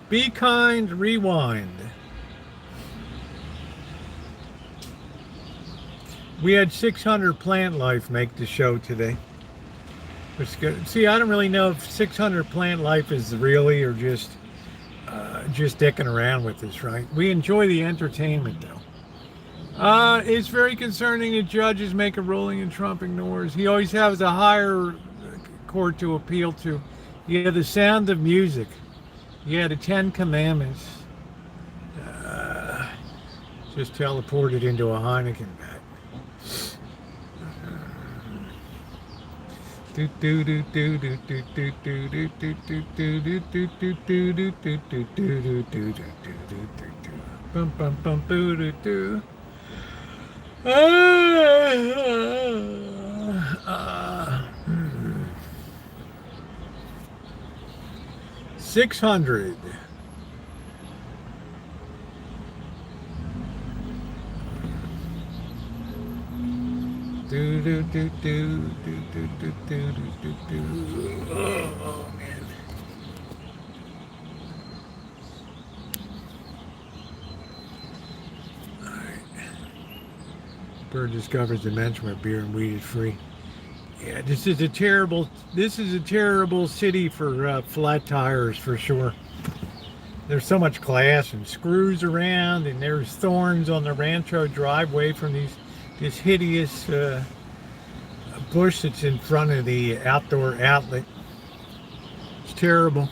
Be kind, rewind. We had 600 Plant Life make the show today. It's good. See, I don't really know if 600 Plant Life is really or just dicking around with us, right? We enjoy the entertainment, though. It's very concerning that judges make a ruling and Trump ignores. He always has a higher court to appeal to. Yeah, the sound of music. Yeah, the 10 Commandments. Just teleported into a Heineken back. Bum bum bum boo doo doo. 600. Do do do do do do do do do do. Oh man. All right. Bird discovers the mention where beer and weed is free. Yeah, this is a terrible city for flat tires for sure. There's so much glass and screws around, and there's thorns on the Rancho driveway from this hideous bush that's in front of the outdoor outlet. It's terrible.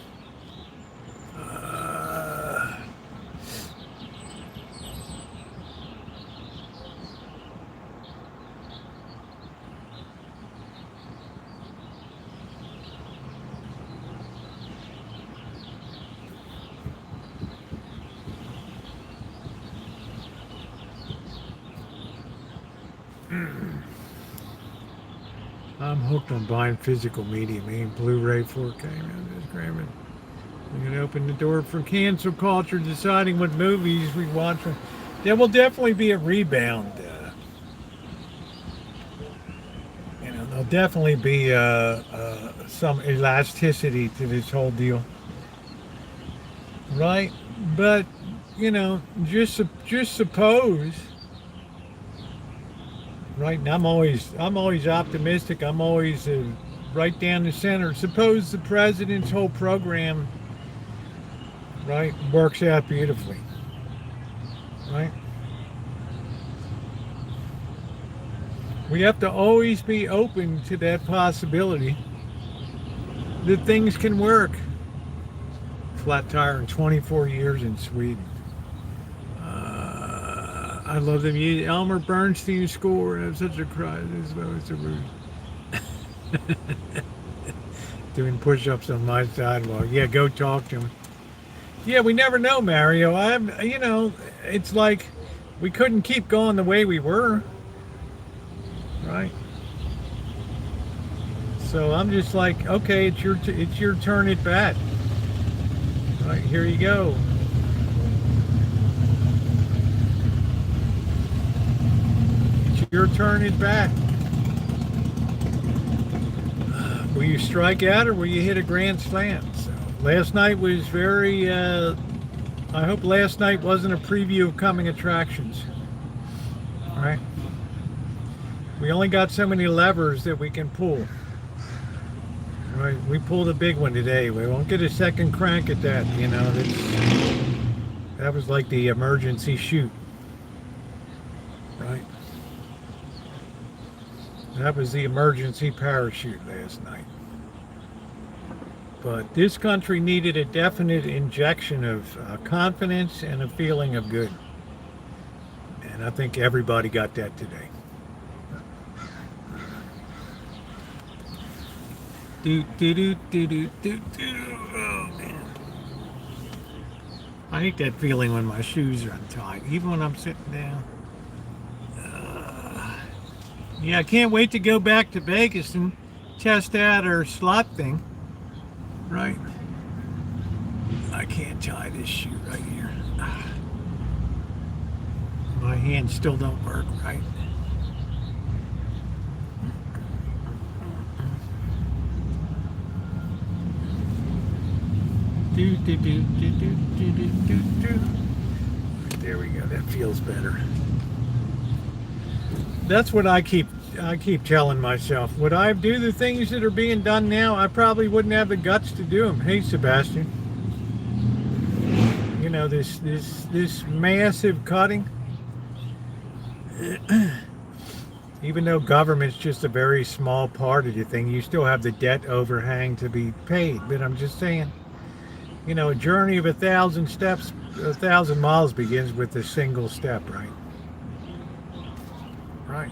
I'm hooked on buying physical media, man. Blu-ray, 4K, man. Just grabbing. We're gonna open the door for cancel culture, deciding what movies we watch. There will definitely be a rebound. There'll definitely be some elasticity to this whole deal, right? But you know, just suppose, right? And I'm always optimistic. I'm always right down the center. Suppose the president's whole program, right, works out beautifully, right? We have to always be open to that possibility that things can work. Flat tire in 24 years in Sweden. I love the music. Elmer Bernstein score. I have such a cry. It's a rude. Doing push-ups on my sidewalk. Yeah, go talk to him. Yeah, we never know, Mario. You know, it's like we couldn't keep going the way we were. Right. So I'm just like, okay, it's your turn at bat. Right, here you go. It's your turn at bat. Will you strike out or will you hit a grand slam? So last night was very. I hope last night wasn't a preview of coming attractions. All right. We only got so many levers that we can pull. Right, we pulled a big one today. We won't get a second crank at that. You know, that was like the emergency chute. Right. That was the emergency parachute last night. But this country needed a definite injection of confidence and a feeling of good. And I think everybody got that today. Oh man. I hate that feeling when my shoes are untied, even when I'm sitting down. Yeah, I can't wait to go back to Vegas and test out our slot thing. Right. I can't tie this shoe right here. My hands still don't work right. There we go. That feels better. That's what I keep telling myself. Would I do the things that are being done now? I probably wouldn't have the guts to do them. Hey, Sebastian. You know, this massive cutting. Even though government's just a very small part of the thing, you still have the debt overhang to be paid. But I'm just saying, you know, a journey of 1,000 steps, 1,000 miles begins with a single step, right? Right.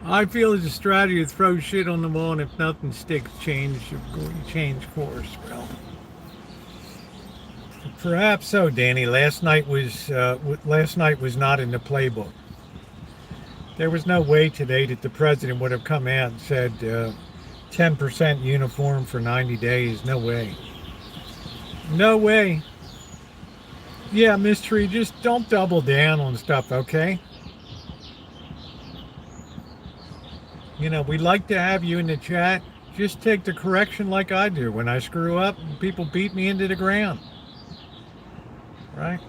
I feel it's a strategy to throw shit on the wall, and if nothing sticks, change course. Well, perhaps so, Danny. Last night was not in the playbook. There was no way today that the president would have come out and said 10% uniform for 90 days. No way. No way. Yeah, Mystery, just don't double down on stuff, okay? You know, we like to have you in the chat. Just take the correction like I do. When I screw up, people beat me into the ground. Right?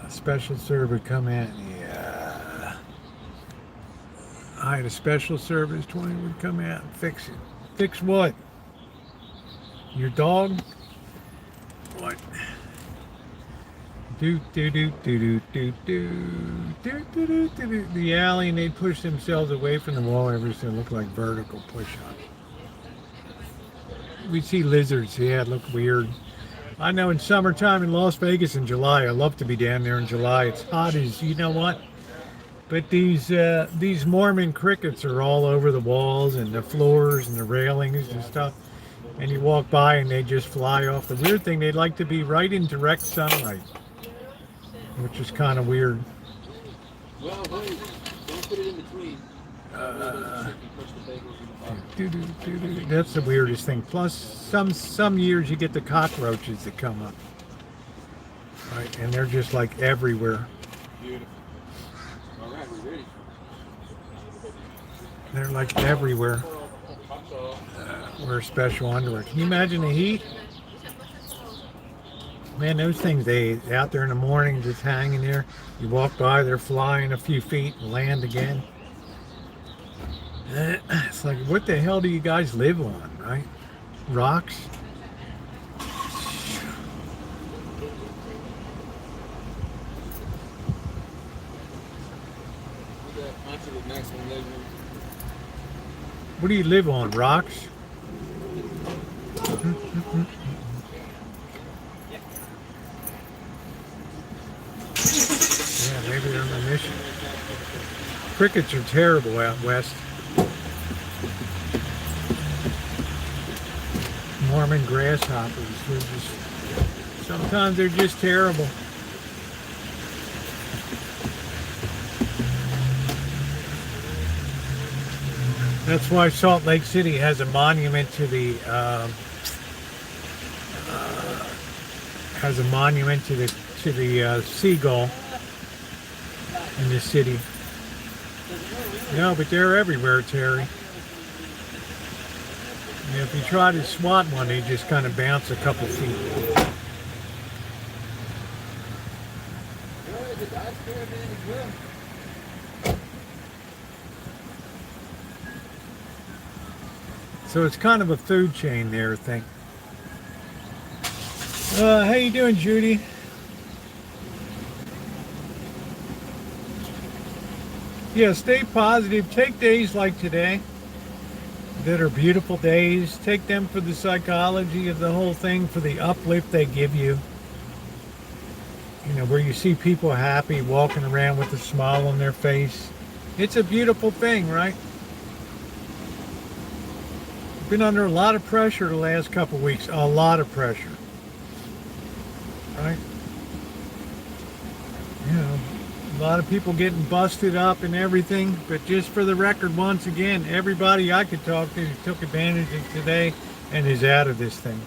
Special server come in. Yeah. I had a special service 20 would come out and fix it. Fix what? Your dog? What? The alley, and they push themselves away from the wall every so look like vertical push-ups. We see lizards, yeah, look weird. I know in summertime in Las Vegas in July, I love to be down there in July. It's hot as you know what. But these Mormon crickets are all over the walls and the floors and the railings and stuff. And you walk by and they just fly off. The weird thing, they'd like to be right in direct sunlight, which is kind of weird. Well, honey, don't put it in between. That's the weirdest thing. Plus, some years you get the cockroaches that come up, right? And they're just like everywhere. Beautiful. All right, we're ready. They're like everywhere. Wear special underwear. Can you imagine the heat? Man, those things, they out there in the morning just hanging there. You walk by, they're flying a few feet and land again. It's like, what the hell do you guys live on, right? Rocks? What do you live on, rocks? Yeah, maybe they're on a mission. Crickets are terrible out west. Mormon grasshoppers, sometimes they're just terrible. That's why Salt Lake City has a monument to the seagull in the city. No, but they're everywhere, Terry. And if you try to swat one, they just kind of bounce a couple feet. So it's kind of a food chain there, I think. How you doing, Judy? Yeah, stay positive. Take days like today that are beautiful days. Take them for the psychology of the whole thing, for the uplift they give you. You know, where you see people happy, walking around with a smile on their face. It's a beautiful thing, right? Been under a lot of pressure the last couple weeks. A lot of pressure. Right? You know, a lot of people getting busted up and everything. But just for the record, once again, everybody I could talk to took advantage of today and is out of this thing.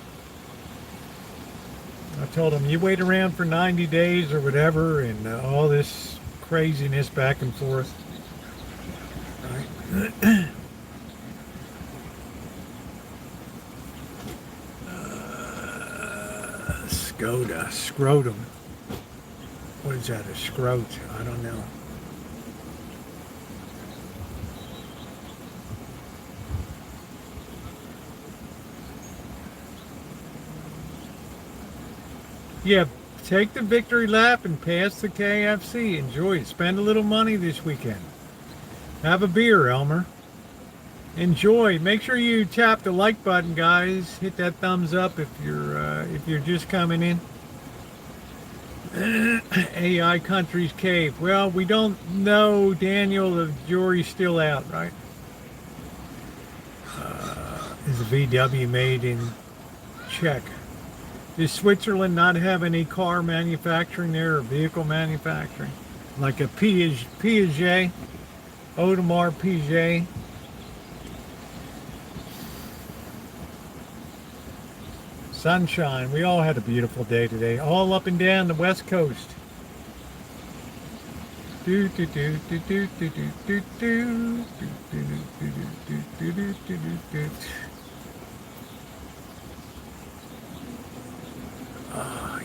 I told them, you wait around for 90 days or whatever, and all this craziness back and forth. Right? Scrotum. What is that, a scrot? I don't know. Yeah, take the victory lap and pass the KFC. Enjoy it. Spend a little money this weekend. Have a beer, Elmer. Enjoy. Make sure you tap the like button, guys. Hit that thumbs up if you're just coming in. AI Country's Cave. Well, we don't know, Daniel. The jury's still out, right? Is the VW made in Czech? Does Switzerland not have any car manufacturing there or vehicle manufacturing? Like a Piaget, Audemars Piguet. Sunshine. We all had a beautiful day today. All up and down the West Coast. You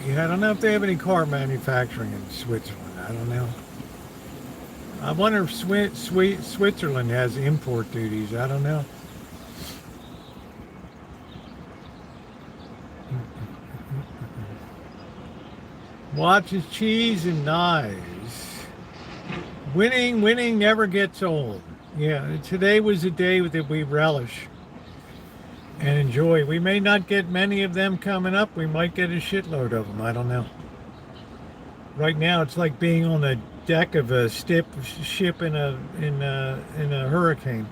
I don't know if they have any car manufacturing in Switzerland. I don't know. I wonder if Switzerland has import duties. I don't know. Watches, cheese, and knives. Winning never gets old. Yeah, today was a day that we relish and enjoy. We may not get many of them coming up. We might get a shitload of them. I don't know. Right now, it's like being on the deck of a ship in a hurricane.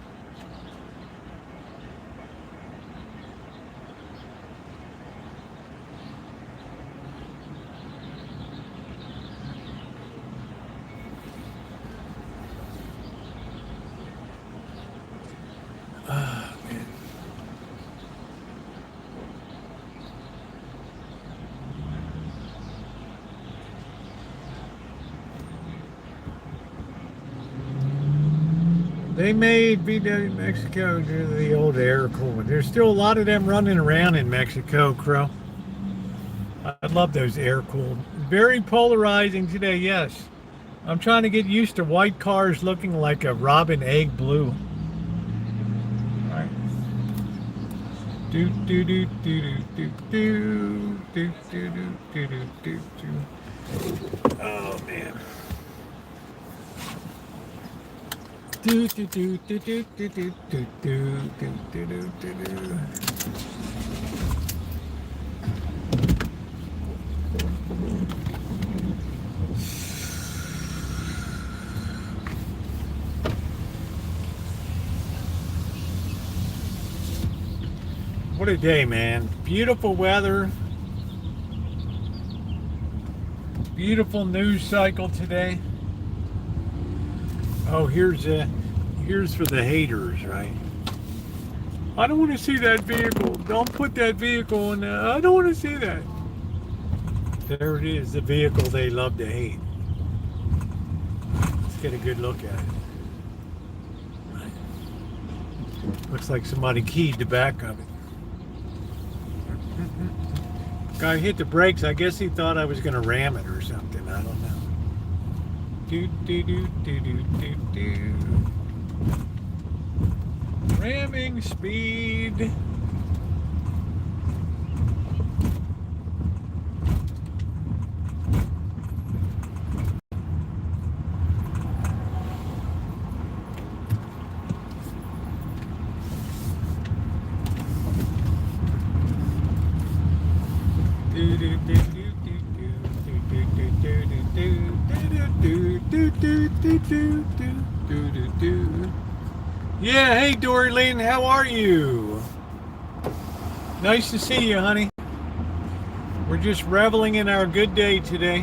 Ah, man. They made VW Mexico do the old air cooler. There's still a lot of them running around in Mexico, Crow. I love those air cooled. Very polarizing today, yes. I'm trying to get used to white cars looking like a robin egg blue. All right. Do do do do do do do do do do do do. Oh man. Do do do do do do do do do do do do do. What a day, man. Beautiful weather. Beautiful news cycle today. Oh, here's for the haters, right? I don't want to see that vehicle. Don't put that vehicle in there. I don't want to see that. There it is, the vehicle they love to hate. Let's get a good look at it. Looks like somebody keyed the back of it. Guy hit the brakes. I guess he thought I was going to ram it or something. I don't know. Do do do do do do do. Ramming speed. Yeah, hey Dory Lynn, how are you? Nice to see you, honey. We're just reveling in our good day today.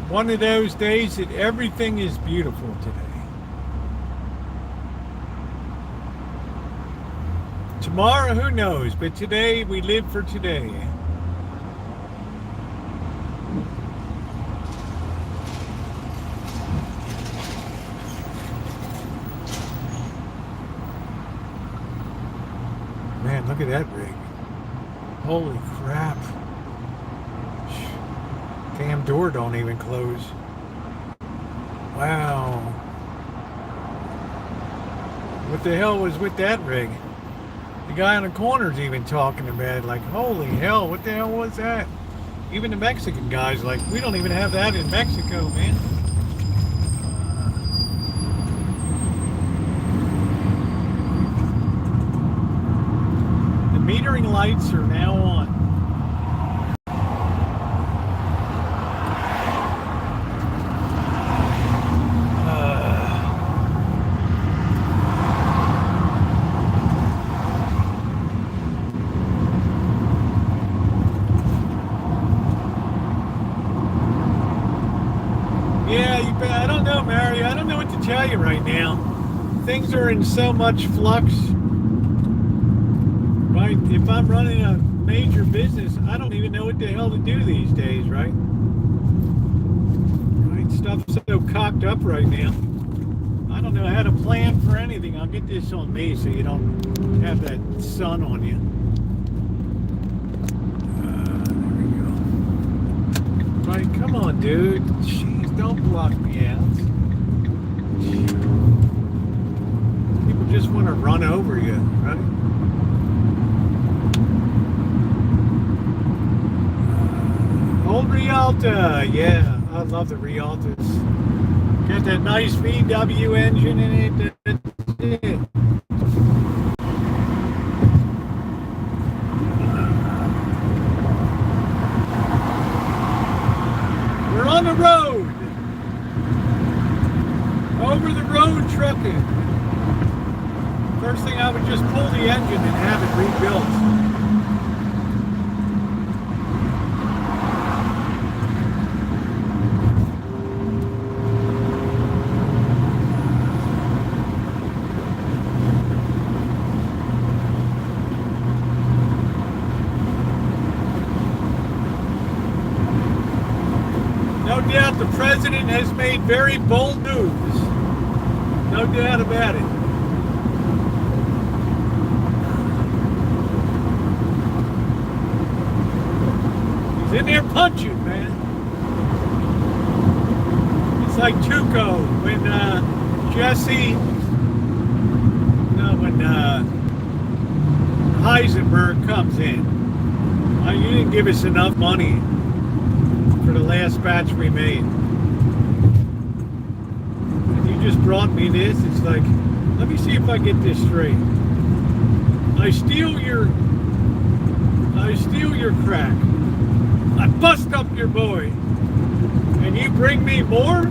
One of those days that everything is beautiful today. Tomorrow, who knows? But today, we live for today. Man, look at that rig. Holy crap. Damn door don't even close. Wow. What the hell was with that rig? The guy on the corner's even talking about it, like, holy hell, what the hell was that? Even the Mexican guy's like, we don't even have that in Mexico, man. The metering lights are now on. I don't know, Mary. I don't know what to tell you right now. Things are in so much flux. Right? If I'm running a major business, I don't even know what the hell to do these days, right? Right? Stuff's so cocked up right now. I don't know how to plan for anything. I'll get this on me so you don't have that sun on you. There we go. Right, come on, dude. Jeez, don't block me out. People just want to run over you, right? Old Rialta, yeah, I love the Rialtas. Got that nice VW engine in it. That's it. We're on the road. Over the road trucking. First thing, I would just pull the engine and have it rebuilt. doubt the president has made very bold moves. No doubt about it. He's in there punching, man. It's like Tuco when Heisenberg comes in. You didn't give us enough money for the last batch we made. And you just brought me this. It's like, let me see if I get this straight. I steal your crack. I bust up your boy. And you bring me more?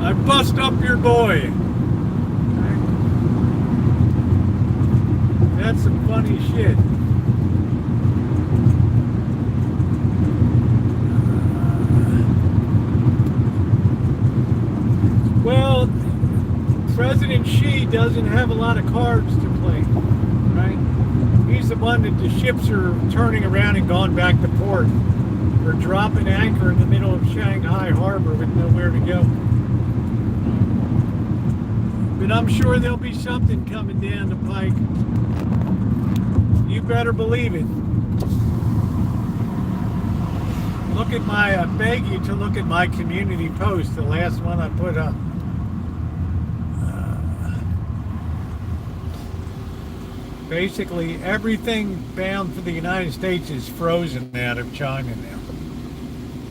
I bust up your boy. That's some funny shit. Well, President Xi doesn't have a lot of cards to play, right? He's the one that the ships are turning around and going back to port. We're dropping anchor in the middle of Shanghai Harbor with nowhere to go. But I'm sure there'll be something coming down the pike. You better believe it. Look at I beg you to look at my community post, the last one I put up. Basically, everything bound for the United States is frozen out of China now.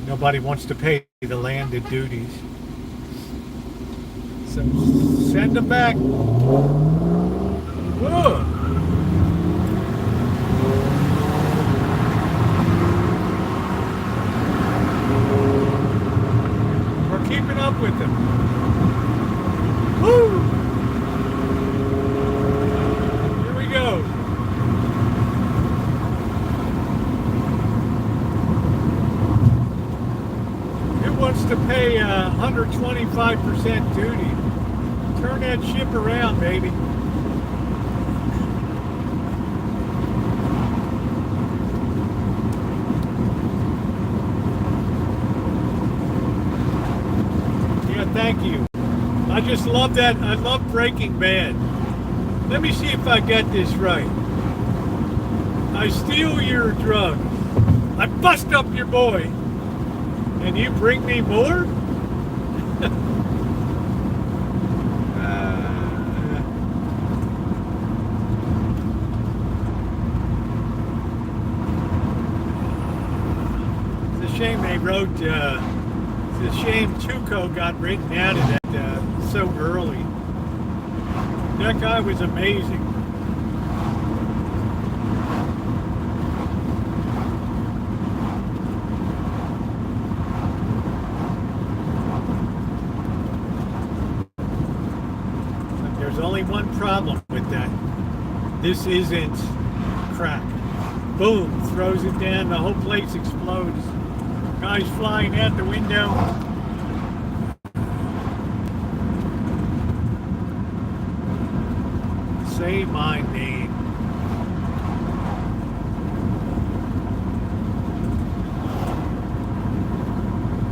Nobody wants to pay the landed duties. So send them back. Whoa. We're keeping up with them. Woo! Here we go. Who wants to pay 125% duty? Turn that ship around, baby. Yeah, thank you. I just love that. I love Breaking Bad. Let me see if I get this right. I steal your drugs. I bust up your boy. And you bring me more? Shame they wrote, it's a shame Tuco got written out of that so early. That guy was amazing. There's only one problem with that. This isn't crack. Boom, throws it down, the whole place explodes. Guys flying out the window. Say my name.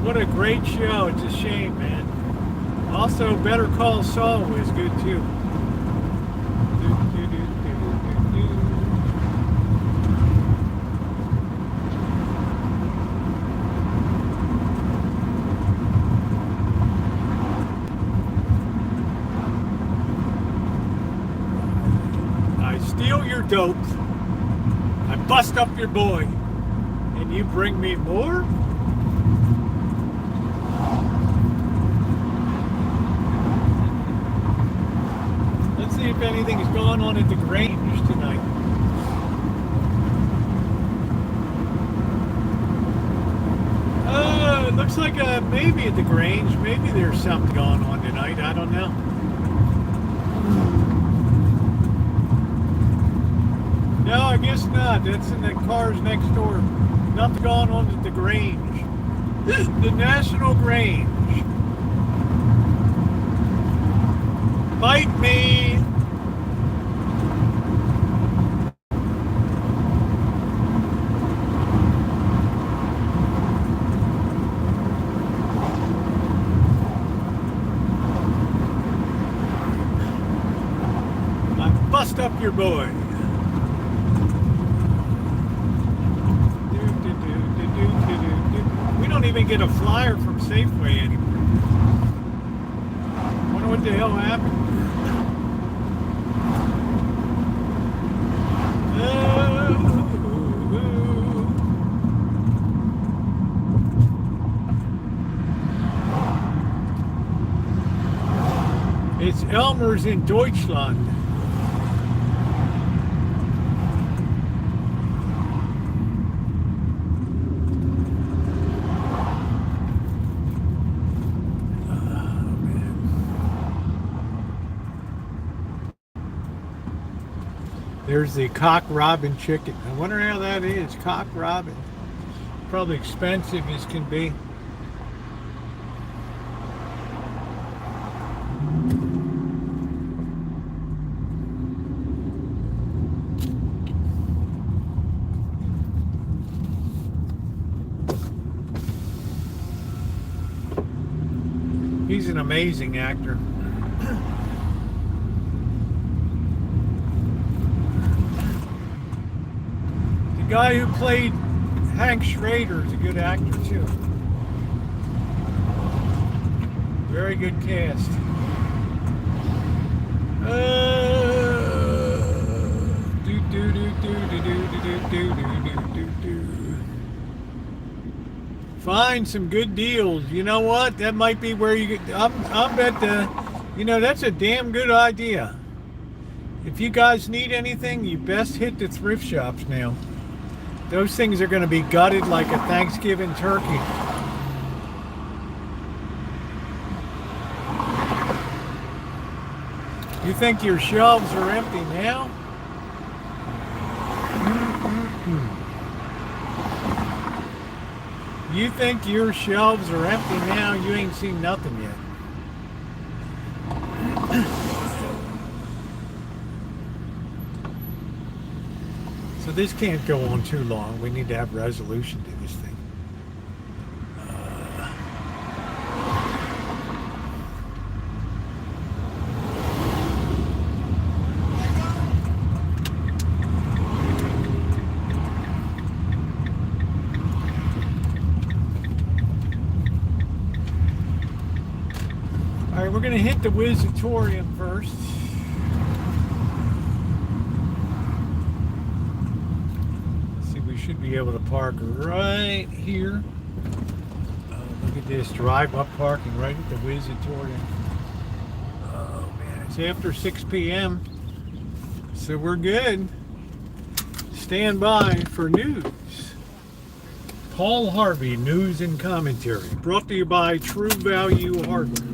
What a great show. It's a shame, man. Also, Better Call Saul was good too. Steal your dope, I bust up your boy, and you bring me more? Let's see if anything is going on at the Grange tonight. It looks like maybe at the Grange, maybe there's something going on tonight, I don't know. No, I guess not. That's in the cars next door. Nothing going on at the Grange. The National Grange. Bite me. up your boy. We don't even get a flyer from Safeway anymore. Wonder what the hell happened. It's Elmer's in Deutschland. There's the cock robin chicken. I wonder how that is. Cock robin. Probably expensive as can be. He's an amazing actor. The guy who played Hank Schrader is a good actor too. Very good cast. Find some good deals. You know what? That might be where you get. I'll bet that's a damn good idea. If you guys need anything, you best hit the thrift shops now. Those things are going to be gutted like a Thanksgiving turkey. You think your shelves are empty now? You think your shelves are empty now? You ain't seen nothing yet. So this can't go on too long. We need to have resolution to this thing. All right, we're going to hit the Wisitorium first. Should be able to park right here. Look at this, drive-up parking right at the Wisitorium. Oh man, it's after 6 p.m. so we're good. Stand by for news. Paul Harvey News and Commentary, brought to you by True Value Hardware.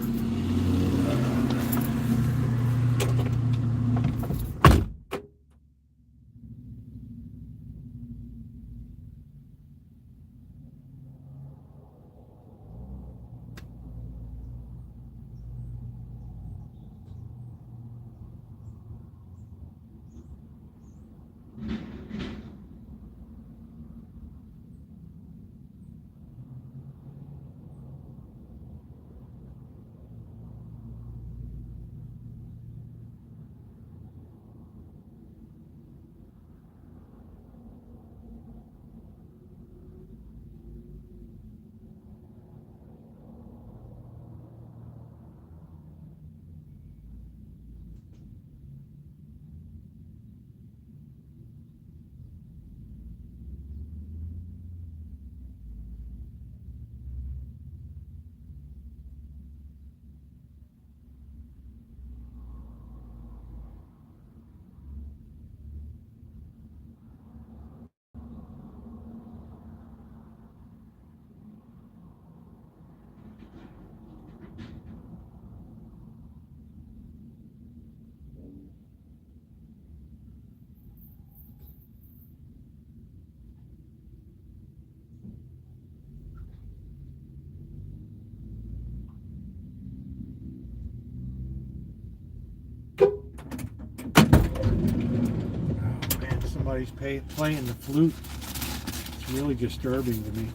Somebody's playing the flute. It's really disturbing to me.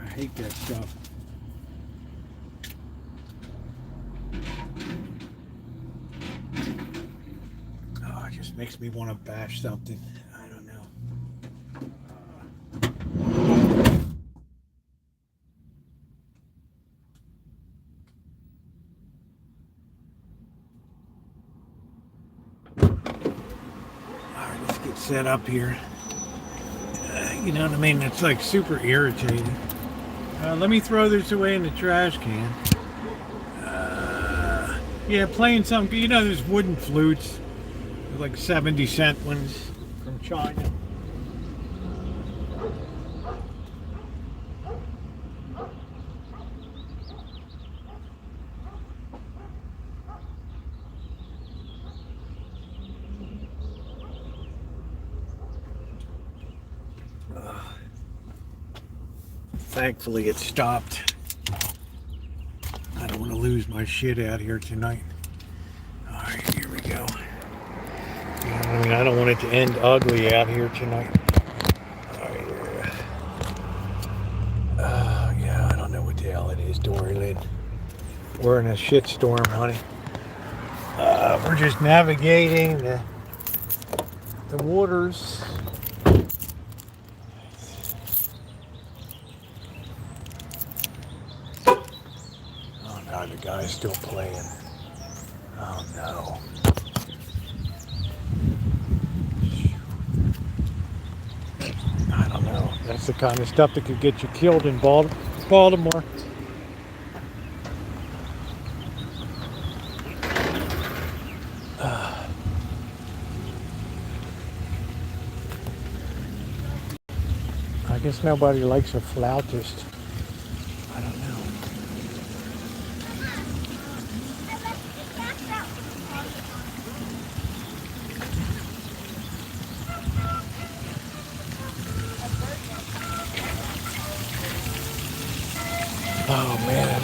I hate that stuff. makes me want to bash something. I don't know. All right, let's get set up here. You know what I mean? It's like super irritating. Let me throw this away in the trash can. Yeah, playing some, you know, there's wooden flutes, like 70-cent ones from China. Thankfully it stopped. I don't want to lose my shit out here tonight. Alright, here we go. I mean, I don't want it to end ugly out here tonight. Alright, yeah, I don't know what the hell it is, Dory Lynn. We're in a shit storm, honey. We're just navigating the waters. The guy's still playing. Oh no. I don't know. That's the kind of stuff that could get you killed in Baltimore. I guess nobody likes a flautist. I don't know. Oh man.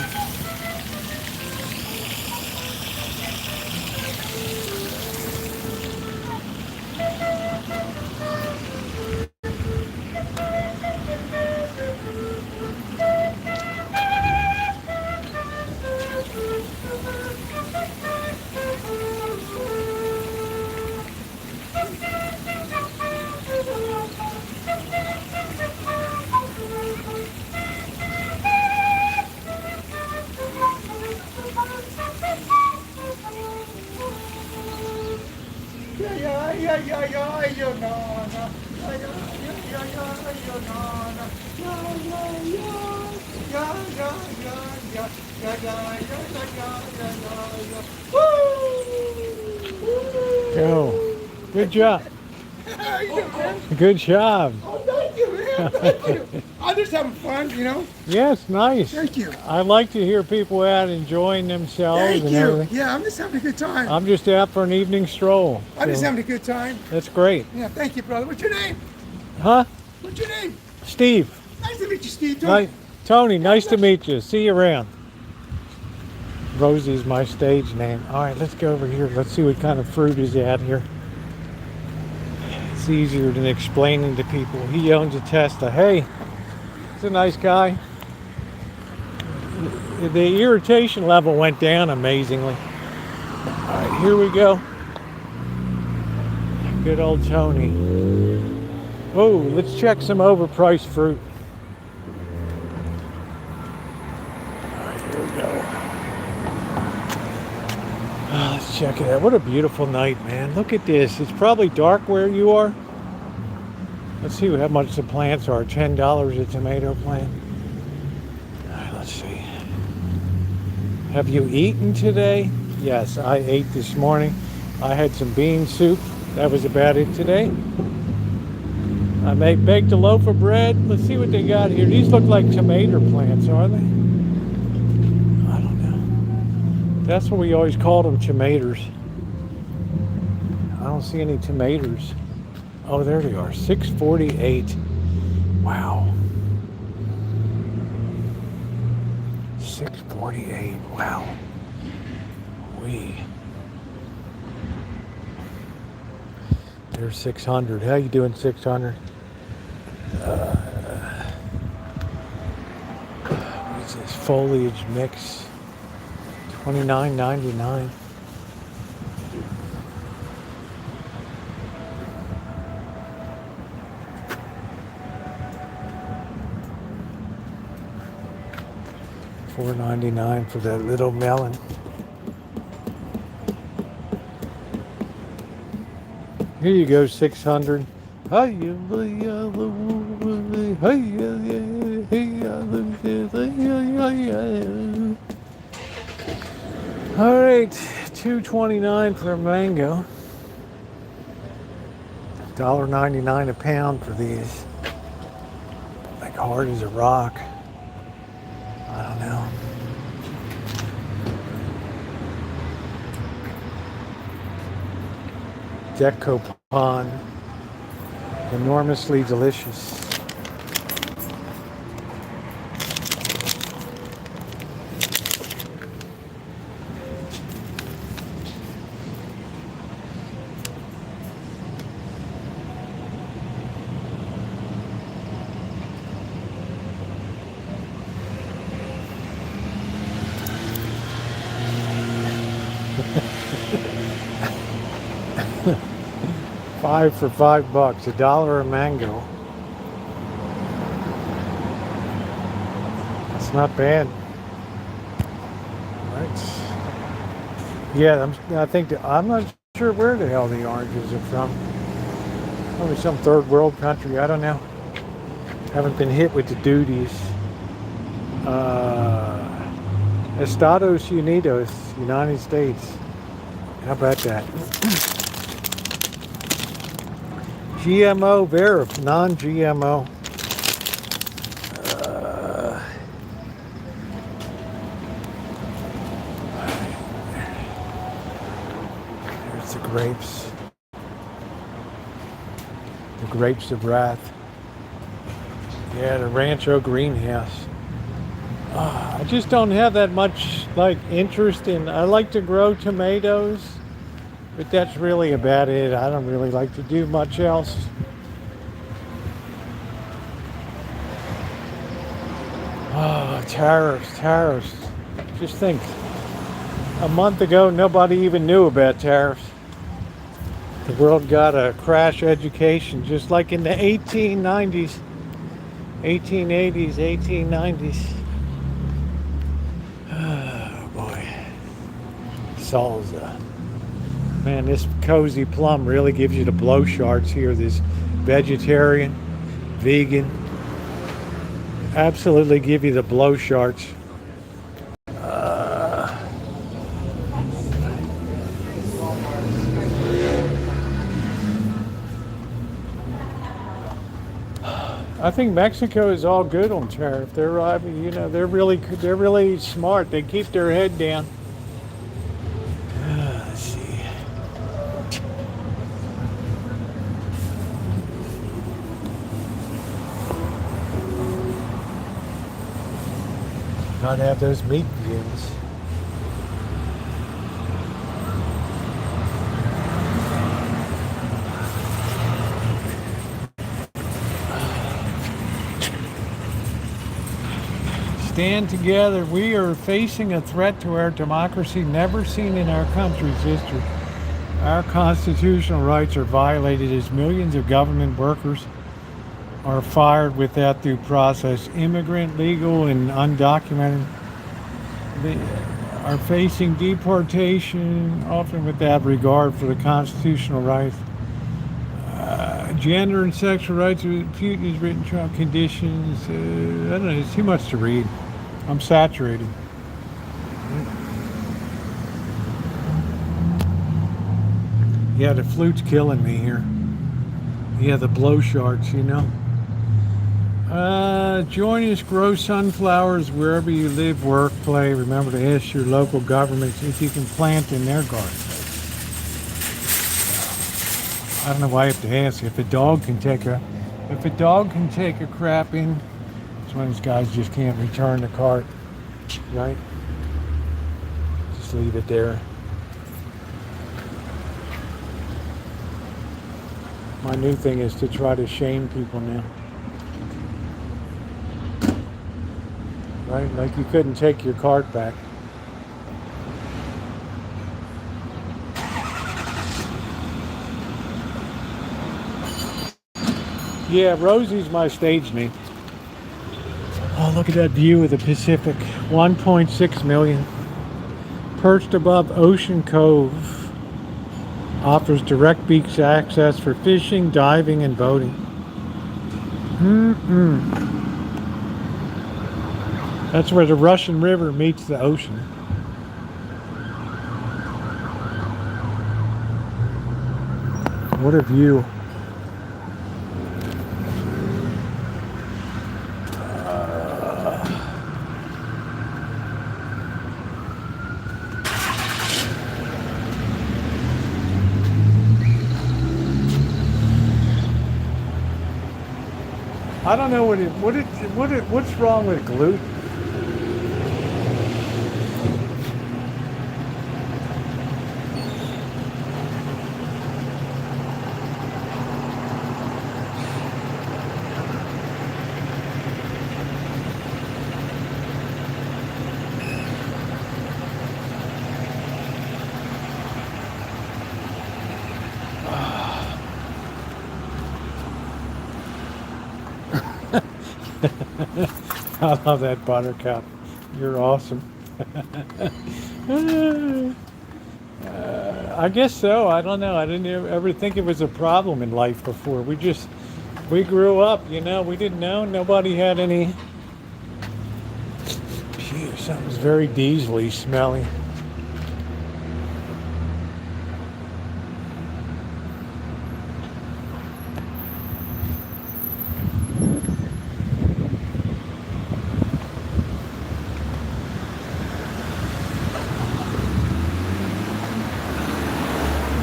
Go. Good job. How you doing, man? Good job. Oh, thank you, man. Thank you. I'm just having fun, you know. Yes, nice. Thank you. I like to hear people out enjoying themselves Thank and you. everything. Yeah, I'm just having a good time. I'm just out for an evening stroll. I'm just so having a good time. that's great. Yeah, thank you, brother. What's your name? Huh? What's your name? Steve. Nice to meet you, Steve. Tony. Tony, nice to meet you. See you around. Rosie's my stage name. All right, let's go over here. Let's see what kind of fruit is out here. It's easier than explaining to people. He owns a Tesla. Hey, he's a nice guy. The irritation level went down amazingly. All right, here we go. Good old Tony. Oh, let's check some overpriced fruit. All right, here we go. Oh, let's check it out. What a beautiful night, man. Look at this. It's probably dark where you are. Let's see how much the plants are. $10 a tomato plant. All right, let's see. Have you eaten today? Yes, I ate this morning. I had some bean soup. That was about it today. I baked a loaf of bread. Let's see what they got here. These look like tomato plants, are they? I don't know. That's what we always called them, tomatoes. I don't see any tomatoes. Oh, there they are. $6.48. Wow. $6.48. Wow. There's 600. How you doing, 600? What's this? Foliage mix. $29.99. $4.99 for that little melon. Here you go, 600. All right, $2.29 for a mango. $1.99 a pound for these. Like hard as a rock. I don't know. Deco Pond. Enormously delicious. Five for $5, $1 a mango. That's not bad. Right. Yeah, I'm not sure where the hell the oranges are from. Probably some third world country. I don't know. Haven't been hit with the duties. Estados Unidos, United States. How about that? GMO non-GMO. There's the grapes. The grapes of wrath. Yeah, the Rancho greenhouse. I just don't have that much interest in. I like to grow tomatoes. But that's really about it. I don't really like to do much else. Oh, tariffs. Just think. A month ago, nobody even knew about tariffs. The world got a crash education, just like in the 1890s, 1880s, 1890s. Oh, boy. Salsa. Man, this Cozy Plum really gives you the blow charts here. This vegetarian, vegan, absolutely give you the blow charts. I think Mexico is all good on tariff. They're really smart. They keep their head down. Gotta have those meat views. Stand together. We are facing a threat to our democracy never seen in our country's history. Our constitutional rights are violated as millions of government workers are fired without due process. Immigrant, legal, and undocumented are facing deportation, often without regard for the constitutional rights. Gender and sexual rights are Putin's written Trump conditions. I don't know, it's too much to read. I'm saturated. Yeah, the flute's killing me here. Yeah, the blow charts, Join us, grow sunflowers wherever you live, work, play. Remember to ask your local governments if you can plant in their garden. I don't know why I have to ask. If a dog can take a crap in, it's one of these guys just can't return the cart, right? Just leave it there. My new thing is to try to shame people now. Right? Like you couldn't take your cart back. Yeah, Rosie's my stage name. Oh, Oh, look at that view of the Pacific. 1.6 million. Perched above Ocean Cove. Offers direct beach access for fishing, diving, and boating. That's where the Russian River meets the ocean. What a view. I don't know what's wrong with gluten. I love that, Buttercup. You're awesome. I guess so. I don't know. I didn't ever think it was a problem in life before. We grew up, you know, we didn't know. Nobody had any. Phew, something's very diesely smelly.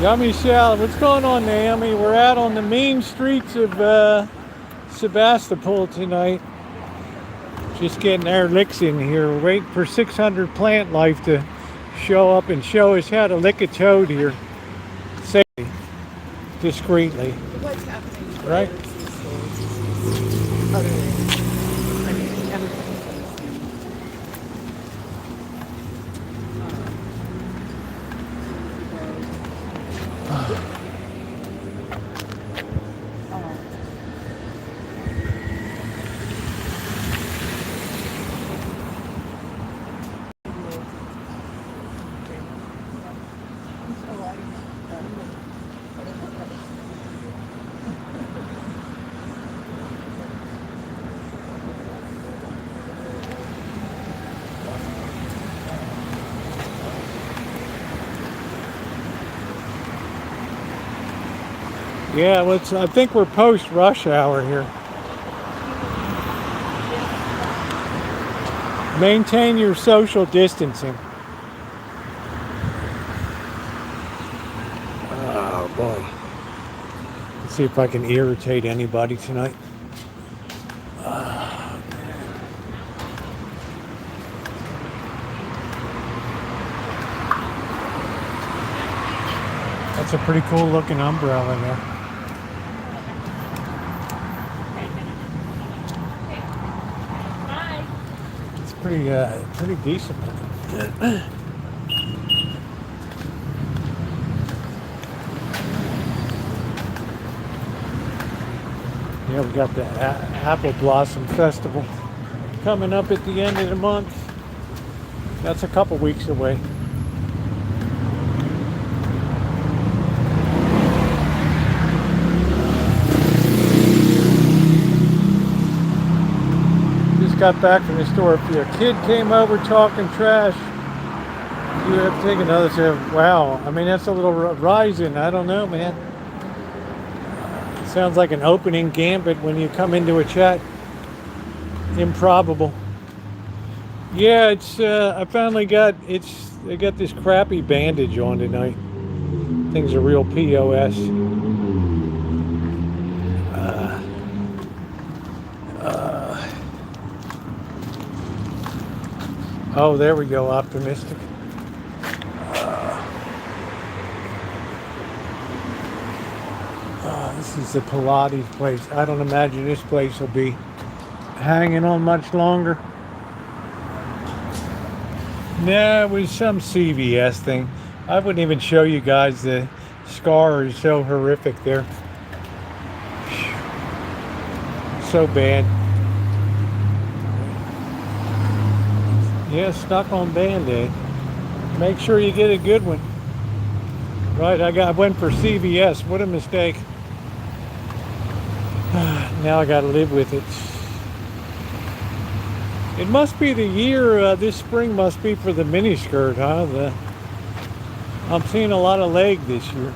Yummy salad. What's going on, Naomi? We're out on the main streets of Sebastopol tonight. Just getting our licks in here. We're waiting for 600 Plant Life to show up and show us how to lick a toad here. Safely, discreetly. What's happening? Right? Other than, I mean, everything. Yeah, I think we're post rush hour here. Maintain your social distancing. Oh boy. Let's see if I can irritate anybody tonight. That's a pretty cool looking umbrella there. Pretty decent. Yeah, we got the Apple Blossom Festival coming up at the end of the month. That's a couple weeks away. Got back from the store. If your kid came over talking trash, you have to take another step. Wow, I mean, that's a little rising. I don't know, man. Sounds like an opening gambit when you come into a chat. Improbable. Yeah, it's I finally got they got this crappy bandage on tonight. Things are real POS. Oh, there we go, optimistic. This is the Pilates place. I don't imagine this place will be hanging on much longer. No, it was some CVS thing. I wouldn't even show you guys. The scar is so horrific there. So bad. Yeah, stuck on Band-Aid. Make sure you get a good one. Right, I went for CVS. What a mistake. Now I got to live with it. It must be the year, this spring must be for the miniskirt, huh? I'm seeing a lot of leg this year.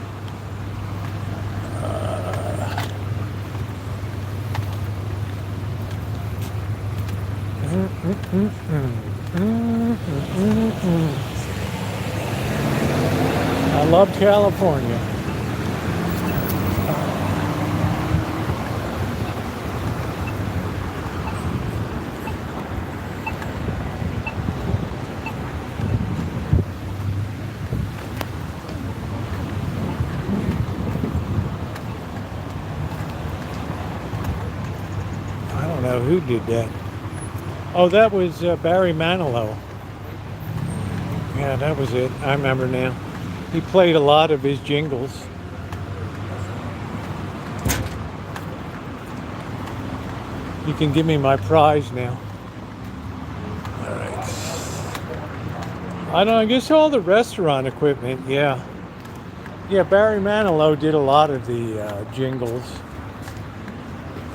I love California. I don't know who did that. Oh, that was Barry Manilow. Yeah, that was it. I remember now. He played a lot of his jingles. You can give me my prize now. All right. I guess all the restaurant equipment, yeah. Yeah, Barry Manilow did a lot of the jingles.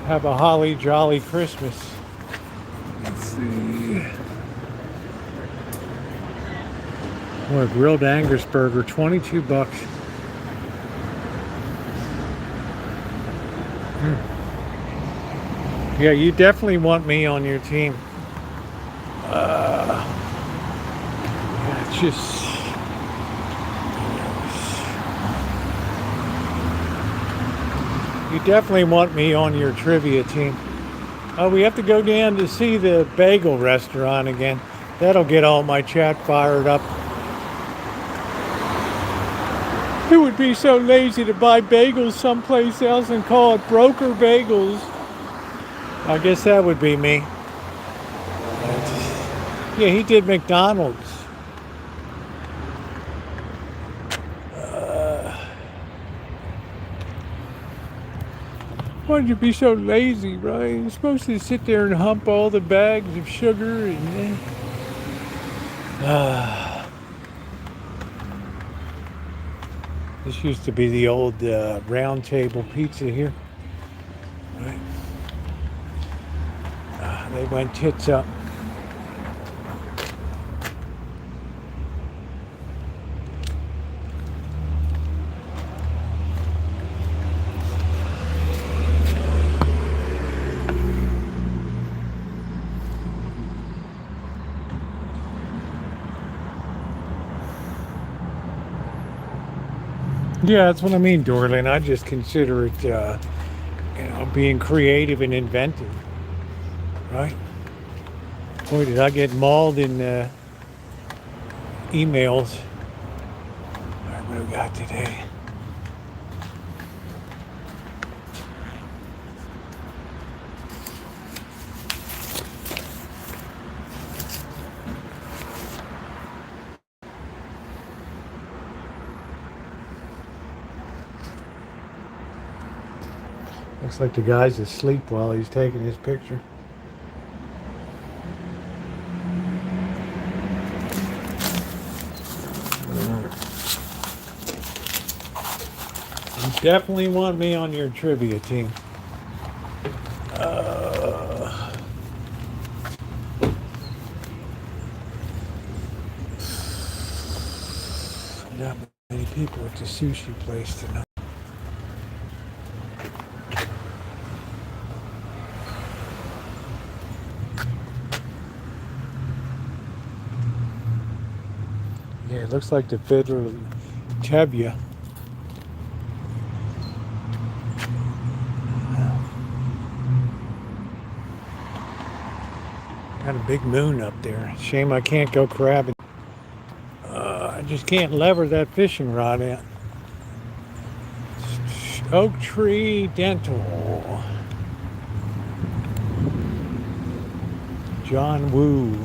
Have a holly jolly Christmas. Let's see. Or a grilled Angus burger, 22 bucks. Yeah, you definitely want me on your team. Yeah, it's just... You definitely want me on your trivia team. Oh, we have to go down to see the bagel restaurant again. That'll get all my chat fired up. Who would be so lazy to buy bagels someplace else and call it broker bagels? I guess that would be me. Yeah, he did McDonald's. Why'd you be so lazy, right? You're supposed to sit there and hump all the bags of sugar and... This used to be the old round table pizza here. Right. They went tits up. Yeah, that's what I mean, Dorlin. I just consider it, being creative and inventive, right? Boy, did I get mauled in emails. All right, what do we got today? Looks like the guy's asleep while he's taking his picture. You definitely want me on your trivia team. Not many people at the sushi place tonight. Yeah, it looks like the fiddler Tevye. Got a big moon up there. Shame I can't go crabbing. I just can't lever that fishing rod in. Oak Tree Dental. John Woo.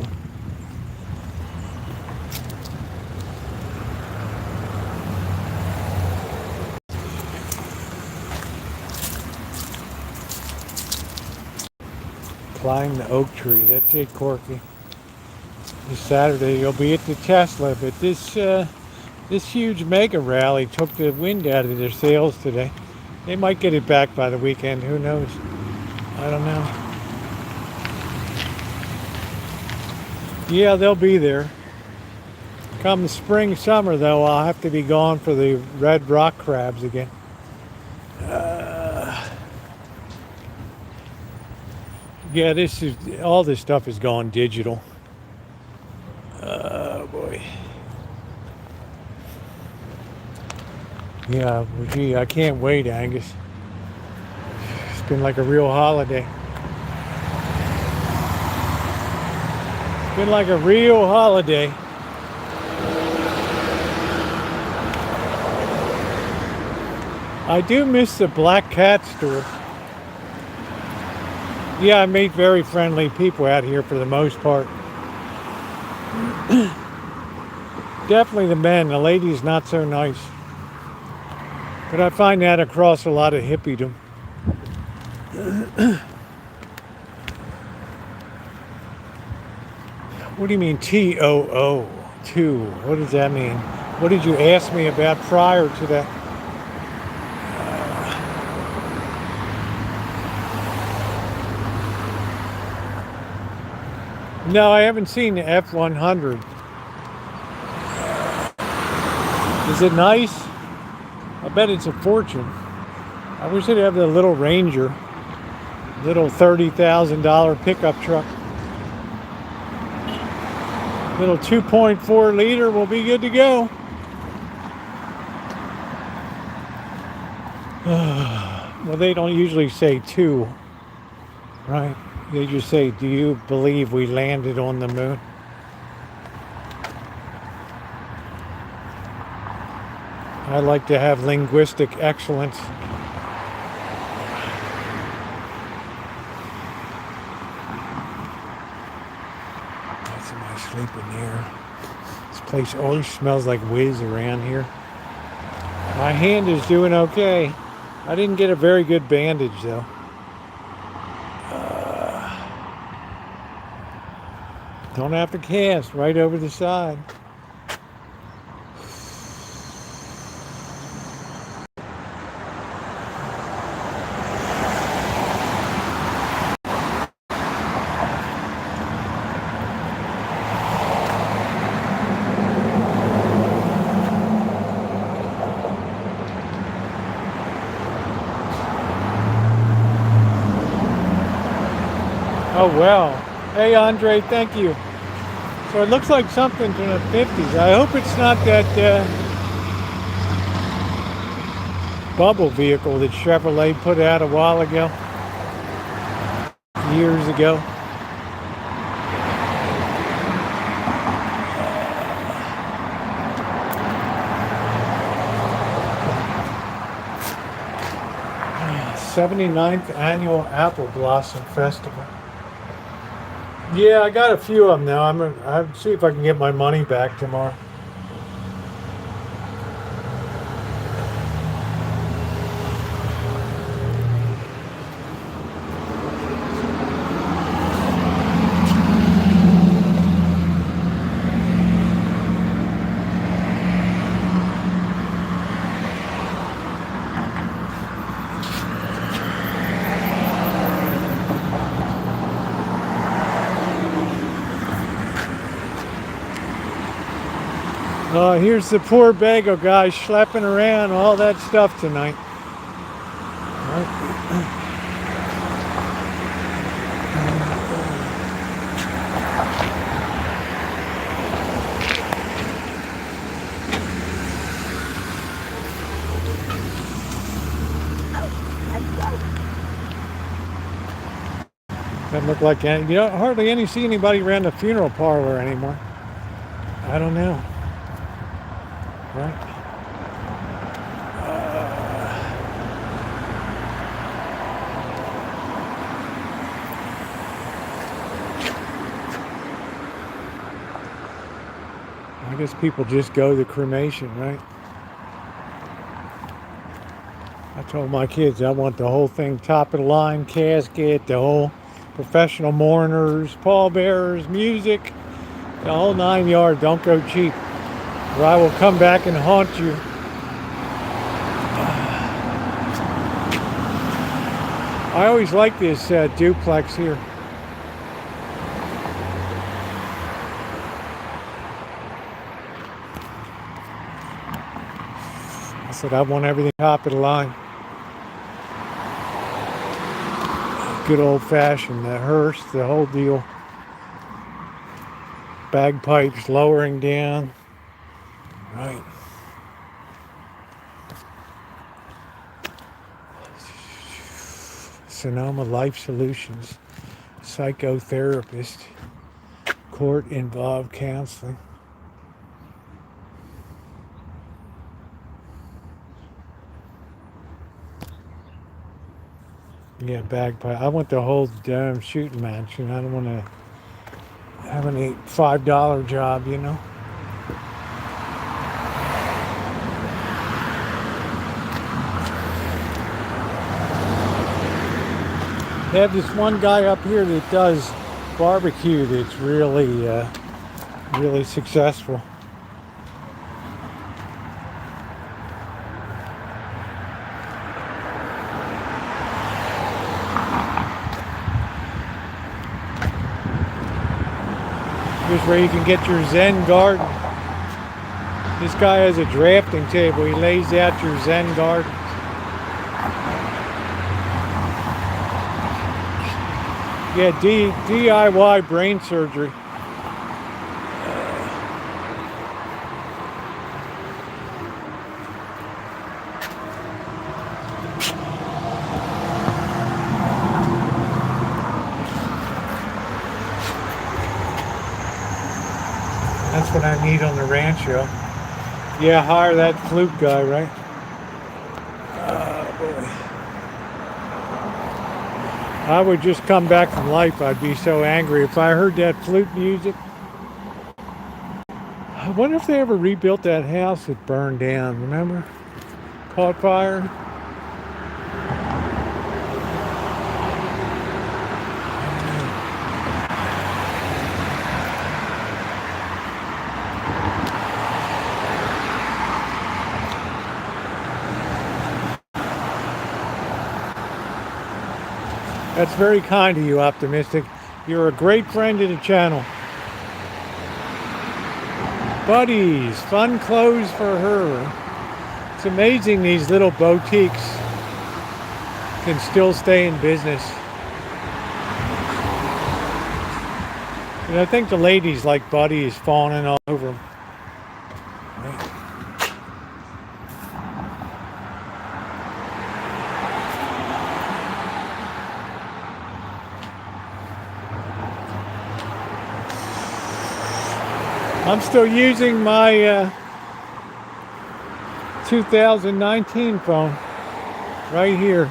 Climb the oak tree. That's it, Corky. This Saturday you'll be at the Tesla, but this huge mega rally took the wind out of their sails today. They might get it back by the weekend. Who knows? I don't know. Yeah, they'll be there. Come spring, summer, though, I'll have to be gone for the red rock crabs again. Yeah, all this stuff is gone digital. Oh boy. Yeah, well, gee, I can't wait, Angus. It's been like a real holiday. It's been like a real holiday. I do miss the Black Cat store. Yeah, I meet very friendly people out here for the most part. Definitely the men. The ladies not so nice. But I find that across a lot of hippiedom. What do you mean TOO? Two. What does that mean? What did you ask me about prior to that? No, I haven't seen the F-100. Is it nice? I bet it's a fortune. I wish they'd have the little Ranger, little $30,000 pickup truck. Little 2.4 liter will be good to go. Well, they don't usually say two, right? They just say, do you believe we landed on the moon? I like to have linguistic excellence. Got somebody sleeping here. This place always smells like whiz around here. My hand is doing okay. I didn't get a very good bandage though. Don't have to cast, right over the side. Oh, well. Hey, Andre, thank you. So it looks like something from the 50s. I hope it's not that bubble vehicle that Chevrolet put out a while ago. Years ago. '79th Annual Apple Blossom Festival. Yeah, I got a few of them now. I'll see if I can get my money back tomorrow. Here's the poor bagel guy schlepping around all that stuff tonight. Doesn't look like any, you don't hardly see anybody around the funeral parlor anymore. I don't know. Right? I guess people just go to cremation, right? I told my kids I want the whole thing top of the line, casket, the whole professional mourners, pallbearers, music, The whole 9 yards. Don't go cheap, or I will come back and haunt you. I always like this duplex here. I said I want everything top of the line. Good old fashioned, the hearse, the whole deal. Bagpipes lowering down. Right. Sonoma Life Solutions, psychotherapist, court involved counseling. Yeah, bagpipe. I want the whole damn shooting match, and I don't want to have any $5 job, you know. They have this one guy up here that does barbecue that's really, really successful. Here's where you can get your Zen garden. This guy has a drafting table. He lays out your Zen garden. Yeah, DIY brain surgery. That's what I need on the Rancho. Yeah, hire that flute guy, right? Oh, boy. I would just come back from life. I'd be so angry if I heard that flute music. I wonder if they ever rebuilt that house that burned down. Remember? Caught fire. That's very kind of you, Optimistic. You're a great friend to the channel. Buddies, fun clothes for her. It's amazing these little boutiques can still stay in business. And I think the ladies like Buddies fawning all over them. I'm still using my 2019 phone right here.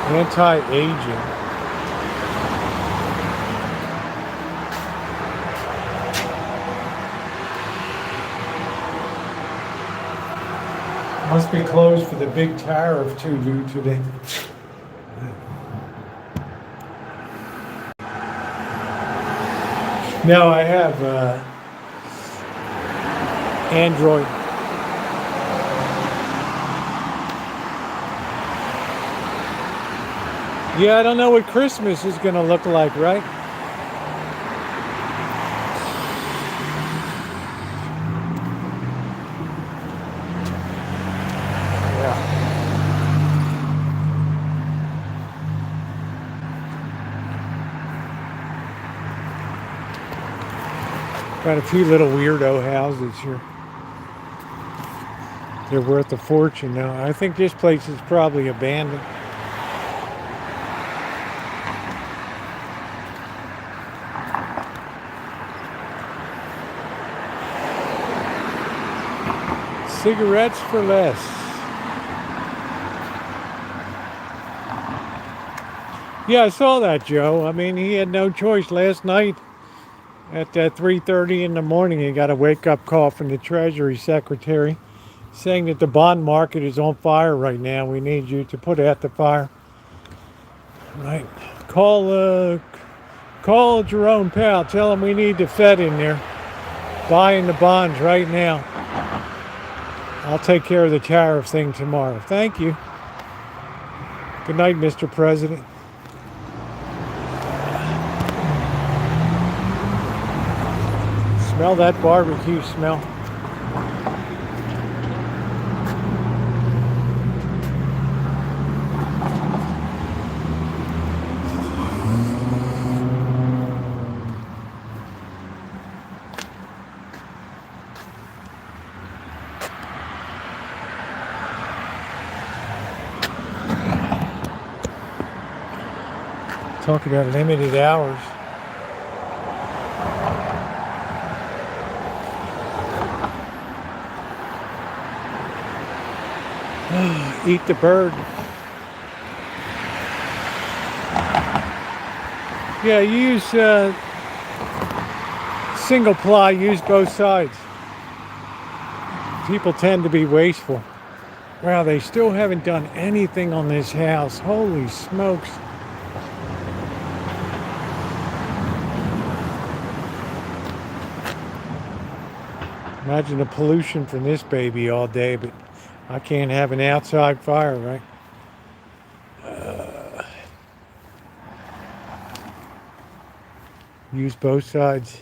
Anti-aging. Must be closed for the big tariff too due today. No, I have Android. Yeah, I don't know what Christmas is going to look like, right? Got a few little weirdo houses here. They're worth a fortune now. I think this place is probably abandoned. Cigarettes for less. Yeah, I saw that, Joe. I mean, he had no choice last night at 3:30 in the morning. He got a wake-up call from the Treasury Secretary saying that the bond market is on fire right now. We need you to put out the fire. Right. Call Jerome Powell. Tell him we need the Fed in there buying the bonds right now. I'll take care of the tariff thing tomorrow. Thank you. Good night, Mr. President. Smell that barbecue smell. Talk about limited hours. Eat the bird. Yeah, use single ply, use both sides. People tend to be wasteful. Wow, they still haven't done anything on this house. Holy smokes. Imagine the pollution from this baby all day, but I can't have an outside fire, right? Use both sides.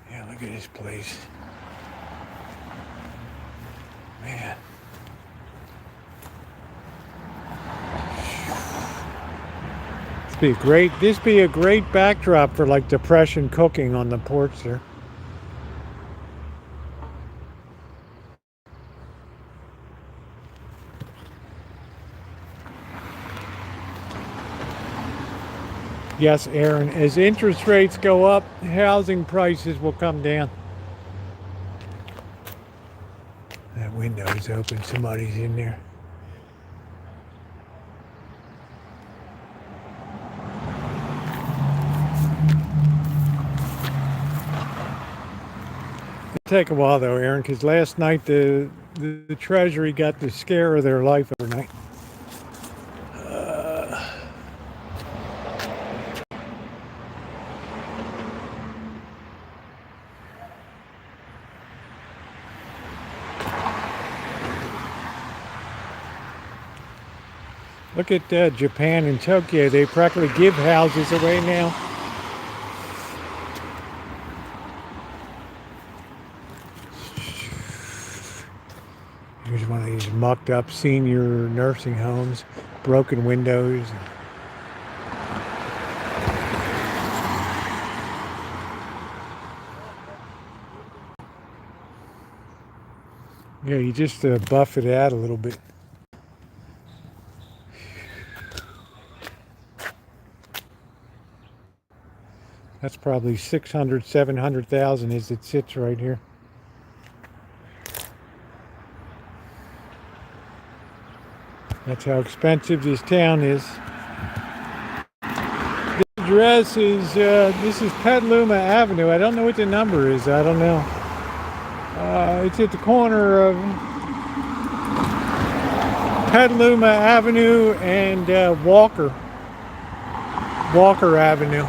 Yeah, look at this place. Man. This be a great backdrop for like depression cooking on the porch there. Yes, Aaron, as interest rates go up, housing prices will come down. That window is open, somebody's in there. It'll take a while though, Aaron, because last night the Treasury got the scare of their life overnight. Look at Japan and Tokyo. They practically give houses away now. Here's one of these mucked up senior nursing homes, broken windows. Yeah, you just buff it out a little bit. That's probably 600, 700,000 as it sits right here. That's how expensive this town is. The address is, this is Petaluma Avenue. I don't know what the number is. I don't know. It's at the corner of Petaluma Avenue and Walker Avenue.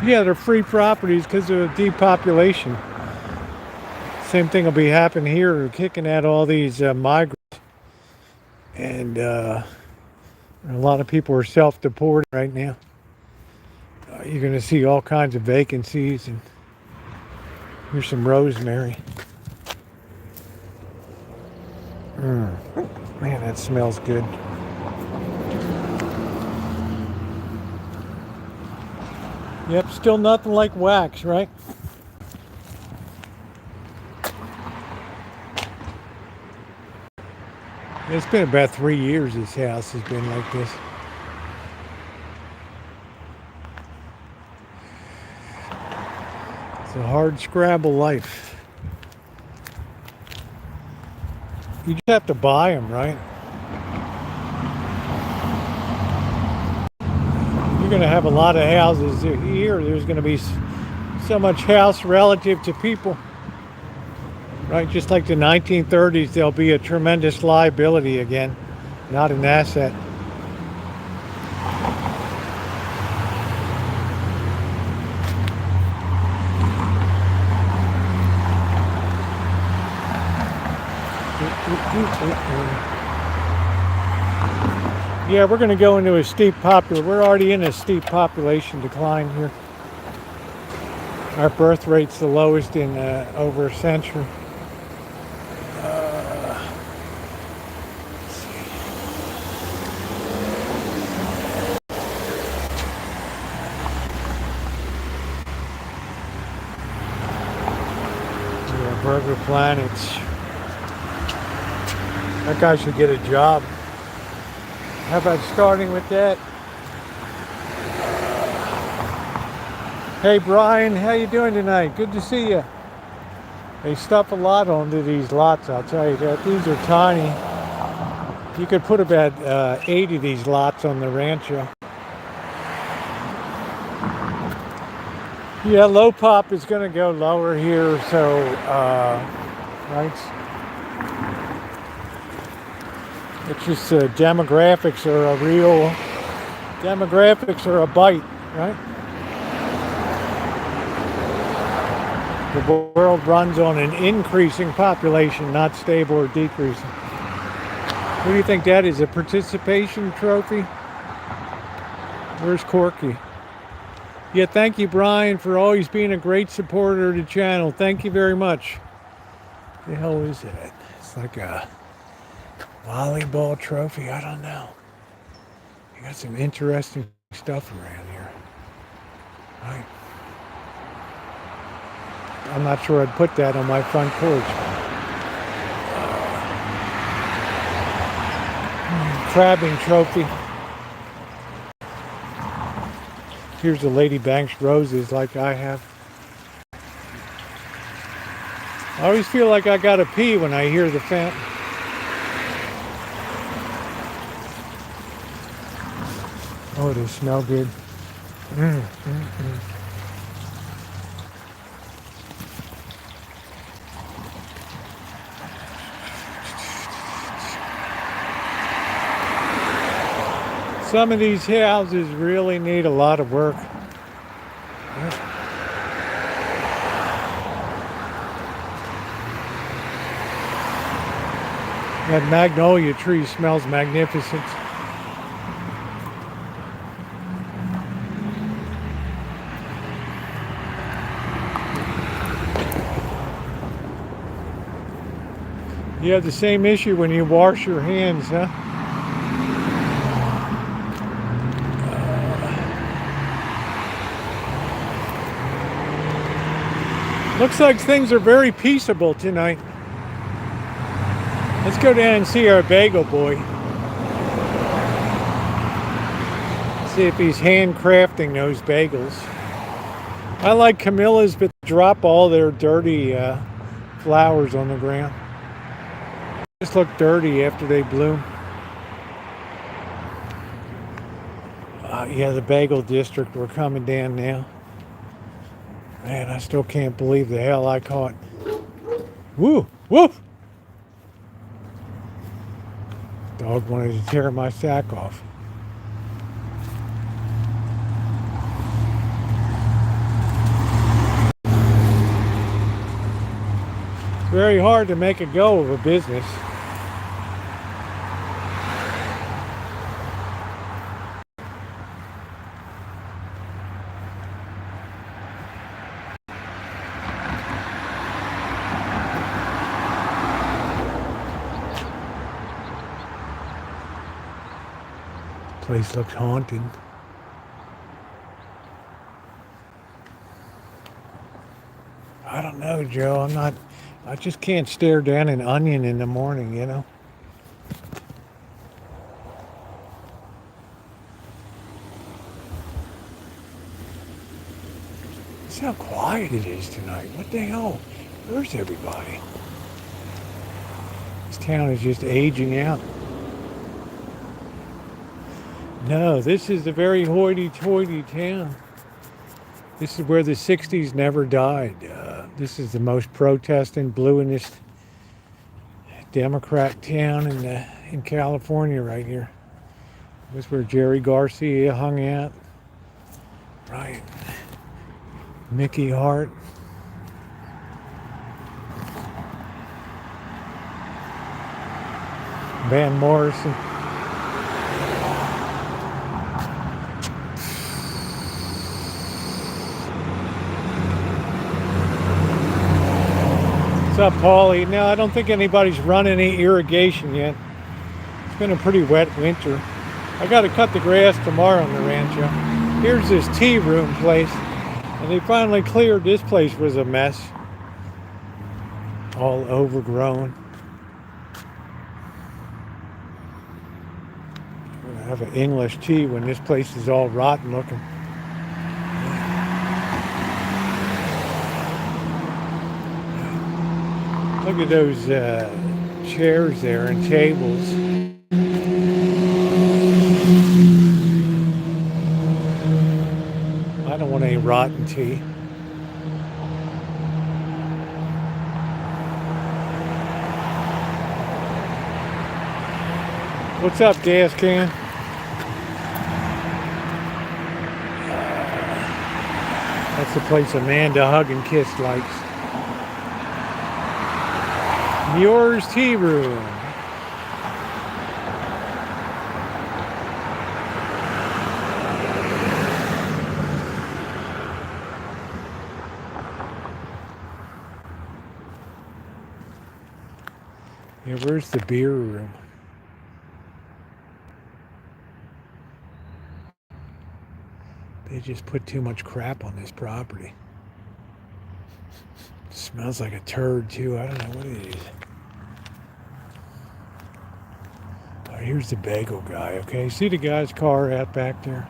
Yeah, they're free properties because of depopulation. Same thing will be happening here. We're kicking out all these migrants. And a lot of people are self-deported right now. You're going to see all kinds of vacancies. And here's some rosemary. Man, that smells good. Yep, still nothing like wax, right? It's been about 3 years this house has been like this. It's a hard scrabble life. You just have to buy them, right? You're going to have a lot of houses here. There's going to be so much house relative to people, right? Just like the 1930s, there'll be a tremendous liability again, not an asset. Yeah, we're going to go into a steep we're already in a steep population decline here. Our birth rate's the lowest in over a century. Yeah, Burger Planets. That guy should get a job. How about starting with that? Hey Brian, how you doing tonight? Good to see you. They stuff a lot onto these lots, I'll tell you that. These are tiny. You could put about 8 of these lots on the Rancho. Yeah, low pop is going to go lower here, so right. It's just demographics are a bite, right? The world runs on an increasing population, not stable or decreasing. What do you think that is, a participation trophy? Where's Corky? Yeah, thank you, Brian, for always being a great supporter of the channel. Thank you very much. The hell is that? It's like a volleyball trophy. I don't know. You got some interesting stuff around here. Right. I'm not sure I'd put that on my front porch. Crabbing trophy. Here's a Lady Banks roses like I have. I always feel like I gotta pee when I hear the fountain. Oh, they smell good. Some of these houses really need a lot of work. That magnolia tree smells magnificent. You have the same issue when you wash your hands, huh? Looks like things are very peaceable tonight. Let's go down and see our bagel boy. See if he's handcrafting those bagels. I like Camilla's, but drop all their dirty flowers on the ground. Just look dirty after they bloom. Yeah, the bagel district, we're coming down now. Man, I still can't believe the hell I caught. Woo! Woof! Dog wanted to tear my sack off. It's very hard to make a go of a business. Place looks haunted. I don't know, Joe. I just can't stare down an onion in the morning, you know? That's how quiet it is tonight. What the hell? Where's everybody? It's town is just aging out. No, this is a very hoity-toity town. This is where the 60s never died. This is the most protesting, bluest Democrat town in California right here. This is where Jerry Garcia hung out. Right. Mickey Hart. Van Morrison. What's up, Paulie? No, I don't think anybody's run any irrigation yet. It's been a pretty wet winter. I got to cut the grass tomorrow in the Rancho. Here's this tea room place, and they finally cleared. This place was a mess, all overgrown. I'm gonna have an English tea when this place is all rotten looking. Look at those chairs there and tables. I don't want any rotten tea. What's up, gas can? That's the place Amanda Hug and Kiss likes. Muir's Tea Room. Yeah, where's the beer room? They just put too much crap on this property. It smells like a turd too. I don't know what it is. Oh, here's the bagel guy, okay? See the guy's car out back there?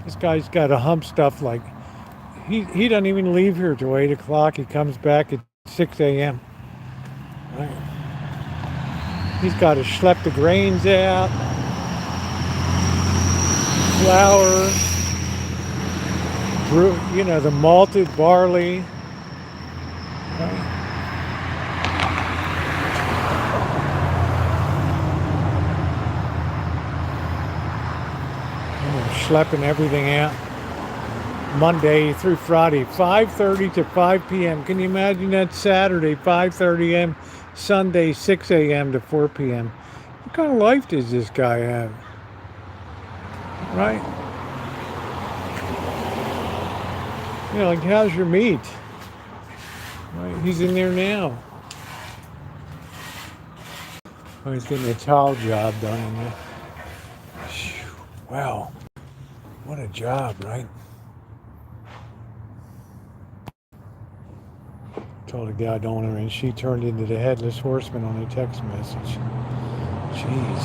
This guy's got a hump stuff like, he doesn't even leave here till 8 o'clock. He comes back at 6 a.m. Right. He's got to schlep the grains out, flour, brew, you know, the malted barley. Right. Schlepping everything out Monday through Friday, 5:30 to 5 p.m. Can you imagine that? Saturday, 5:30 a.m., Sunday, 6 a.m. to 4 p.m. What kind of life does this guy have? Right? You know, like, how's your meat? Right, he's in there now. Oh, he's getting a towel job done in there. Wow. What a job, right? Told a guy don't want her in. She turned into the headless horseman on a text message. Jeez.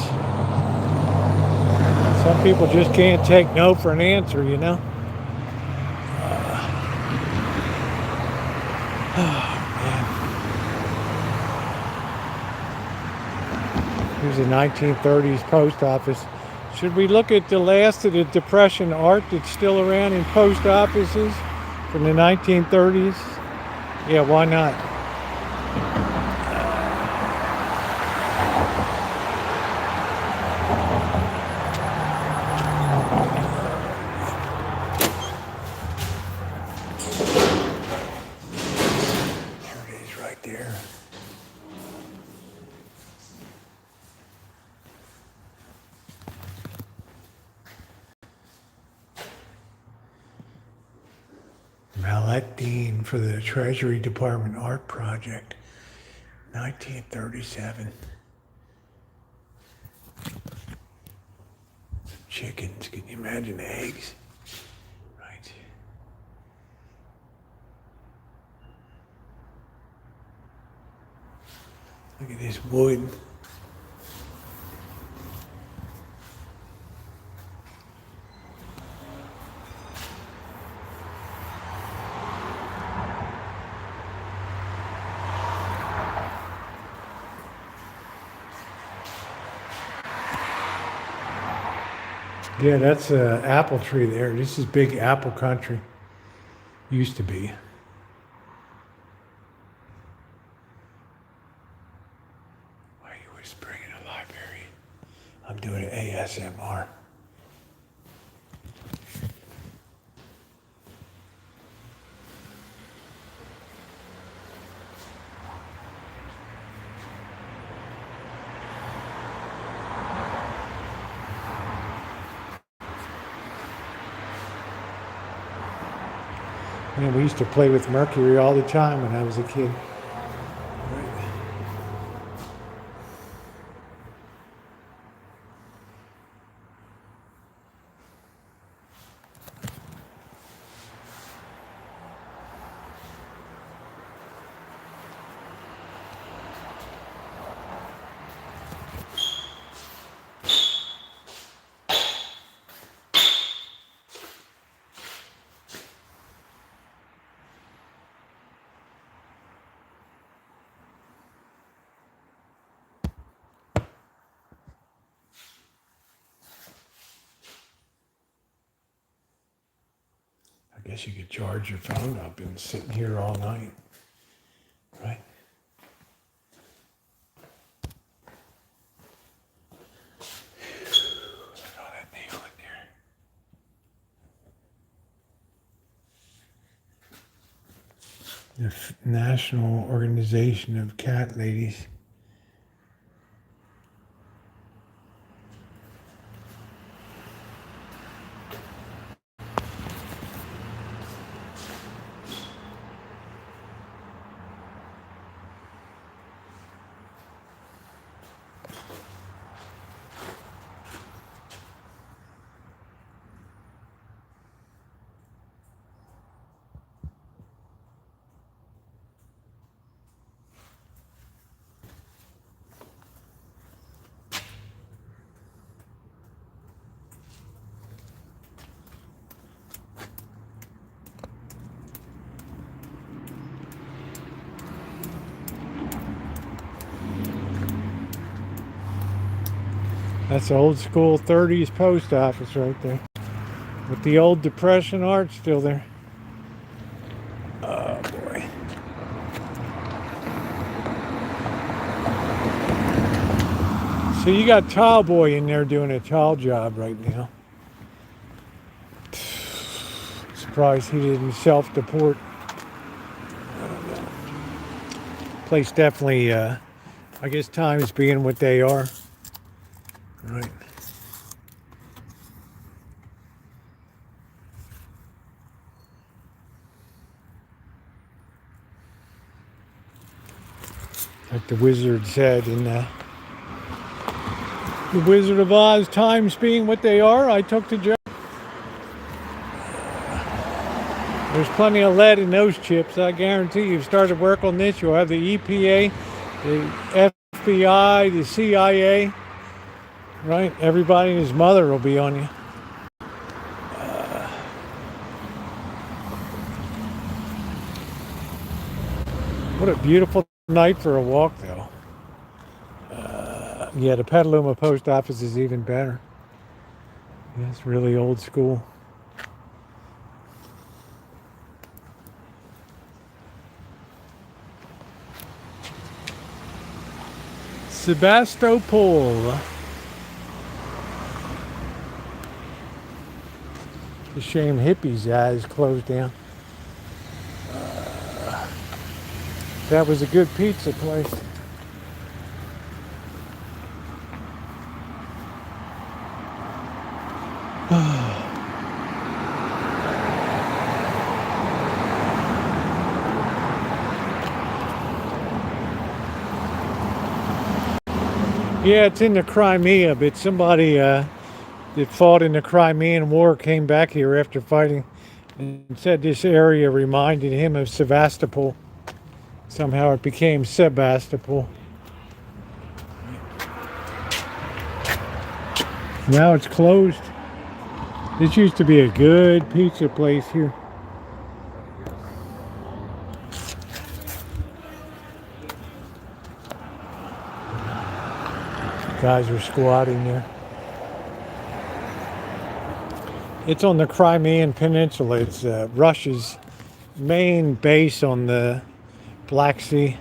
Some people just can't take no for an answer, you know? Here's a 1930s post office. Should we look at the last of the Depression art that's still around in post offices from the 1930s? Yeah, why not? There it is right there. Mallet Dean for the Treasury Department Art Project, 1937. Chickens, can you imagine the eggs? Right. Look at this wood. Yeah, that's an apple tree there. This is big apple country. Used to be. Why are you whispering in a library? I'm doing ASMR. Man, we used to play with mercury all the time when I was a kid. I guess you could charge your phone up and sit here all night, right? Look at all that nail in there. The National Organization of Cat Ladies. That's the old school 30s post office right there. With the old Depression art still there. Oh boy. So you got Tall Boy in there doing a tall job right now. Surprised he didn't self-deport. Place definitely, I guess times being what they are. Right. Like the wizard said in The Wizard of Oz, times being what they are, I took the job. There's plenty of lead in those chips. I guarantee you, started work on this, you'll have the EPA, the FBI, the CIA, right? Everybody and his mother will be on you. What a beautiful night for a walk, though. Yeah, the Petaluma post office is even better. Yeah, it's really old school. Sebastopol. It's a shame hippies' eyes closed down. That was a good pizza place. Yeah, it's in the Crimea, but somebody that fought in the Crimean War came back here after fighting and said this area reminded him of Sevastopol. Somehow it became Sebastopol. Now it's closed. This used to be a good pizza place here. Guys are squatting there. It's on the Crimean Peninsula. It's Russia's main base on the Black Sea.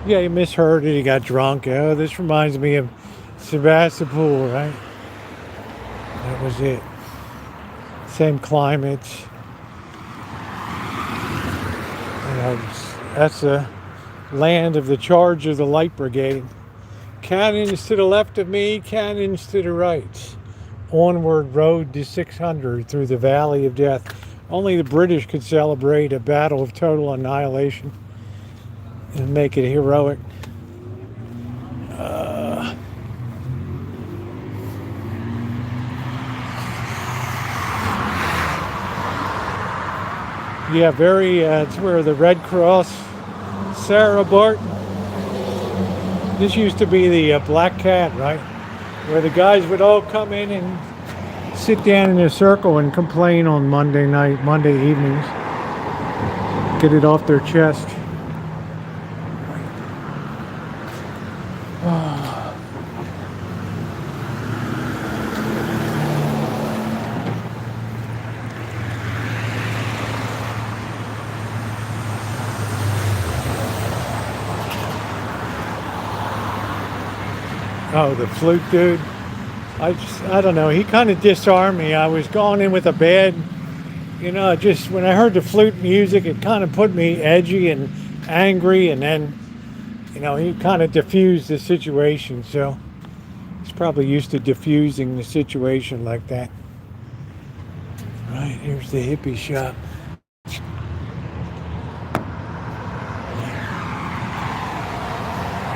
Yeah, he misheard it. He got drunk. Oh, this reminds me of Sebastopol, right? That was it. Same climate. You know, that's the land of the charge of the Light Brigade. Cannons to the left of me, cannons to the right. Onward road to 600 through the Valley of Death. Only the British could celebrate a battle of total annihilation and make it heroic. Yeah, it's where the Red Cross, Sarah Barton. This used to be the Black Cat, right? Where the guys would all come in and sit down in a circle and complain on Monday evenings. Get it off their chest. Oh, the flute dude. I don't know. He kind of disarmed me. I was going in with a bad, just when I heard the flute music, it kind of put me edgy and angry, and then, he kind of diffused the situation. So he's probably used to diffusing the situation like that. Right, here's the hippie shop.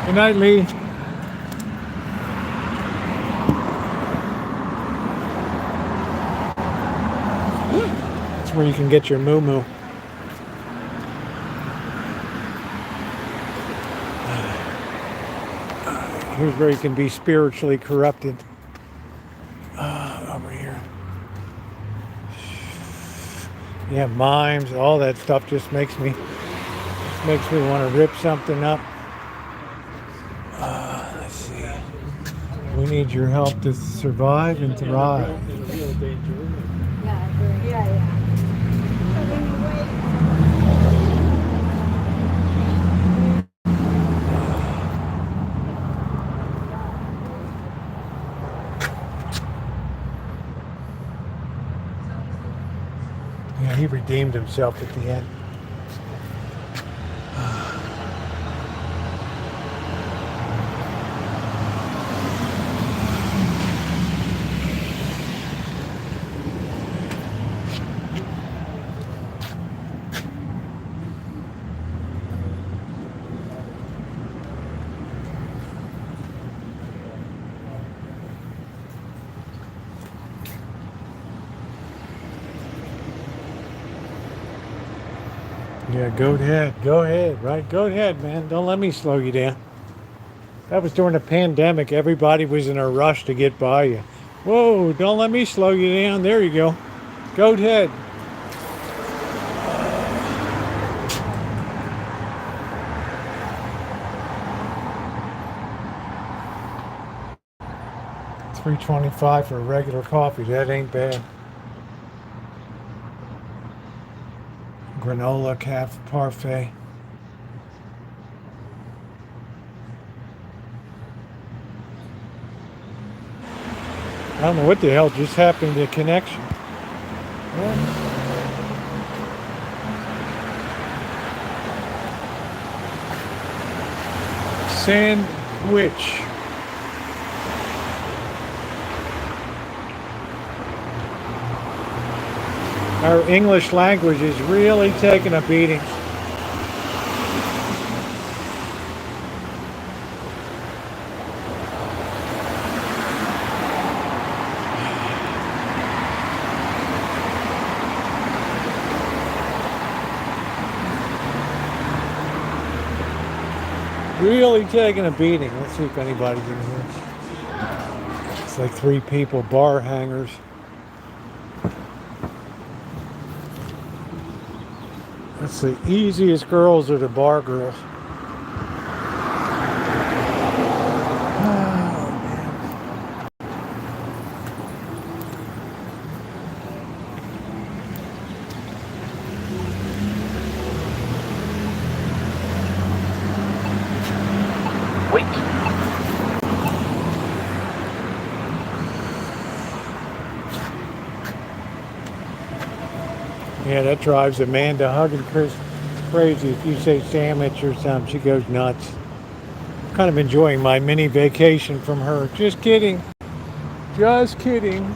Good night, Lee. Where you can get your moo-moo. Here's where you can be spiritually corrupted. Over here. Yeah, mimes, all that stuff just makes me want to rip something up. Let's see. We need your help to survive and thrive. Yeah. Yeah, he redeemed himself at the end. Yeah, go ahead, right? Go ahead, man. Don't let me slow you down. That was during the pandemic. Everybody was in a rush to get by you. Whoa, don't let me slow you down. There you go. Go ahead. $3.25 for a regular coffee. That ain't bad. Granola calf parfait. I don't know what the hell just happened to the connection. Sandwich. Our English language is really taking a beating. Really taking a beating. Let's see if anybody's in here. It's like 3 people, bar hangers. That's the easiest girls are the bar girls. Yeah, that drives Amanda hugging Chris crazy. If you say sandwich or something, she goes nuts. Kind of enjoying my mini vacation from her. Just kidding. Just kidding.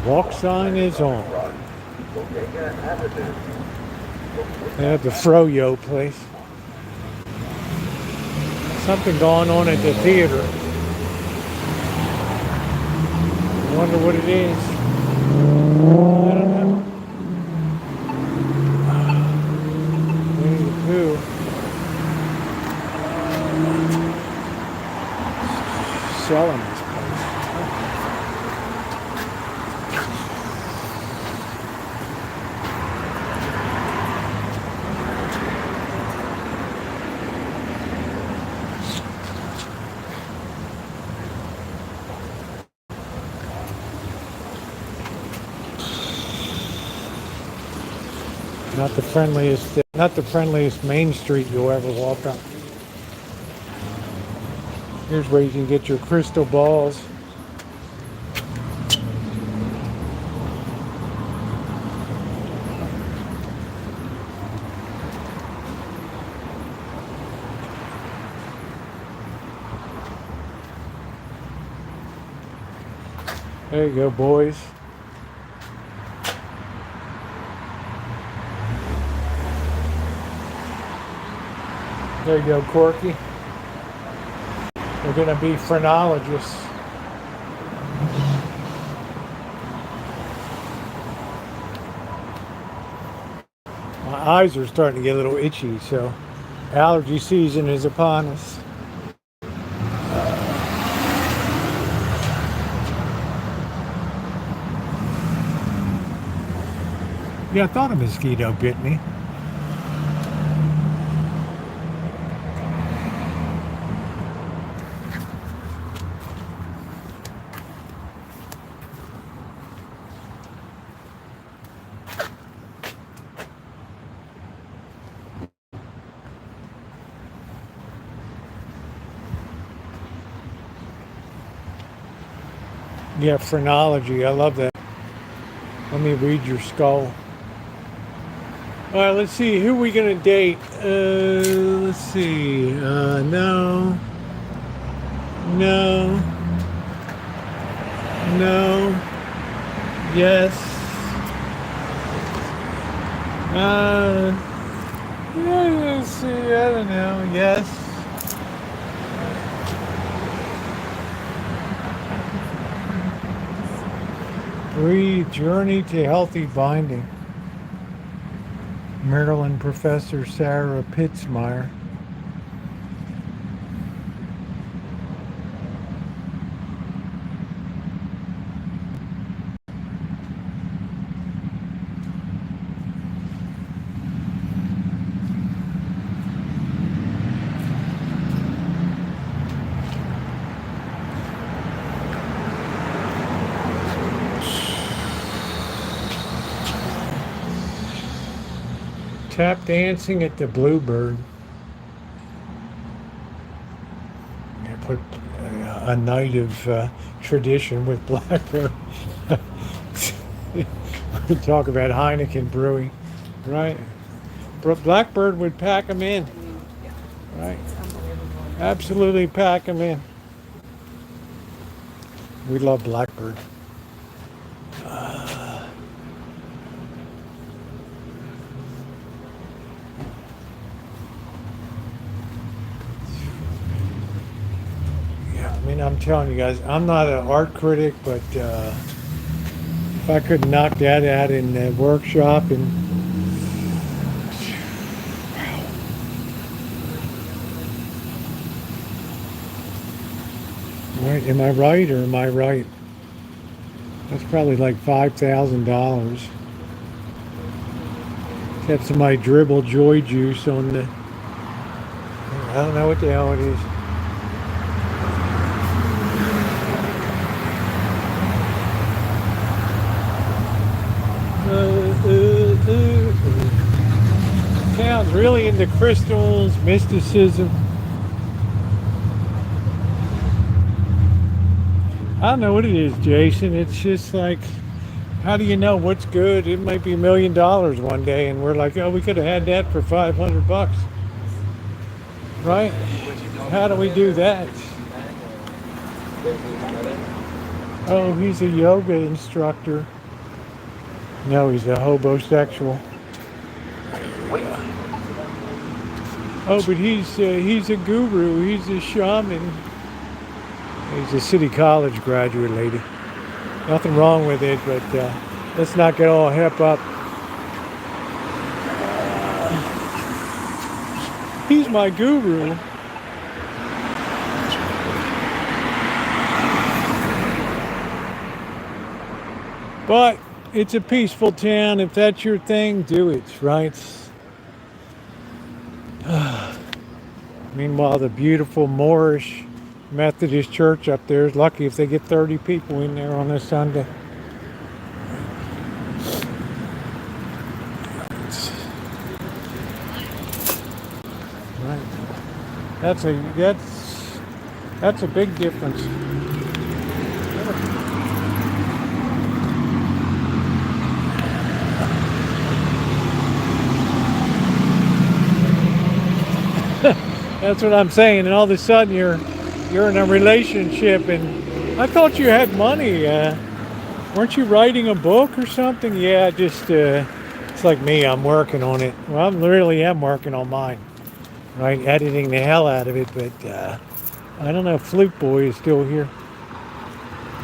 Walk sign is on. They have the Froyo place. Something going on at the theater. I wonder what it is. I don't know. Winnie the Pooh. Selling this place. Not the friendliest main street you'll ever walk on. Here's where you can get your crystal balls. There you go, boys. There you go, Corky. We're going to be phrenologists. My eyes are starting to get a little itchy, so allergy season is upon us. Yeah, I thought a mosquito bit me. Yeah, phrenology. I love that. Let me read your skull. All right, let's see. Who are we going to date? Let's see. No. No. No. Yes. Yeah, let's see. I don't know. Yes. Breathe. Journey to healthy binding. Maryland Professor Sarah Pitzmeyer. Tap dancing at the Bluebird. I put a night of tradition with Blackbird. We talk about Heineken brewing, right? Blackbird would pack them in, right? Absolutely pack them in. We love Blackbird. I mean, I'm telling you guys, I'm not an art critic, but if I could knock that out in the workshop and wow. Right, am I right or am I right? That's probably like $5,000. Have somebody dribble joy juice on the, I don't know what the hell it is. Count really into crystals, mysticism. I don't know what it is, Jason. It's just like, how do you know what's good? It might be $1 million one day, and we're like, oh, we could have had that for $500, right? How do we do that? Oh, he's a yoga instructor. No, he's a homosexual. Oh, but he's a guru. He's a shaman. He's a city college graduate, lady. Nothing wrong with it, but let's not get all hip up. He's my guru. But it's a peaceful town. If that's your thing, do it, right? Meanwhile, the beautiful Moorish Methodist church up there is lucky if they get 30 people in there on a Sunday. Right. That's a big difference. That's what I'm saying. And all of a sudden you're in a relationship, and I thought you had money. Weren't you writing a book or something? Yeah, just it's like me. I'm working on it. Well, I really am working on mine. Right, editing the hell out of it. But I don't know if Flute Boy is still here. No,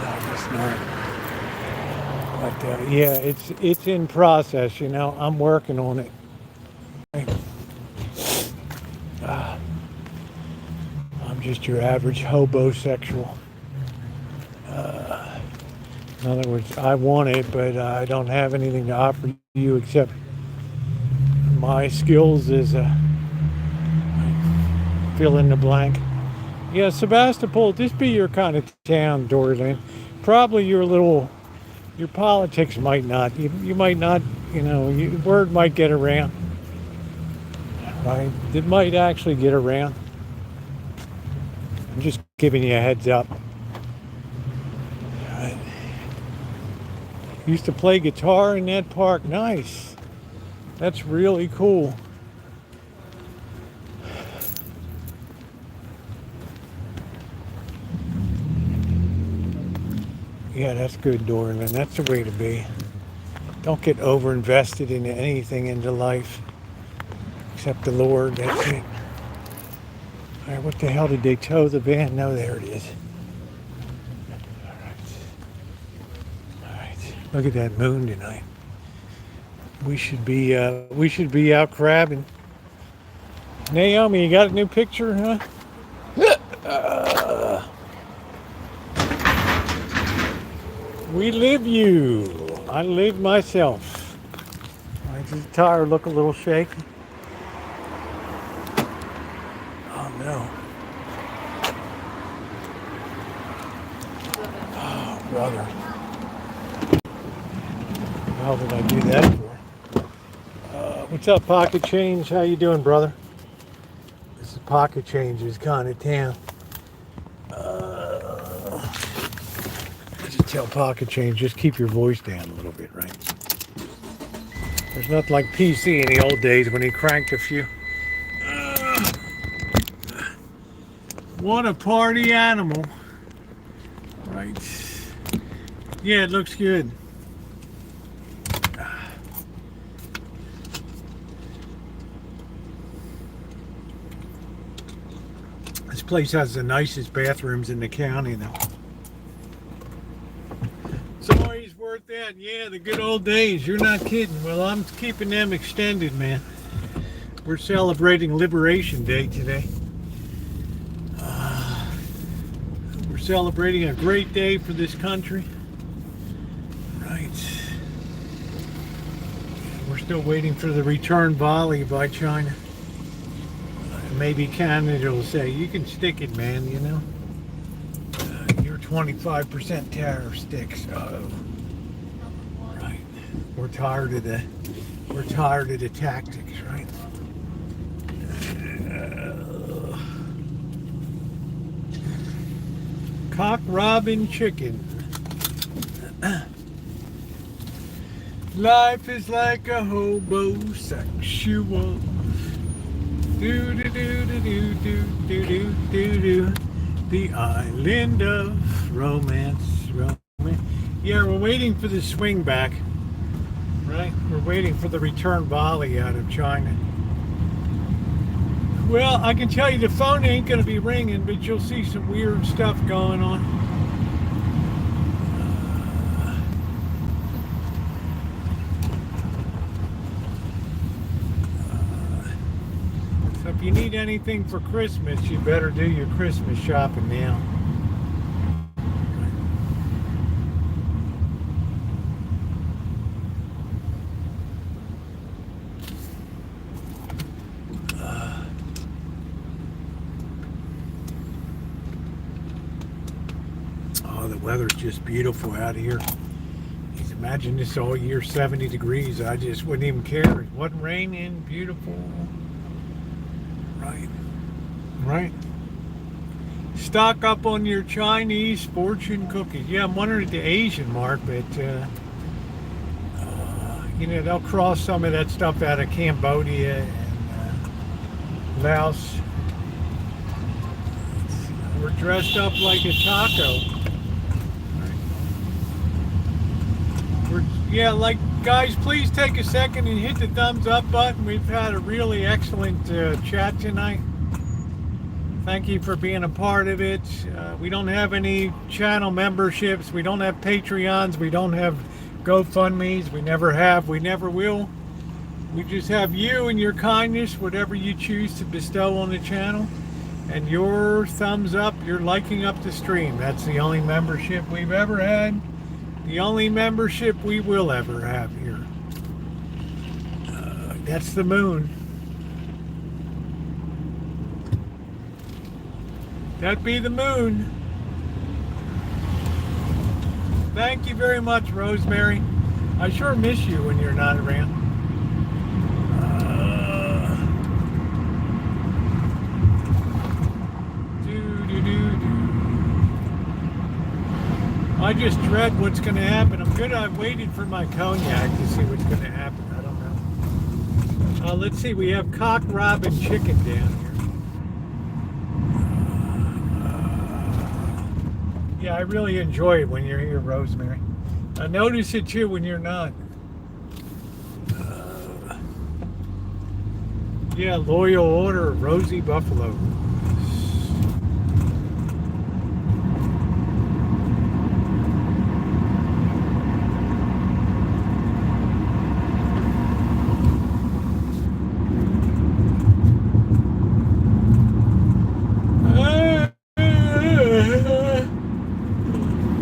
I guess not. But yeah, it's in process. You know, I'm working on it. I'm just your average homosexual. In other words, I want it, but I don't have anything to offer you except my skills as a fill in the blank. Yeah, Sebastopol, this be your kind of town, Dorland. Probably your politics might not. You might not, word might get around. Right? It might actually get around. I'm just giving you a heads up. Right. Used to play guitar in that park. Nice. That's really cool. Yeah, that's good, Dorland. That's the way to be. Don't get over-invested in anything into life except the Lord. That's it. All right, what the hell did they tow the van? No, there it is. All right. Look at that moon tonight. We should be out crabbing. Naomi, you got a new picture, huh? We live you. I live myself. My tire look a little shaky. Oh no. Oh brother. How did I do that for? What's up, Pocket Change? How you doing, brother? This is Pocket Change's kind of town. Tell Pocket Change, just keep your voice down a little bit, right? There's nothing like PC in the old days when he cranked a few. What a party animal. Right. Yeah, it looks good. This place has the nicest bathrooms in the county, though. It's always worth that. Yeah, the good old days. You're not kidding. Well, I'm keeping them extended, man. We're celebrating Liberation Day today. We're celebrating a great day for this country. Right. We're still waiting for the return volley by China. Maybe Canada will say, you can stick it, man, you know. You're 25% tariff sticks. Oh. Right. We're tired of the tactics, right? Cock robin chicken. Life is like a homosexual. Do do do do do do do do do do. The island of romance. Yeah, we're waiting for the swing back. Right? We're waiting for the return volley out of China. Well, I can tell you the phone ain't going to be ringing, but you'll see some weird stuff going on. So if you need anything for Christmas, you better do your Christmas shopping now. The weather's just beautiful out here. Just imagine this all year, 70 degrees. I just wouldn't even care. It wasn't raining. Beautiful. Right. Stock up on your Chinese fortune cookies. Yeah, I'm wondering at the Asian mark, but they'll cross some of that stuff out of Cambodia and Laos. We're dressed up like a taco. Guys, please take a second and hit the thumbs up button. We've had a really excellent chat tonight. Thank you for being a part of it. We don't have any channel memberships. We don't have Patreons. We don't have GoFundMes. We never have. We never will. We just have you and your kindness, whatever you choose to bestow on the channel. And your thumbs up, your liking up the stream. That's the only membership we've ever had. The only membership we will ever have here. That's the moon. That be the moon. Thank you very much, Rosemary. I sure miss you when you're not around. I just dread what's going to happen. I've waited for my cognac to see what's going to happen. I don't know. Let's see. We have cock robin chicken down here. Yeah, I really enjoy it when you're here, Rosemary. I notice it too when you're not. Yeah, loyal order of Rosie Buffalo.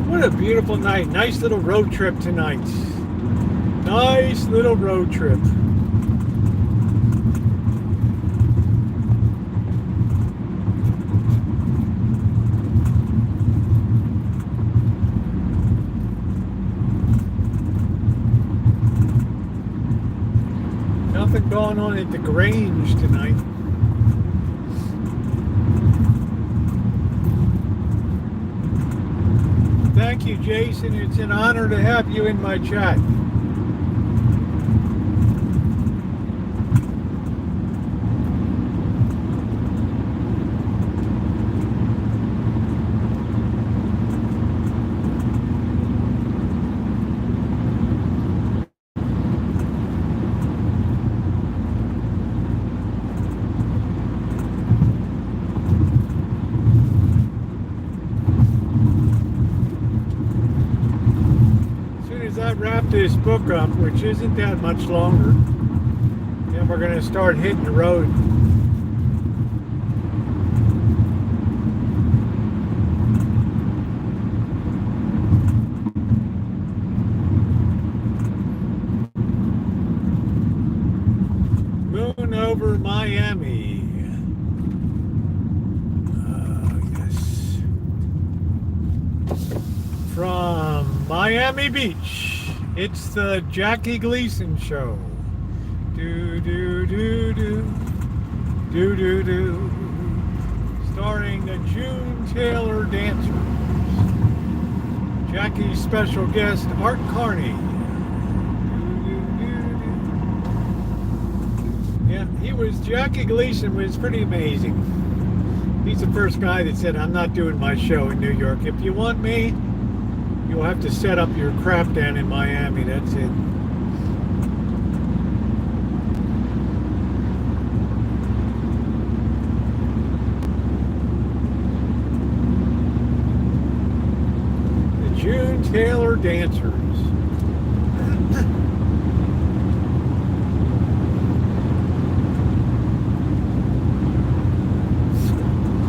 What a beautiful night. Nice little road trip tonight. Nice little road trip. Nothing going on at the Grange tonight. Thank you, Jason. It's an honor to have you in my chat. Wrap this book up, which isn't that much longer, then we're going to start hitting the road. Moon over Miami. Yes. From Miami Beach. It's the Jackie Gleason Show. Do, do, do, do. Do do do. Starring the June Taylor Dancers. Jackie's special guest, Art Carney. Yeah, Jackie Gleason was pretty amazing. He's the first guy that said, I'm not doing my show in New York. If you want me, you'll have to set up your crap down in Miami. That's it. The June Taylor Dancers.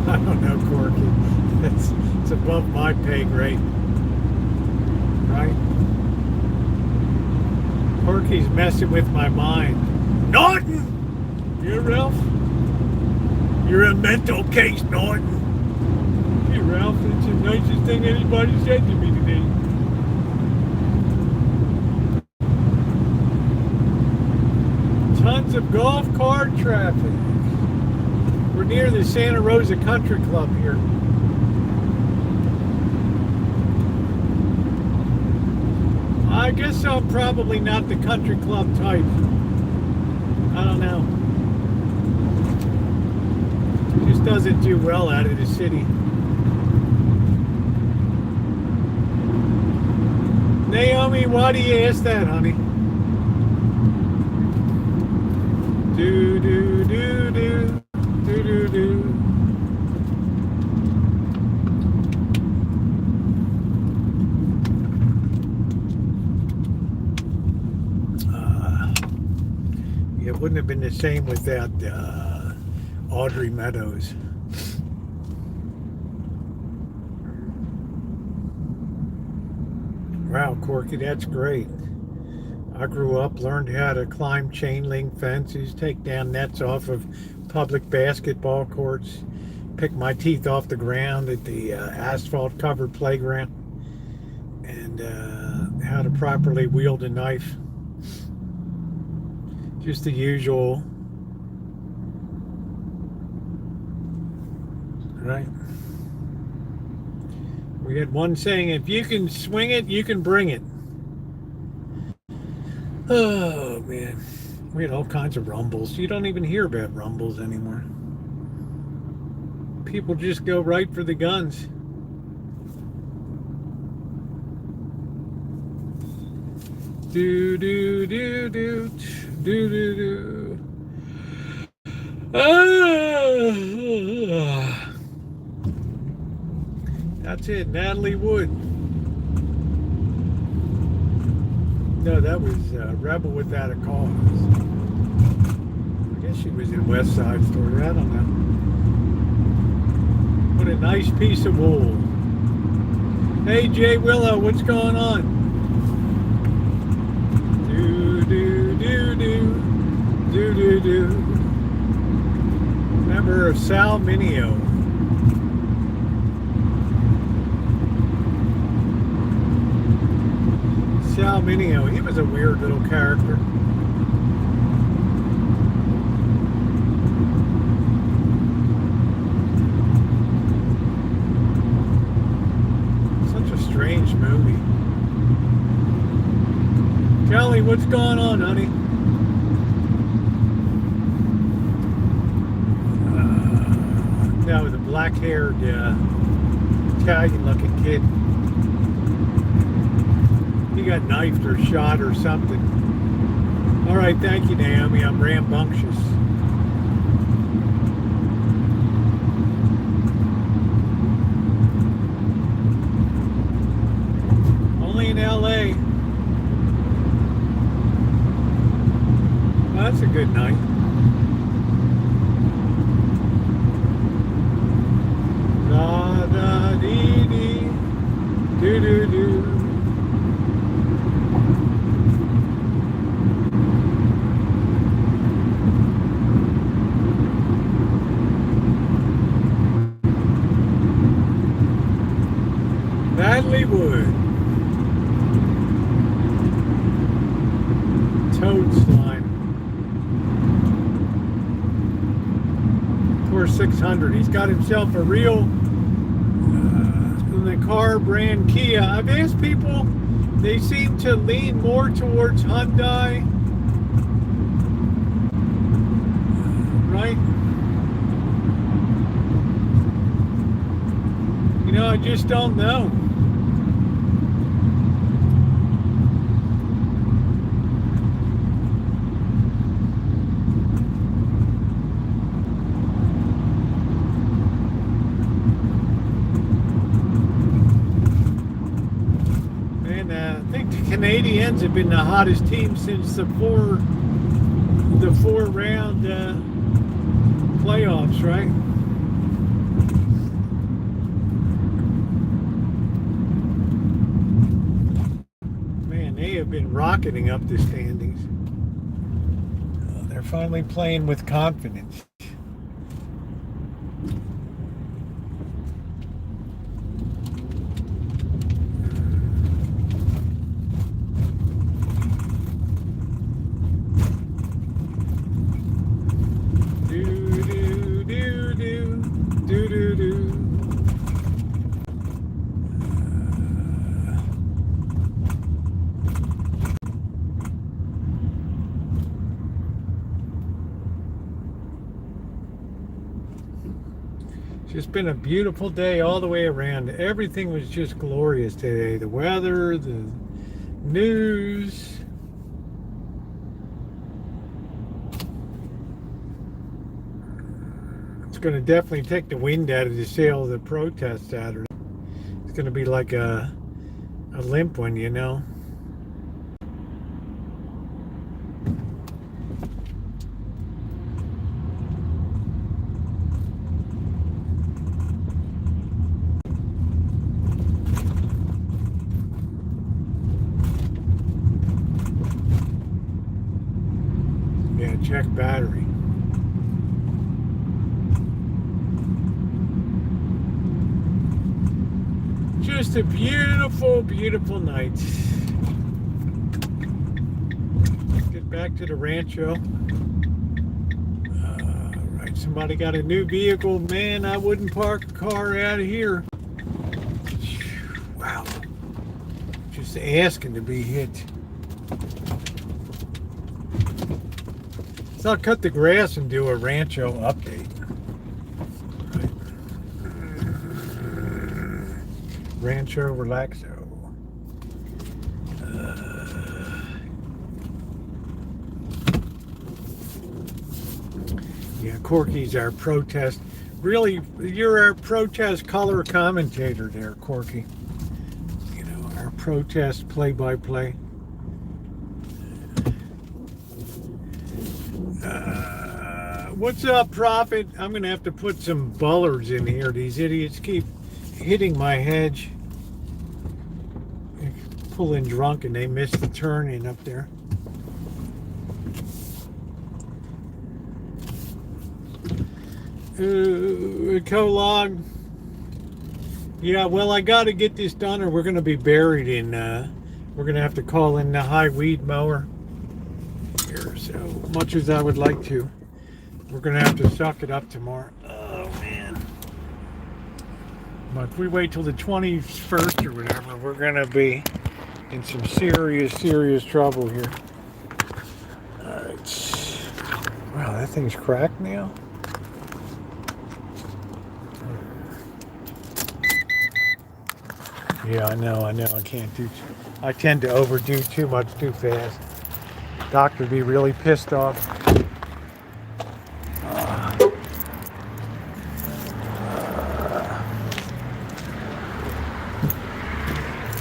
I don't know, Corky. It's above my pay grade. Right? Corky's messing with my mind. Norton! You, Ralph? You're a mental case, Norton. Hey, Ralph, it's the nicest thing anybody said to me today. Tons of golf cart traffic. We're near the Santa Rosa Country Club here. I guess I'm probably not the country club type. I don't know. Just doesn't do well out of the city. Naomi, why do you ask that, honey? Do do do do. Do, do, do. It wouldn't have been the same without Audrey Meadows. Wow, Corky, that's great. I grew up, learned how to climb chain link fences, take down nets off of public basketball courts, pick my teeth off the ground at the asphalt covered playground, and how to properly wield a knife. Just the usual. Right? We had one saying, if you can swing it, you can bring it. Oh, man. We had all kinds of rumbles. You don't even hear about rumbles anymore. People just go right for the guns. Do, do, do, do, do, do, do. Ah. That's it, Natalie Wood. No, that was Rebel Without a Cause. I guess she was in West Side Story. I don't know. What a nice piece of wool. Hey, Jay Willow, what's going on? Do, do, do, do. Do, do, do. Member of Sal Mineo. Sal Mineo, he was a weird little character. Such a strange movie. Kelly, what's going on, honey? No, the black-haired Italian-looking kid. He got knifed or shot or something. All right, thank you, Naomi. I'm rambunctious. Only in LA. Well, that's a good night. Da da dee dee. Do do do. Natalie Wood. Toad slime. over 600. He's got himself a real in the car brand Kia. I've asked people, they seem to lean more towards Hyundai, right? You know, I just don't know. Canadians have been the hottest team since the four round playoffs, right? Man, they have been rocketing up the standings. They're finally playing with confidence. It's been a beautiful day all the way around. Everything was just glorious today. The weather, the news. It's going to definitely take the wind out of the sail of the protest Saturday. It's going to be like a limp one, you know. Check battery. Just a beautiful, beautiful night. Let's get back to the Rancho. Right, somebody got a new vehicle. Man, I wouldn't park a car out of here. Wow. Just asking to be hit. So I'll cut the grass and do a Rancho update. Right. Rancho Relaxo. Yeah, Corky's our protest. Really, you're our protest color commentator there, Corky. You know, our protest play-by-play. What's up, Prophet? I'm going to have to put some bullers in here. These idiots keep hitting my hedge. Pulling drunk and they miss the turning up there. Colog. Yeah, well, I got to get this done or we're going to be buried in, we're going to have to call in the high weed mower here. So much as I would like to. We're going to have to suck it up tomorrow. Oh, man. But if we wait till the 21st or whatever, we're going to be in some serious, serious trouble here. All right. Wow, that thing's cracked now. Yeah, I know. I can't do I tend to overdo too much too fast. Doctor would be really pissed off.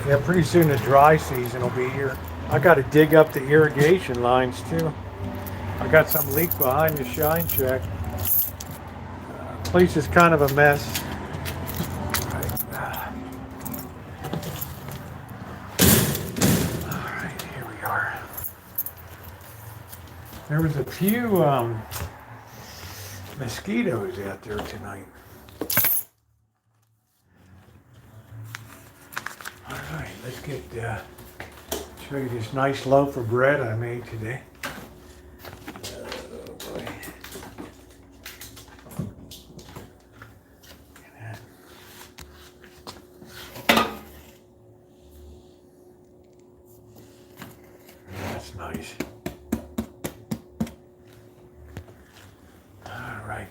Yeah, pretty soon the dry season will be here. I got to dig up the irrigation lines too. I got some leak behind the shine check. Place is kind of a mess. All right, here we are. There was a few mosquitoes out there tonight. Alright, let's get show you this nice loaf of bread I made today. Oh boy. right.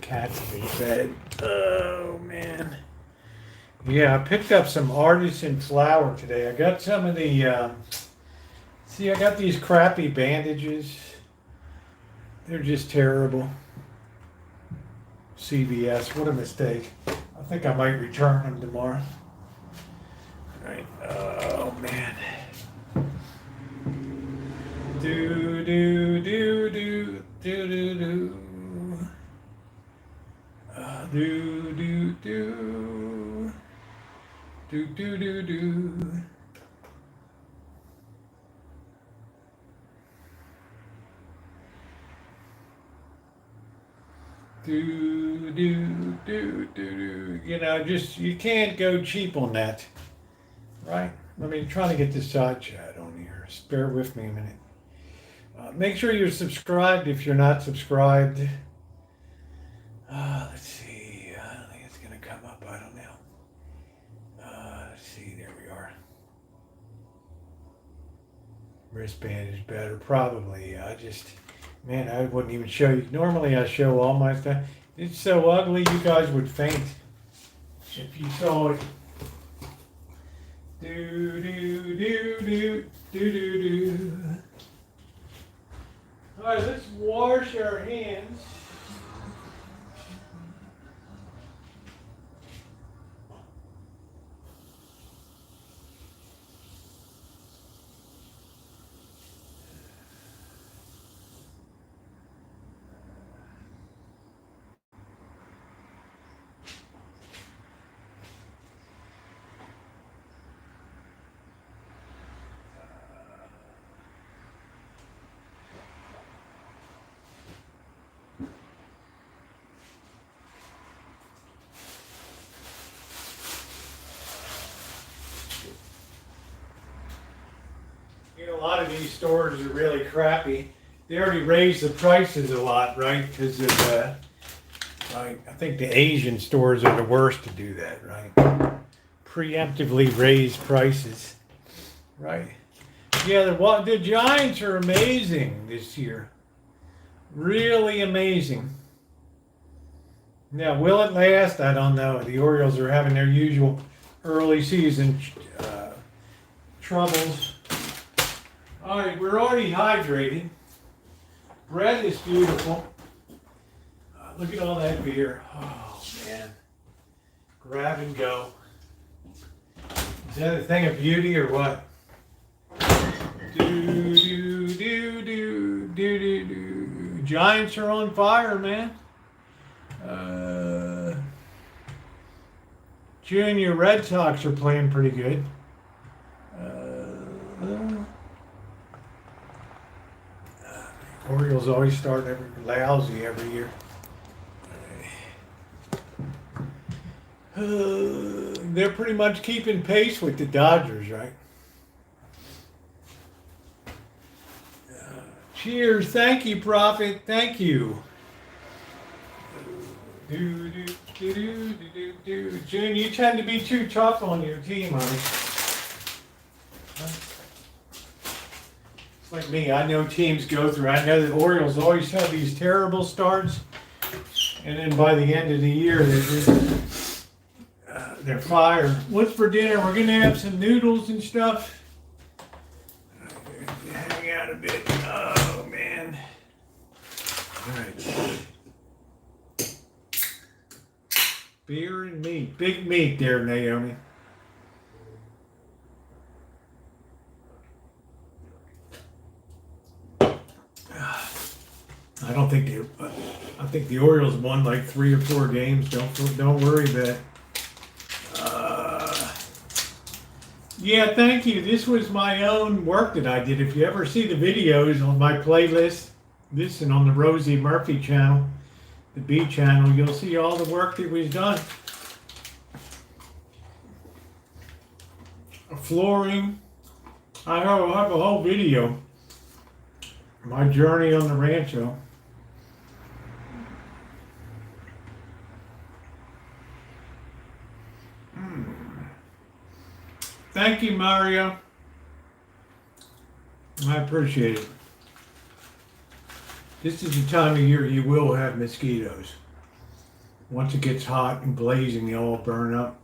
Cats to be fed. Oh, man. Yeah, I picked up some artisan flour today. I got some of the, see, I got these crappy bandages. They're just terrible. CVS, what a mistake. I think I might return them tomorrow. Right. Oh, man. Do, do, do, do, do, do, do. Do, do, do. Do, do, do, do. Do, do, do, do, do. You know, just, you can't go cheap on that. Right? Let me try to get this side chat on here. Just bear with me a minute. Make sure you're subscribed if you're not subscribed. Let's see. I don't think it's going to come up. I don't know. Let's see. There we are. Wristband is better. Probably. Man, I wouldn't even show you. Normally I show all my stuff. It's so ugly you guys would faint if you saw it. Do, do, do, do, do, do, do. All right, let's wash our hands. You know, a lot of these stores are really crappy. They already raised the prices a lot, right? Because of, I think the Asian stores are the worst to do that, right? Preemptively raise prices, right? Yeah, the Giants are amazing this year. Really amazing. Now, will it last? I don't know. The Orioles are having their usual early season troubles. All right, we're already hydrated. Bread is beautiful. Look at all that beer. Oh, man. Grab and go. Is that a thing of beauty or what? Do, do, do, do, do, do, do. Giants are on fire, man. Junior Red Sox are playing pretty good. Orioles always start lousy every year. They're pretty much keeping pace with the Dodgers, right? Cheers. Thank you, Prophet. Thank you. Do, do, do, do, do, do. June, you tend to be too tough on your team, honey. It's like me. I know teams go through. I know the Orioles always have these terrible starts, and then by the end of the year, they're fired. What's for dinner? We're gonna have some noodles and stuff. Hang out a bit. Oh man. All right. Beer and meat. Big meat there, Naomi. I think the Orioles won like 3 or 4 games. Don't worry about it. Yeah, thank you. This was my own work that I did. If you ever see the videos on my playlist, this and on the Rosie Murphy channel, the B channel, you'll see all the work that was done. Flooring. I have a whole video. My journey on the Rancho. Thank you, Mario. I appreciate it. This is the time of year you will have mosquitoes. Once it gets hot and blazing, they all burn up.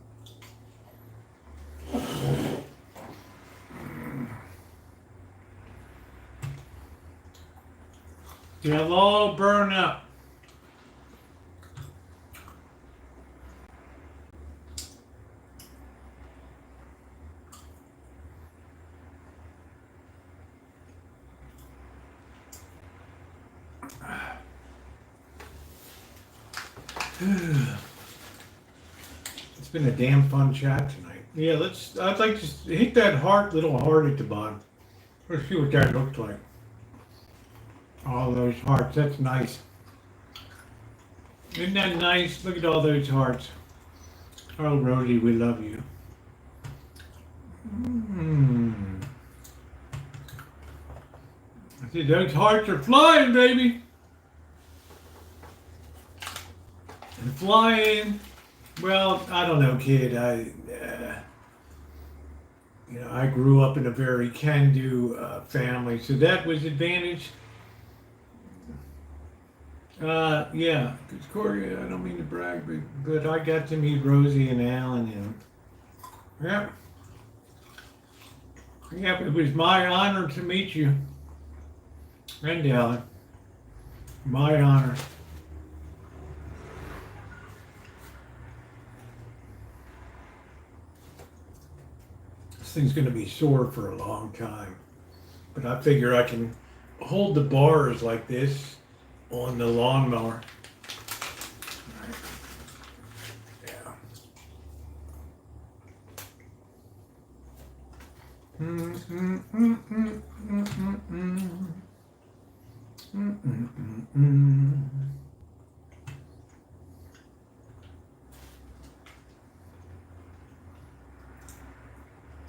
They'll all burn up. It's been a damn fun chat tonight. Yeah, I'd like to hit that little heart at the bottom. Let's see what that looks like. All those hearts, that's nice. Isn't that nice? Look at all those hearts. Oh, Rosie, we love you. I see those hearts are flying, baby. And flying. Well, I don't know, kid. I grew up in a very can-do family, so that was advantage. Yeah, because Corey, I don't mean to brag, but I got to meet Rosie and Alan, Yeah. Yeah, it was my honor to meet you. And Alan. My honor. This thing's going to be sore for a long time. But I figure I can hold the bars like this on the lawnmower. Right. Yeah.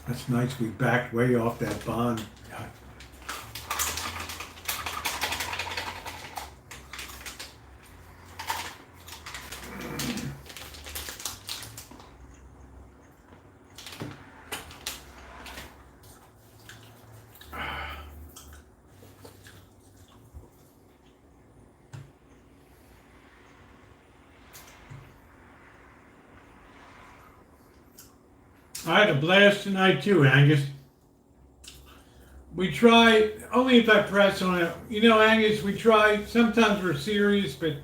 That's nice. We backed way off that bond. God. I had a blast tonight too, Angus. We try, only if I press on it. Angus, we try, sometimes we're serious, but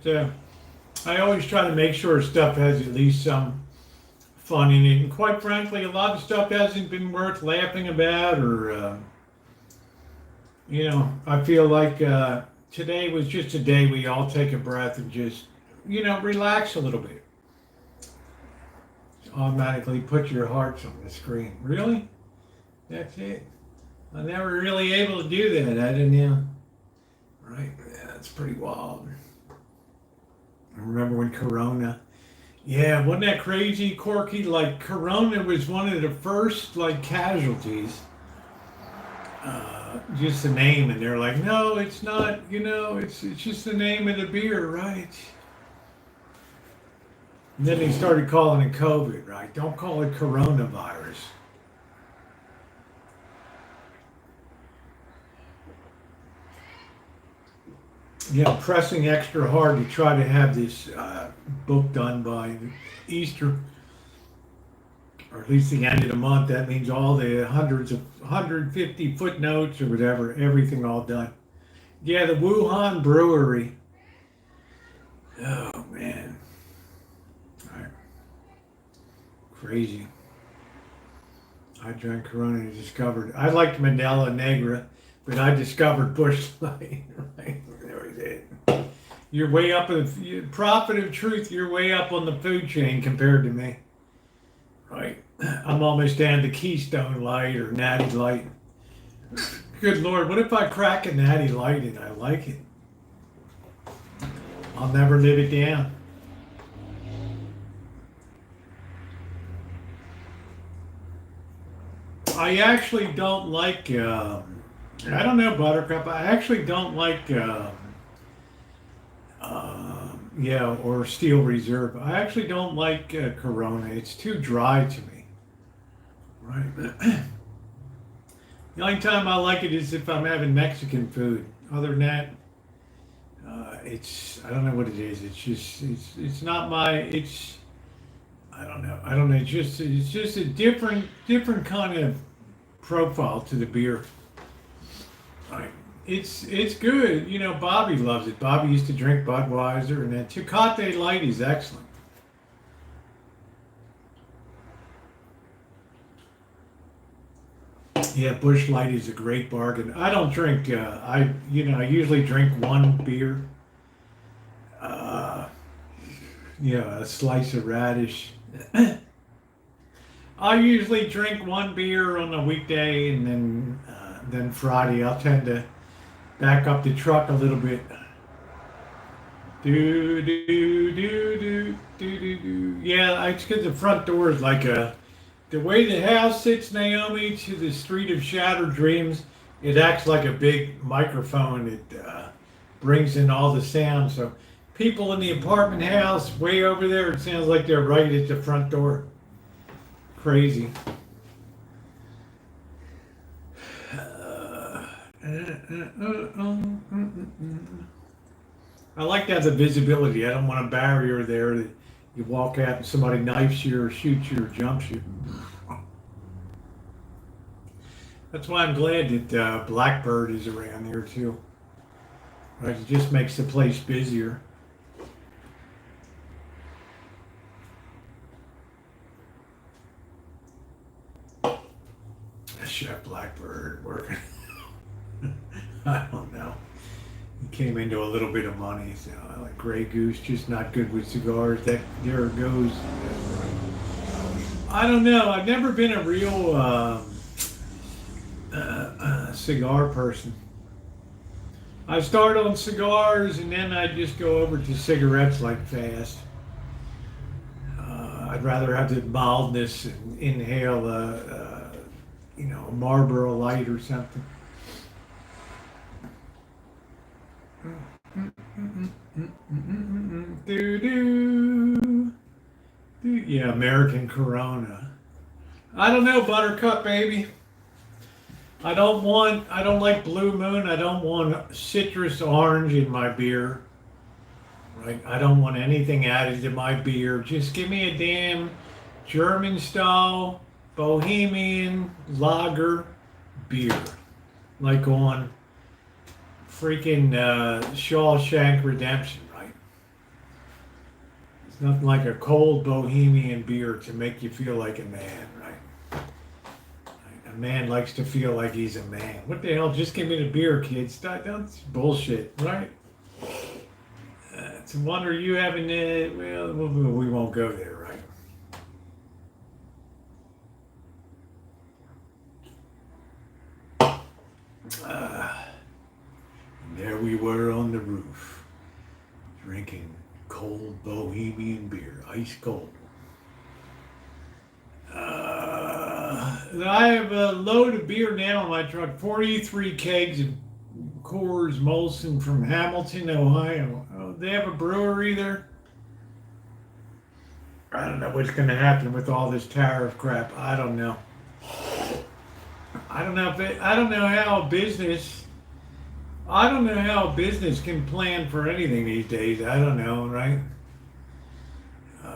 I always try to make sure stuff has at least some fun in it. And quite frankly, a lot of stuff hasn't been worth laughing about or, I feel like today was just a day we all take a breath and just, relax a little bit. Automatically put your hearts on the screen. Really? That's it? I'm never really able to do that. I didn't know. Right? Yeah, that's pretty wild. I remember when Corona. Yeah, wasn't that crazy, Corky? Like, Corona was one of the first, casualties. Just the name. And they're like, no, it's not, it's just the name of the beer, right? And then they started calling it COVID, right? Don't call it coronavirus. Pressing extra hard to try to have this book done by Easter, or at least the end of the month. That means all the 150 footnotes or whatever, everything all done. Yeah, the Wuhan Brewery. Oh, man. Crazy. I drank Corona and discovered. I liked Mandela Negra, but I discovered Busch Light. Right? There we did. You're way up prophet of truth. You're way up on the food chain compared to me. Right? I'm almost down to Keystone Light or Natty Light. Good Lord, what if I crack a Natty Light and I like it? I'll never live it down. I actually don't like, I don't know, Buttercup. I actually don't like, or Steel Reserve. I actually don't like Corona. It's too dry to me. Right? The only time I like it is if I'm having Mexican food. Other than that, it's I don't know what it is. It's just it's not my it's I don't know. It's just a different kind of profile to the beer. Right. It's good. You know, Bobby loves it. Bobby used to drink Budweiser, and then Tecate Light is excellent. Yeah, Bush Light is a great bargain. I don't drink. I usually drink one beer. Uh, a slice of radish. I usually drink one beer on a weekday, and then Friday I'll tend to back up the truck a little bit. Do do do do do do do. Yeah, it's because the front door is like a. The way the house sits, Naomi, to the street of shattered dreams, it acts like a big microphone. It brings in all the sound. So people in the apartment house way over there, it sounds like they're right at the front door. Crazy. I like to have the visibility. I don't want a barrier there that you walk out and somebody knifes you or shoots you or jumps you. That's why I'm glad that Blackbird is around here too. Right, it just makes the place busier. Chef Blackbird working. I don't know. He came into a little bit of money, so like Grey Goose, just not good with cigars. That there it goes. I don't know. I've never been a real cigar person. I start on cigars and then I just go over to cigarettes like fast. I'd rather have the mildness and inhale a Marlboro Light or something. Yeah, American Corona. I don't know, Buttercup, baby. I don't like Blue Moon. I don't want citrus orange in my beer. Right? I don't want anything added to my beer. Just give me a damn German style Bohemian lager beer. Like on freaking Shawshank Redemption, right? It's nothing like a cold Bohemian beer to make you feel like a man, right? A man likes to feel like he's a man. What the hell? Just give me the beer, kids. That's bullshit, right? It's a wonder you haven't. Well, we won't go there, right? There we were on the roof, drinking cold Bohemian beer, ice cold. I have a load of beer now in my truck, 43 kegs of Coors Molson from Hamilton, Ohio. Oh, they have a brewery there. I don't know what's going to happen with all this tariff crap. I don't know. I don't know how a business can plan for anything these days. I don't know, right?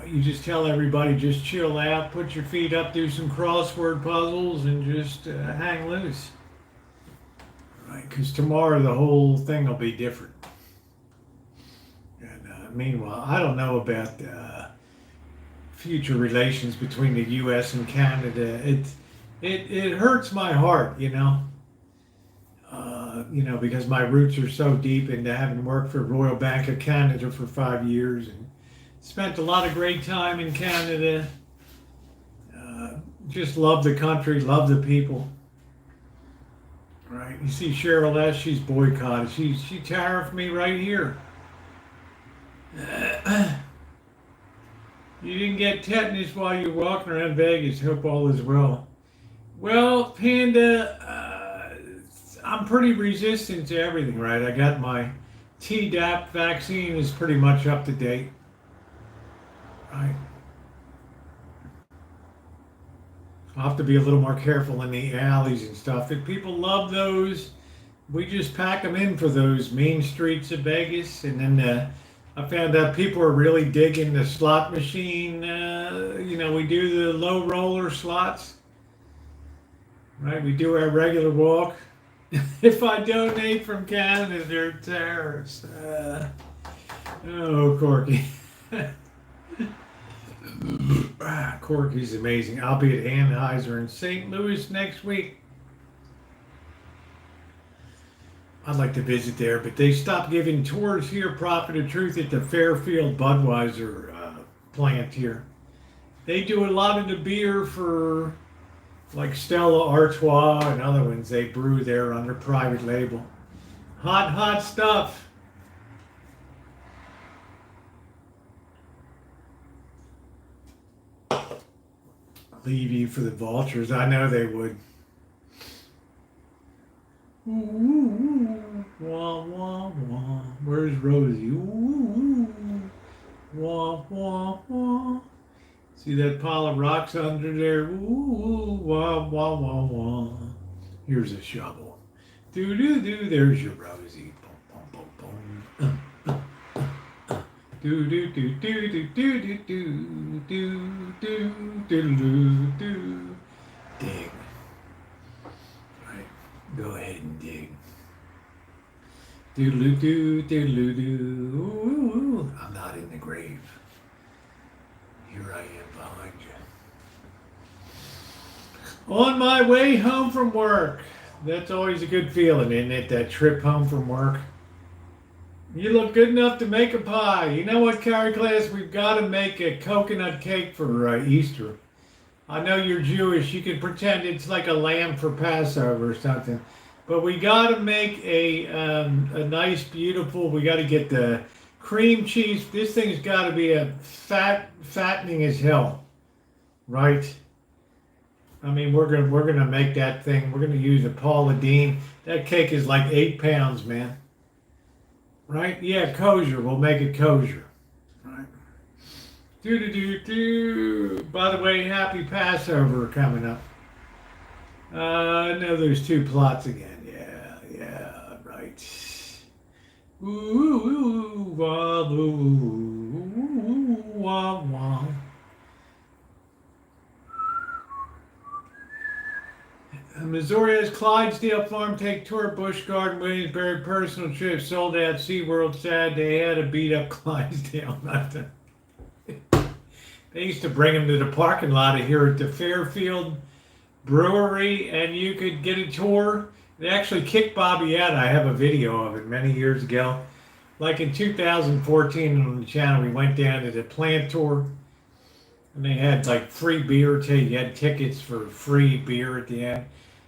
You just tell everybody, just chill out, put your feet up, do some crossword puzzles, and just hang loose. Right? Because tomorrow the whole thing will be different. And meanwhile, I don't know about future relations between the U.S. and Canada. It hurts my heart, because my roots are so deep into having worked for Royal Bank of Canada for 5 years and spent a lot of great time in Canada. Just love the country, love the people. Right? You see Cheryl S., she's boycotted. She tariffed me right here. You didn't get tetanus while you're walking around Vegas. Hope all is well. Well, Panda, I'm pretty resistant to everything, right? I got my Tdap vaccine is pretty much up to date. Right. I'll have to be a little more careful in the alleys and stuff. If people love those, we just pack them in for those main streets of Vegas. And then I found out people are really digging the slot machine. We do the low roller slots, right? We do our regular walk. If I donate from Canada, they're terrorists. Oh, Corky. Corky's amazing. I'll be at Anheuser in St. Louis next week. I'd like to visit there, but they stopped giving tours here, Prophet of Truth, at the Fairfield Budweiser plant here. They do a lot of the beer for like Stella Artois and other ones. They brew there under private label. Hot, hot stuff. Leave you for the vultures. I know they would. Ooh, wah, wah, wah. Where's Rosie? Ooh, wah, wah, wah. See that pile of rocks under there? Ooh, wah, wah, wah, wah. Here's a shovel. Do, do, do. There's your Rosie. Boom, boom, boom, boom. Do do do do do do do do do do do do do. Dig. Right. Go ahead and dig. Doodle doo doodle doo. I'm not in the grave. Here I am behind you. On my way home from work. That's always a good feeling, isn't it? That trip home from work. You look good enough to make a pie. You know what, Carrie class? We've got to make a coconut cake for Easter. I know you're Jewish. You can pretend it's like a lamb for Passover or something. But we got to make a nice, beautiful. We got to get the cream cheese. This thing's got to be a fattening as hell, right? I mean, we're gonna make that thing. We're gonna use a Paula Deen. That cake is like 8 pounds, man. Right? Yeah, kosher. We'll make it kosher. Right? Do. By the way, happy Passover coming up. I know there's 2 plots again. Yeah, right. Ooh, wah, ooh, wah, wah. Missouri has Clydesdale Farm take tour, Busch Garden, Williamsburg, personal trip, sold out, SeaWorld, sad. They had to beat up Clydesdale. Nothing. They used to bring them to the parking lot here at the Fairfield Brewery, and you could get a tour. They actually kicked Bobby out. I have a video of it many years ago. Like in 2014 on the channel, we went down to the plant tour, and they had like free beer. You had tickets for free beer at the end.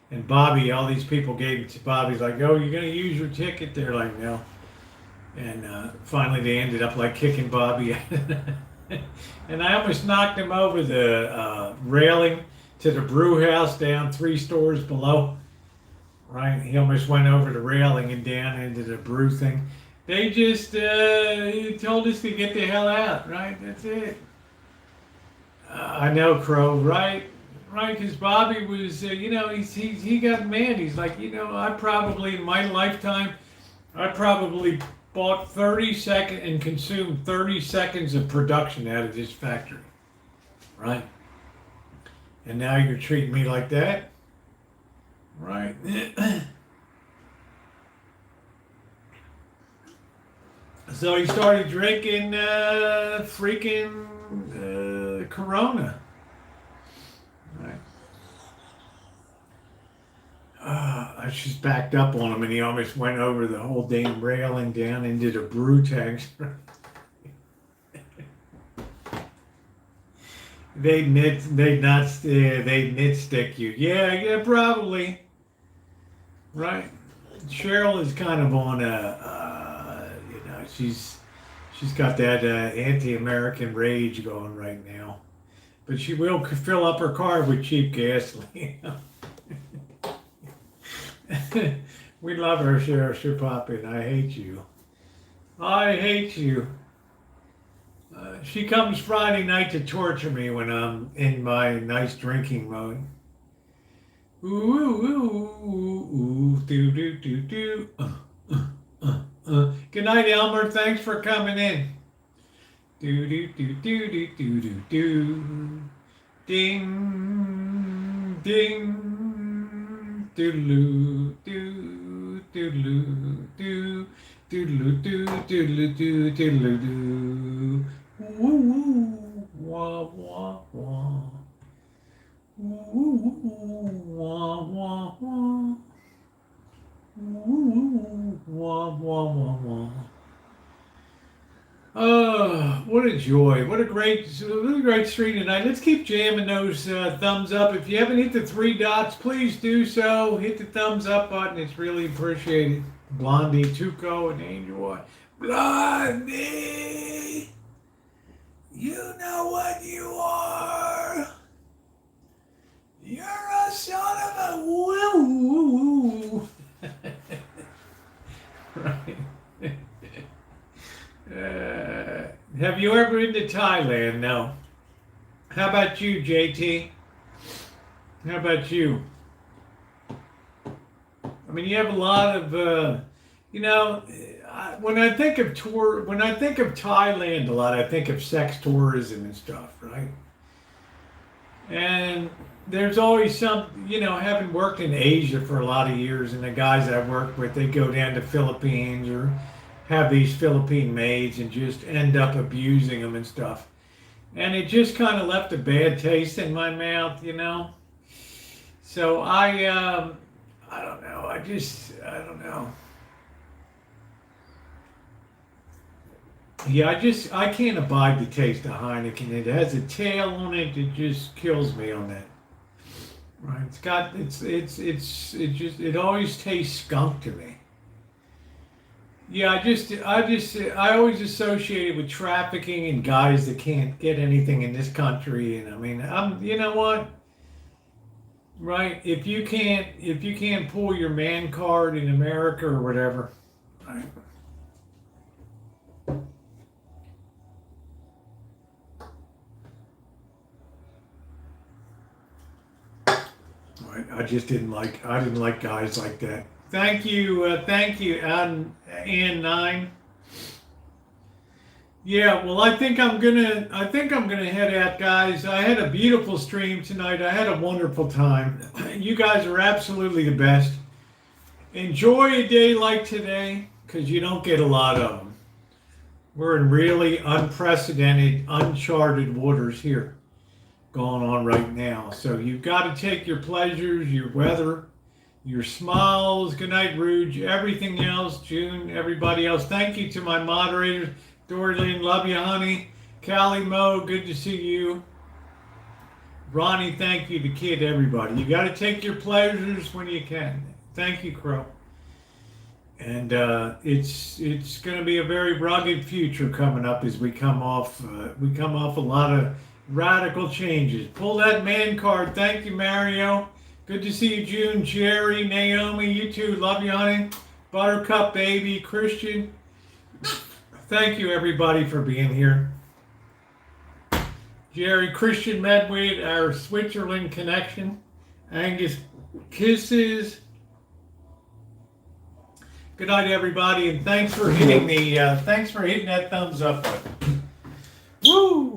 And Bobby, all these people gave it to Bobby's like, oh, you're going to use your ticket? They're like, no. And finally they ended up like kicking Bobby out. And I almost knocked him over the railing to the brew house down 3 stores below. Right? He almost went over the railing and down into the brew thing. They just told us to get the hell out. Right? That's it. I know, Crow, right? Right, because Bobby was, he got mad. He's like, I probably, in my lifetime, I probably bought 30 seconds and consumed 30 seconds of production out of this factory. Right? And now you're treating me like that? Right? So he started drinking freaking Corona. Right. I just backed up on him and he almost went over the whole damn railing down into the brew tanks. They'd nit stick you. Yeah, probably. Right. Cheryl is kind of on she's got that anti-American rage going right now. But she will fill up her car with cheap gasoline. We love her, Sheriff Poppin. I hate you. I hate you. She comes Friday night to torture me when I'm in my nice drinking mode. Ooh, ooh, ooh, do, do, do, do. Good night, Elmer. Thanks for coming in. Do, do, do, do, do, do, do, do. Ding, ding, doodaloo, doo, doodaloo, doo, doodaloo, doo, doodaloo, doo, doodaloo, doo. Woo, woo, wah, wah, wah. Woo, wah, wah, wah. Woo, wah, wah, wah, wah. Oh, what a joy. What a great stream tonight. Let's keep jamming those thumbs up. If you haven't hit the three dots, please do so. Hit the thumbs up button. It's really appreciated. Blondie, Tuco, and Angel. Blondie, you know what you are. You're a son of a woo. Right. Have you ever been to Thailand? No. How about you, JT? How about you? I mean, you have a lot of, when I think of Thailand a lot, I think of sex tourism and stuff, right? And there's always some, having worked in Asia for a lot of years, and the guys I work with, they go down to Philippines or have these Philippine maids and just end up abusing them and stuff. And it just kind of left a bad taste in my mouth, So I don't know. I don't know. Yeah, I can't abide the taste of Heineken. It has a tail on it that just kills me on that. Right? It always tastes skunk to me. Yeah, I always associate it with trafficking and guys that can't get anything in this country. And I mean, you know what? Right? If you can't pull your man card in America or whatever, right? I didn't like guys like that. Thank you, Ann 9. Yeah, well, I think I'm gonna head out, guys. I had a beautiful stream tonight. I had a wonderful time. You guys are absolutely the best. Enjoy a day like today, because you don't get a lot of them. We're in really unprecedented, uncharted waters here going on right now. So you've got to take your pleasures, your weather, your smiles. Good night, Rouge. Everything else, June, everybody else. Thank you to my moderators. Doreen, love you, honey. Callie Mo, good to see you. Ronnie, thank you. The kid, everybody. You got to take your pleasures when you can. Thank you, Crow. And it's going to be a very rugged future coming up as we come off a lot of radical changes. Pull that man card. Thank you, Mario. Good to see you, June, Jerry, Naomi, you too. Love you, honey. Buttercup, baby, Christian. Thank you, everybody, for being here. Jerry, Christian Medwid, our Switzerland connection. Angus, kisses. Good night, everybody, and thanks for hitting that thumbs up button. Woo!